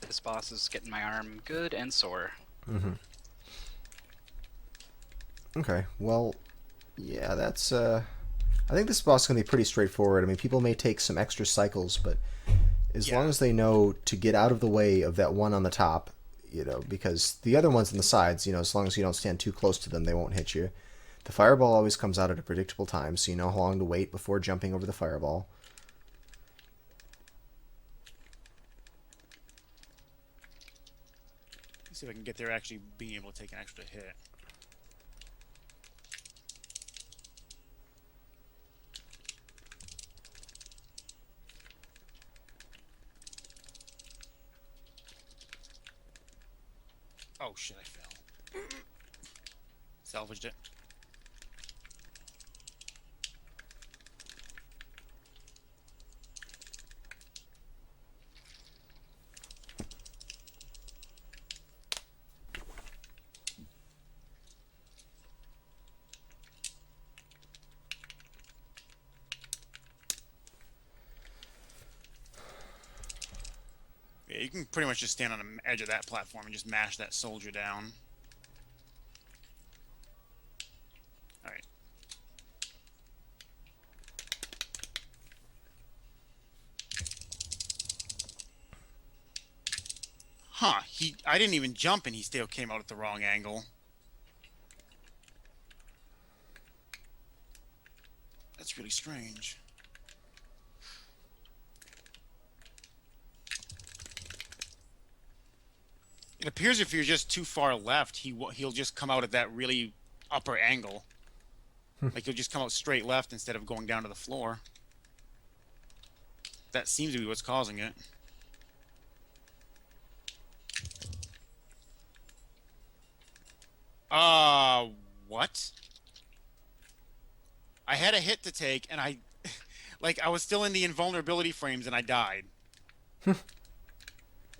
This boss is getting my arm good and sore. Okay, well, yeah, that's, I think this boss is going to be pretty straightforward. I mean, people may take some extra cycles, but as long as they know to get out of the way of that one on the top, because the other ones on the sides, as long as you don't stand too close to them, they won't hit you. The fireball always comes out at a predictable time, so you know how long to wait before jumping over the fireball. Let's see if I can get there actually being able to take an extra hit. Oh shit, I fell. Salvaged it. Yeah, you can pretty much just stand on the edge of that platform and just mash that soldier down. Alright. Huh, I didn't even jump and he still came out at the wrong angle. That's really strange. It appears if you're just too far left, he'll just come out at that really upper angle. Like he'll just come out straight left instead of going down to the floor. That seems to be what's causing it. What? I had a hit to take, and like, I was still in the invulnerability frames, and I died.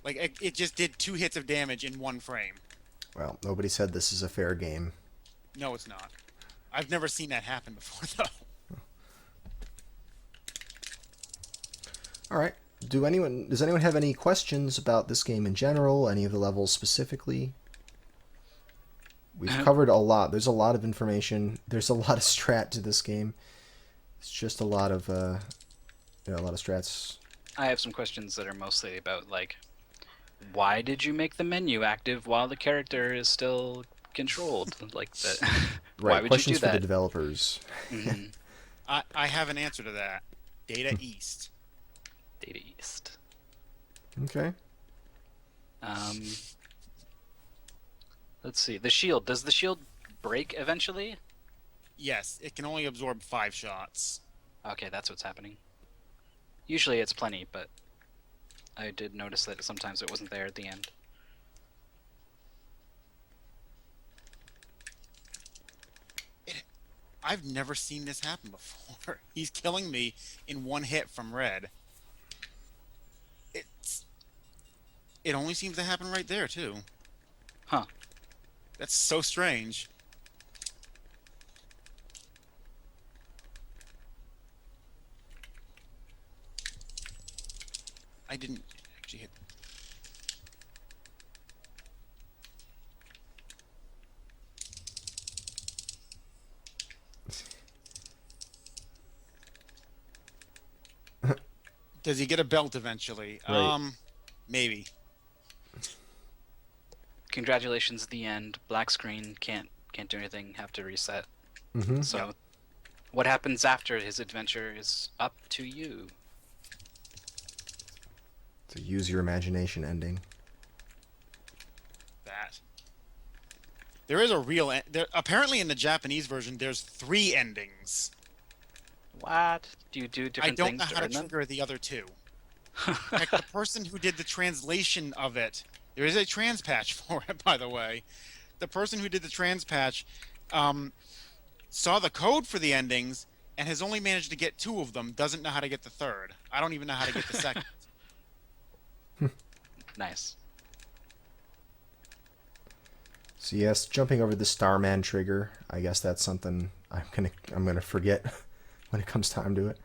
Like, it just did 2 hits of damage in 1 frame. Well, nobody said this is a fair game. No, it's not. I've never seen that happen before, though. All right. Does anyone have any questions about this game in general? Any of the levels specifically? We've covered a lot. There's a lot of information. There's a lot of strat to this game. It's just a lot of a lot of strats. I have some questions that are mostly about, like, why did you make the menu active while the character is still controlled? Like that. Right. Why would Questions you do that? for the developers. Mm-hmm. I have an answer to that. Data East. Data East. Okay. Let's see. The shield. Does the shield break eventually? Yes, it can only absorb 5 shots. Okay, that's what's happening. Usually it's plenty, but I did notice that sometimes it wasn't there at the end. I've never seen this happen before. He's killing me in 1 hit from red. It only seems to happen right there, too. Huh. That's so strange. I didn't actually hit. Does he get a belt eventually? Right. Maybe. Congratulations, the end. Black screen, can't do anything, have to reset. Mm-hmm. So, Yep. What happens after his adventure is up to you. So use your imagination ending. That. There is a real. Apparently, in the Japanese version, there's 3 endings. What? Do you do I different don't things know how to earn them? trigger the other 2. Heck, the person who did the translation of it, there is a trans patch for it, by the way. The person who did the trans patch saw the code for the endings and has only managed to get 2 of them, doesn't know how to get the 3rd. I don't even know how to get the 2nd. Nice. So yes, jumping over the Starman trigger. I guess that's something I'm gonna forget when it comes time to it.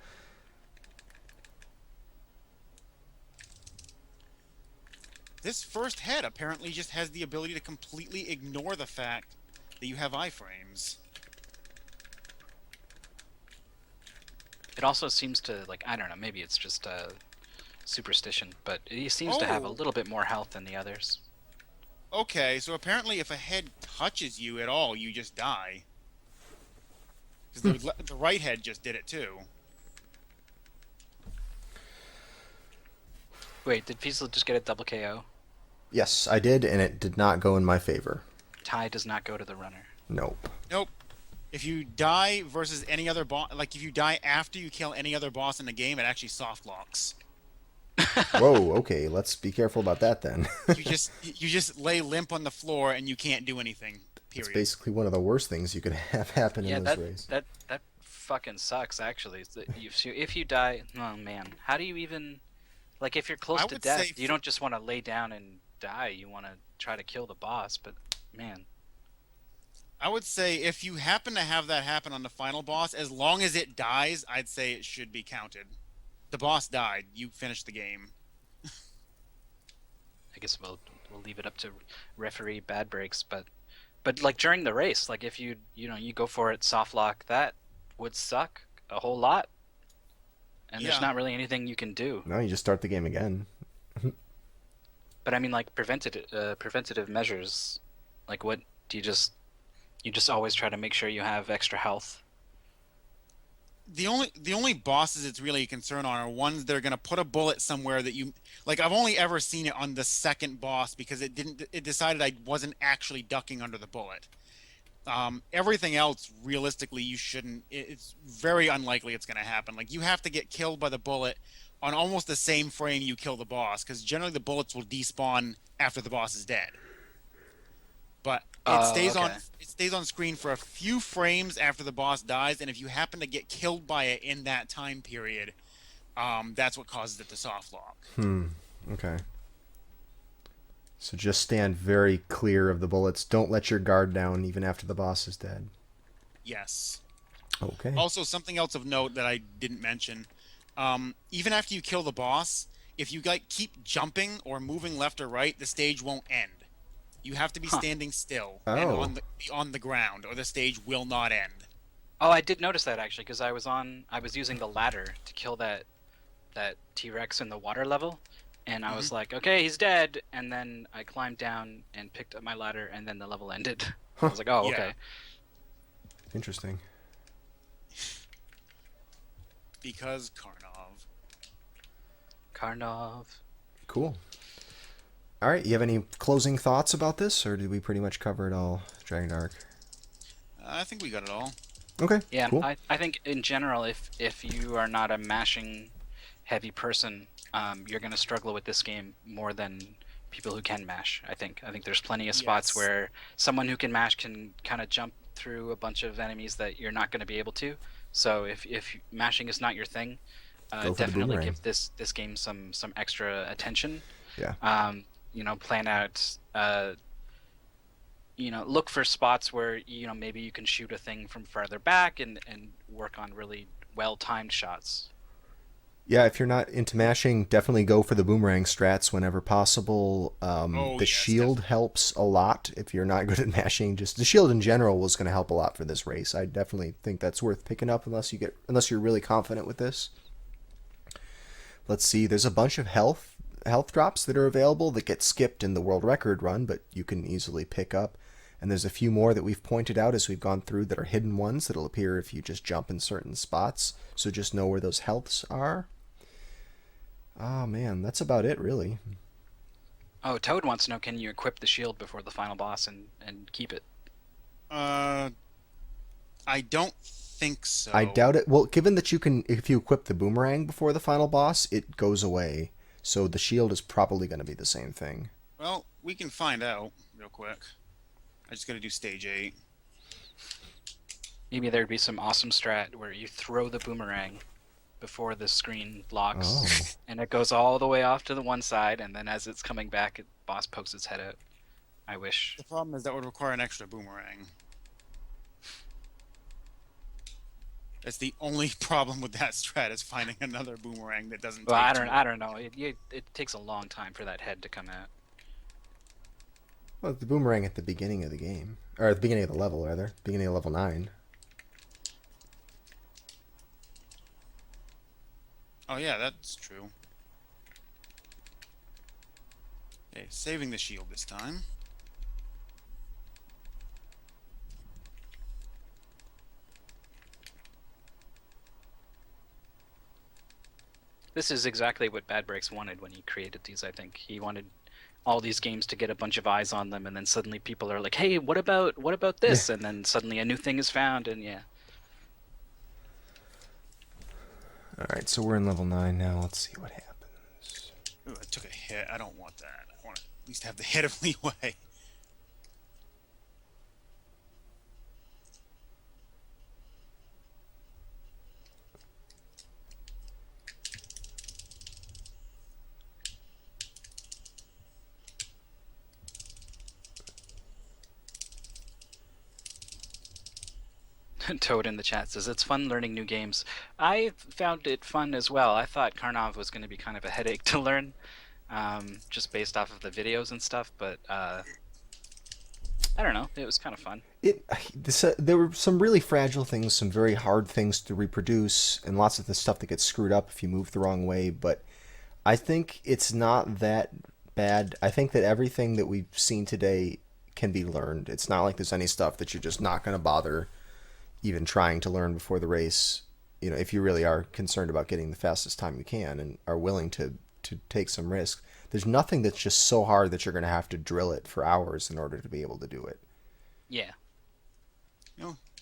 This first head apparently just has the ability to completely ignore the fact that you have iframes. It also seems to, like, I don't know, maybe it's just a superstition, but he seems to have a Oh. little bit more health than the others. Okay, so apparently if a head touches you at all, you just die. Because the right head just did it too. Wait, did Fiesel just get a double KO? Yes, I did, and it did not go in my favor. Tie does not go to the runner. Nope. Nope. If you die versus any other boss, like if you die after you kill any other boss in the game, it actually soft locks. Whoa, okay, let's be careful about that then. You just lay limp on the floor and you can't do anything. It's Period. basically one of the worst things you could have happen Yeah, in this race. that fucking sucks. Actually, if you die, oh man, how do you even, like, if you're close I to would death, say you don't just want to lay down and die. You want to try to kill the boss. But man, I would say if you happen to have that happen on the final boss, as long as it dies, I'd say it should be counted. The boss died. You finished the game. I guess we'll leave it up to referee bad breaks. But like during the race, like if you go for it soft lock, that would suck a whole lot. And there's Yeah. not really anything you can do. No, you just start the game again. But I mean, like preventative measures, like what, do you just always try to make sure you have extra health? the only bosses it's really a concern on are ones that are gonna put a bullet somewhere that you like. I've only ever seen it on the second boss because it decided I wasn't actually ducking under the bullet. Everything else, realistically, you shouldn't. It's very unlikely it's gonna happen. Like you have to get killed by the bullet on almost the same frame you kill the boss, because generally the bullets will despawn after the boss is dead. But it Oh, stays on okay. it stays on screen for a few frames after the boss dies, and if you happen to get killed by it in that time period, that's what causes it to soft lock. Okay. So just stand very clear of the bullets. Don't let your guard down even after the boss is dead. Yes. Okay. Also, something else of note that I didn't mention, even after you kill the boss, if you like keep jumping or moving left or right, the stage won't end. You have to be Huh. standing still and Oh. on the ground, or the stage will not end. Oh, I did notice that actually, because I was using the ladder to kill that T-Rex in the water level, and I was Hmm. like, okay, he's dead, and then I climbed down and picked up my ladder, and then the level ended. I Huh. was like, oh, Yeah, okay. Interesting. because Karnov. Karnov. Cool. All right. You have any closing thoughts about this, or did we pretty much cover it all, Dragondarch? I think we got it all. Okay. Yeah, Cool. I think in general, if you are not a mashing heavy person, you're gonna struggle with this game more than people who can mash. I think there's plenty of spots Yes. where someone who can mash can kind of jump through a bunch of enemies that you're not going to be able to. So if mashing is not your thing, Go for the definitely boomerang. give this game some extra attention. Yeah. Plan out. Look for spots where maybe you can shoot a thing from farther back and work on really well timed shots. Yeah, if you're not into mashing, definitely go for the boomerang strats whenever possible. Oh The yes, shield definitely. helps a lot if you're not good at mashing. Just the shield in general was going to help a lot for this race. I definitely think that's worth picking up unless you're really confident with this. Let's see. There's a bunch of health drops that are available that get skipped in the world record run, but you can easily pick up. And there's a few more that we've pointed out as we've gone through that are hidden ones that'll appear if you just jump in certain spots. So just know where those healths are. Oh man, that's about it really. Oh, Toad wants to know, can you equip the shield before the final boss and keep it? Uh, I don't think I so. doubt it. Well, given that you can, if you equip the boomerang before the final boss, it goes away. So the shield is probably going to be the same thing. Well, we can find out real quick. I just got to do stage 8. Maybe there'd be some awesome strat where you throw the boomerang before the screen locks, Oh, and it goes all the way off to the one side, and then as it's coming back, boss pokes its head out. I wish. The problem is that would require an extra boomerang. That's the only problem with that strat, is finding another boomerang that doesn't Well, take I too don't. long. I don't know. It takes a long time for that head to come out. well, the boomerang at the beginning of the game, or at the beginning of the level, rather, beginning of level 9. Oh yeah, that's true. Okay, saving the shield this time. This is exactly what Bad Breaks wanted when he created these. I think he wanted all these games to get a bunch of eyes on them, and then suddenly people are like, "Hey, what about Yeah. this?" And then suddenly a new thing is found, and yeah. All right, so we're in level 9 now. Let's see what happens. Ooh, I took a hit. I don't want that. I want to at least have the hit of leeway. Toad in the chat says it's fun learning new games. I found it fun as well. I thought Karnov was going to be kind of a headache to learn, just based off of the videos and stuff. But I don't know. It was kind of fun. There were some really fragile things, some very hard things to reproduce, and lots of the stuff that gets screwed up if you move the wrong way. But I think it's not that bad. I think that everything that we've seen today can be learned. It's not like there's any stuff that you're just not going to bother even trying to learn before the race. if you really are concerned about getting the fastest time you can and are willing to take some risk, there's nothing that's just so hard that you're going to have to drill it for hours in order to be able to do it. Yeah.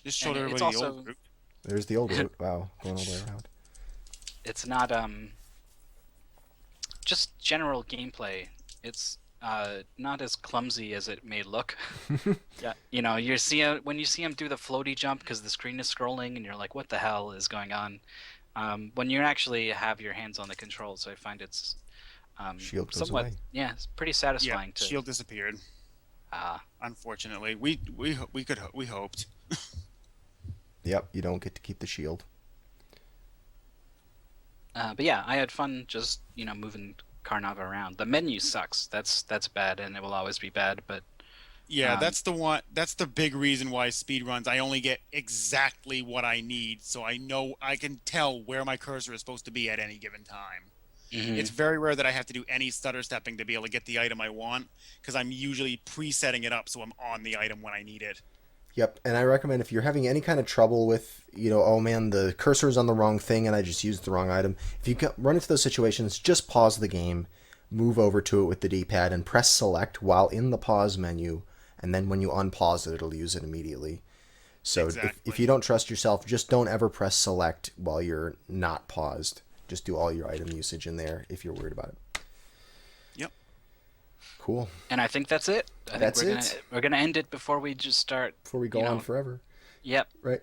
Just showed And everybody it's the also- old route. There's the old route. Wow, going all the way around. It's not just general gameplay. It's not as clumsy as it may look. Yeah. When you see him do the floaty jump because the screen is scrolling and you're like, what the hell is going on? When you actually have your hands on the controls, I find it's Shield goes somewhat, away. yeah, it's pretty Yeah, satisfying to. shield disappeared. Unfortunately, we hoped. Yep, you don't get to keep the shield. But yeah, I had fun just moving Karnov around. The menu sucks. That's bad, and it will always be bad. But Yeah, that's the big reason why speedruns, I only get exactly what I need, so I can tell where my cursor is supposed to be at any given time. It's very rare that I have to do any stutter stepping to be able to get the item I want, because I'm usually pre-setting it up so I'm on the item when I need it. Yep, and I recommend if you're having any kind of trouble with, oh man, the cursor is on the wrong thing and I just used the wrong item. If you run into those situations, just pause the game, move over to it with the D-pad, and press select while in the pause menu, and then when you unpause it, it'll use it immediately. So if you don't trust yourself, just don't ever press select while you're not paused. Just do all your item usage in there if you're worried about it. Yep. Cool. And I think that's it. That's it. We're gonna end it before we just start. Before we go on forever. Yep. Right.